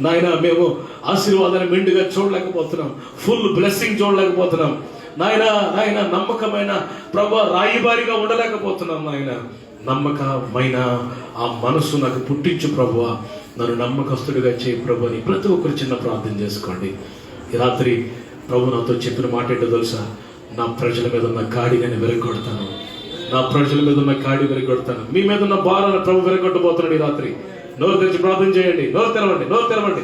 నాయన, మేము ఆశీర్వాదాన్ని మెండుగా చూడలేకపోతున్నాం, ఫుల్ బ్లెస్సింగ్ చూడలేకపోతున్నాం నాయన. నమ్మకమైన ప్రభా రాయిబారిగా ఉండలేకపోతున్నాం నాయన. నమ్మకమైన ఆ మనసు నాకు పుట్టించు ప్రభువా, నన్ను నమ్మకస్తుడిగా చేయి ప్రభు అని ప్రతి ఒక్కరు చిన్న ప్రార్థన చేసుకోండి. ఈ రాత్రి ప్రభు నాతో చెప్పిన మాట ఏంటో తెలుసా? నా ప్రజల మీద ఉన్న కాడి నేను విరగొడతాను, నా ప్రజల మీద ఉన్న కాడి విరగొడతాను. మీ మీద ఉన్న భారాన్ని ప్రభు విరగొట్టబోతున్నాడు. ఈ రాత్రి నోరు తెరిచి ప్రార్థన చేయండి. నోరు తెరవండి.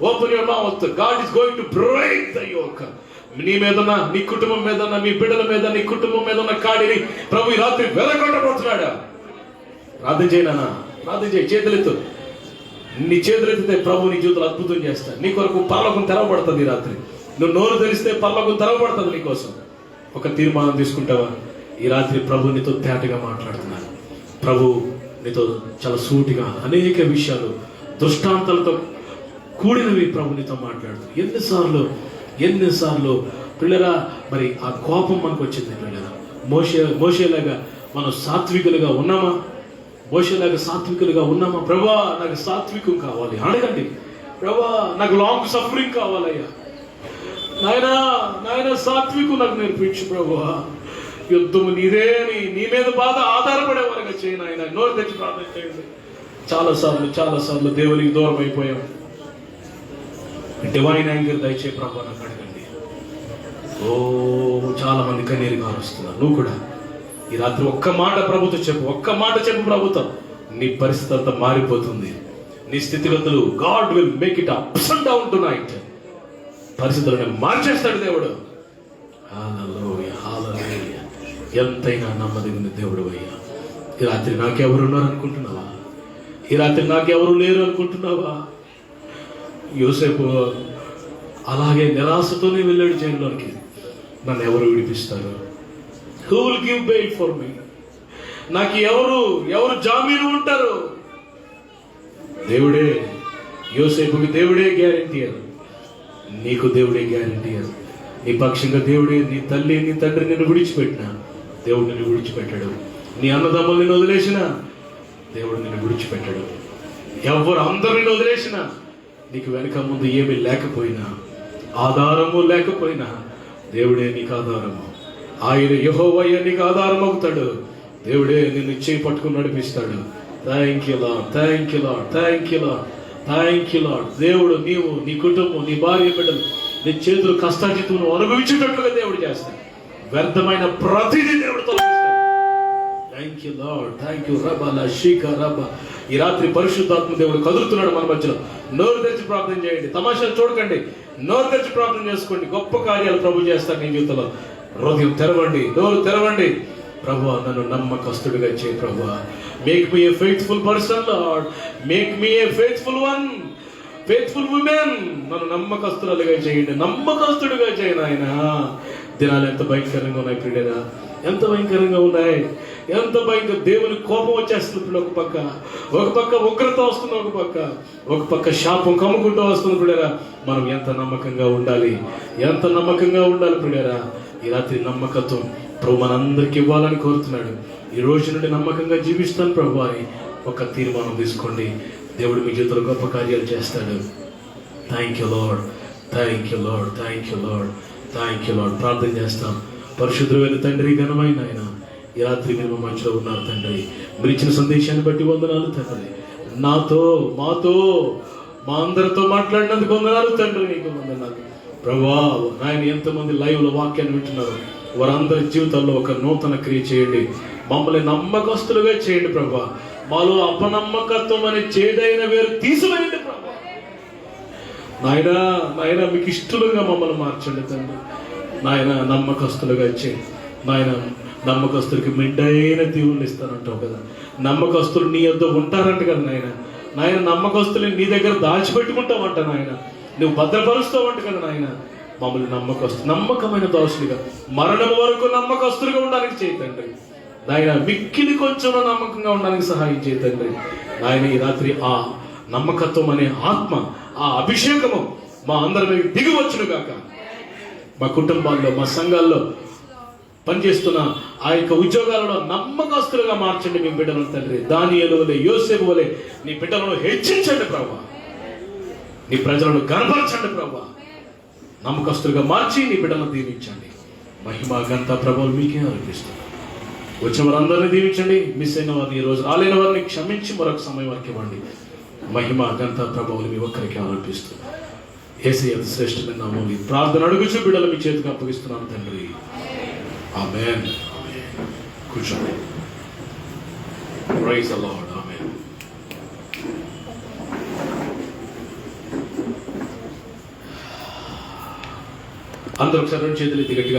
Open your mouth. God is going to break the yoke. నీ మీద ఉన్న, నీ కుటుంబం మీద ఉన్న, మీ బిడ్డల మీద, నీ కుటుంబం మీద ఉన్న కాడిని ప్రభు ఈ రాత్రి విరగొట్టబోతున్నాడు. ప్రార్థన చేయి నాన్న, ప్రార్థన చేయి. చేతులెత్తు. నీ చేతులెత్తితే ప్రభు నీ జీవితంలో అద్భుతం చేస్తాడు. నీ కొరకు పరలోకం తెరవబడుతుంది. ఈ రాత్రి నువ్వు నోరు తెరిస్తే పరలోకం తెరవబడుతుంది నీకోసం. ఒక తీర్మానం తీసుకుంటావా? ఈ రాత్రి ప్రభు నీతో తేటగా మాట్లాడుతున్నాను. ప్రభు నీతో చాలా సూటిగా అనేక విషయాలు, దృష్టాంతాలతో కూడినవి ప్రభు నీతో మాట్లాడుతున్నాడు. ఎన్నిసార్లు పిల్లరా, మరి ఆ కోపం మనకు వచ్చింది పిల్లరా. మోషేలాగా మనం సాత్వికులుగా ఉన్నామా? మోషేలాగా సాత్వికులుగా ఉన్నామా? ప్రభా, నాకు సాత్వికం కావాలి అడగండి. ప్రభా, నాకు లాంగ్ సఫరింగ్ కావాలయ్యా నాయన, సాత్వికం నాకు నేర్పించు ప్రభా. యుద్ధము నీదే అని నీ మీద బాధ ఆధారపడే వారిగా చేయను ఆయన. నోరు తెచ్చి ప్రార్థన చేయండి. చాలాసార్లు దేవునికి దూరం అయిపోయాం. డివైన్ యాంగిల్ దయచే ప్రభా నాకు అడగండి. చాలా మంది కన్నీరు కారుస్తున్నారు. నువ్వు కూడా ఈ రాత్రి ఒక్క మాట ప్రభుతో చెప్పు, ఒక్క మాట చెప్పు ప్రభుతో. నీ పరిస్థితి అంతా మారిపోతుంది. నీ స్థితిగతులు God will make it ups and down to night. పరిస్థితులను మార్చేస్తాడు దేవుడు. హల్లెలూయా, హల్లెలూయా. ఎంతైనా నమ్మదగిన దేవుడు అయ్యా. ఈ రాత్రి నాకెవరు ఉన్నారు అనుకుంటున్నావా? ఈ రాత్రి నాకెవరు లేరు అనుకుంటున్నావా? యోసేపు అలాగే నిరాశతోనే వెళ్ళాడు జైల్లోనికి. నన్ను ఎవరు విడిపిస్తారు? Who will give bail for me? నాకు ఎవరు జామీను ఉంటారు? దేవుడే. యోసేపుకి దేవుడే గ్యారెంటీయర్, నీకు దేవుడే గ్యారెంటీయర్. నీ పక్షంగా దేవుడే. నీ తల్లి నీ తండ్రి నిన్ను విడిచిపెట్టినా దేవుడు నిన్ను విడిచిపెట్టాడు. నీ అన్నదమ్ములు నిన్ను వదిలేసినా దేవుడు నిన్ను విడిచిపెట్టాడు. ఎవరు అందరూ నిన్ను వదిలేసినా, నీకు వెనక ముందు ఏమీ లేకపోయినా, ఆధారము లేకపోయినా, దేవుడే నీకు ఆధారము. ఆయన యెహోవా నీకు ఆధారం అవుతాడు. దేవుడే నిన్ను చేయి పట్టుకుని నడిపిస్తాడు. Thank you lord, thank you lord, thank you lord, thank you lord. దేవుడు నీవు, నీ కుటుంబం, నీ భార్య బిడ్డలు, నీ చేతులు కష్టార్జితం నువ్వు అనుభవించేటట్లుగా దేవుడు చేస్తాడు. వ్యర్థమైన ప్రతిదీ దేవుడు తొలగిస్తాడు. Thank you lord, thank you రబ్బా లషీకా రబ్బా. ఈ రాత్రి పరిశుద్ధాత్మ దేవుడు కదులుతున్నాడు మన మధ్యలో. నోరు తెరిచి ప్రార్థన చేయండి. తమాషాలు చూడకండి. నోరు తెరిచి ప్రార్థన చేసుకోండి. గొప్ప కార్యాలు ప్రభు చేస్తాడు నీ జీవితంలో. హృదయం తెరవండి, నోరు తెరవండి. ప్రభువా, నన్ను నమ్మకస్తుడిగా చేయి ప్రభువా. Make me a faithful person lord, make me a faithful one, faithful women. నన్ను నమ్మకస్తులుగా చేయండి, నమ్మకస్తుడిగా చేయండి ఆయన. దినాలు ఎంత భయంకరంగా ఉన్నాయి ప్రియుడా, ఎంత భయంకరంగా ఉన్నాయి, ఎంత భయంకర. దేవుని కోపం వచ్చేస్తుంది ఇప్పుడు. ఒక పక్క ఉగ్రత వస్తుంది, ఒక పక్క శాపం కమ్ముకుంటూ వస్తుంది ప్రియుడా. మనం ఎంత నమ్మకంగా ఉండాలి, ఎంత నమ్మకంగా ఉండాలి ప్రియుడా. ఈ రాత్రి నమ్మకత్వం ప్రభు మనందరికి ఇవ్వాలని కోరుతున్నాడు. ఈ రోజు నుండి నమ్మకంగా జీవిస్తాను ప్రభు అని ఒక తీర్మానం తీసుకోండి. దేవుడు మీ జీవితంలో గొప్ప కార్యాలు చేస్తాడు. Thank you lord, thank you lord, thank you lord, thank you lord. ప్రార్థన చేస్తాం. పరిశుద్ధమైన తండ్రి, ఘనమైన ఆయన, ఈ రాత్రి మీరు మా మధ్యలో ఉన్నారు తండ్రి. మీరు ఇచ్చిన సందేశాన్ని బట్టి వందనాలు తండ్రి. నాతో, మాతో, మా అందరితో మాట్లాడినందుకు వందనాలు తండ్రి. నీకు వందనాలు ప్రభువా. నాయన ఎంతమంది లైవ్లో వాక్యాన్ని వింటున్నారు, వారందరి జీవితాల్లో ఒక నూతన క్రియ చేయండి. మమ్మల్ని నమ్మకస్తులుగా చేయండి ప్రభువా. మాలో అపనమ్మకత్వం అనే చేదైన వేరు తీసివేయండి ప్రభువా. నాయన నాయన మీకు ఇష్టలుగా మమ్మల్ని మార్చండి తండ్రి. నాయన నమ్మకస్తులుగా చేయండి నాయన. నమ్మకస్తులకి మెండైన దీవులు ఇస్తానంటావు కదా. నమ్మకస్తులు నీ యొద్ద ఉంటారంట కదా నాయన. నాయన నమ్మకస్తులు నీ దగ్గర దాచిపెట్టుకుంటావంట నాయన. నువ్వు భద్రపరుస్తావంట కదా నాయన. మమ్మల్ని నమ్మకమైన దాసులుగా మరణం వరకు నమ్మకస్తులుగా ఉండడానికి చేయతండి నాయన. మిక్కిలి కొంచెం నమ్మకంగా ఉండడానికి సహాయం చేయతండి నాయన. ఈ రాత్రి ఆ నమ్మకత్వం అనే ఆత్మ, ఆ అభిషేకము మా అందరి మీద దిగివచ్చును గాక. మా కుటుంబాల్లో, మా సంఘాల్లో పనిచేస్తున్న ఆ యొక్క ఉద్యోగాలలో నమ్మకస్తులుగా మార్చండి మీ బిడ్డలను తండ్రి. దానియేలు వలె, యోసేపు వలె నీ బిడ్డలను హెచ్చించండి ప్రభా. నీ ప్రజలను గర్వపరచండి ప్రభా. నమ్మకస్తులుగా మార్చి నీ బిడ్డలను దీవించండి. మహిమ ఘనత ప్రభువులు మీకే అర్పిస్తున్నాను. వచ్చిన వారందరినీ దీవించండి. మిస్ అయిన వారిని, ఈ రోజు రాలేని వారిని క్షమించి మరొక సమయం వరకు ఇవ్వండి. మహిమ ఘనత ప్రభువులు మీ ఒక్కరికి అర్పిస్తున్నాను. యేసయ్య అతి శ్రేష్టమైన నామములో ఈ ప్రార్థన అడుగుచు బిడ్డలు మీ చేతికి అప్పగిస్తున్నాను తండ్రి. ఆమేన్. కూర్చోండి. Praise the lord. ఆమేన్. అందరూ ఒకసారి రెండు చేతులు ఎత్తి గట్టిగా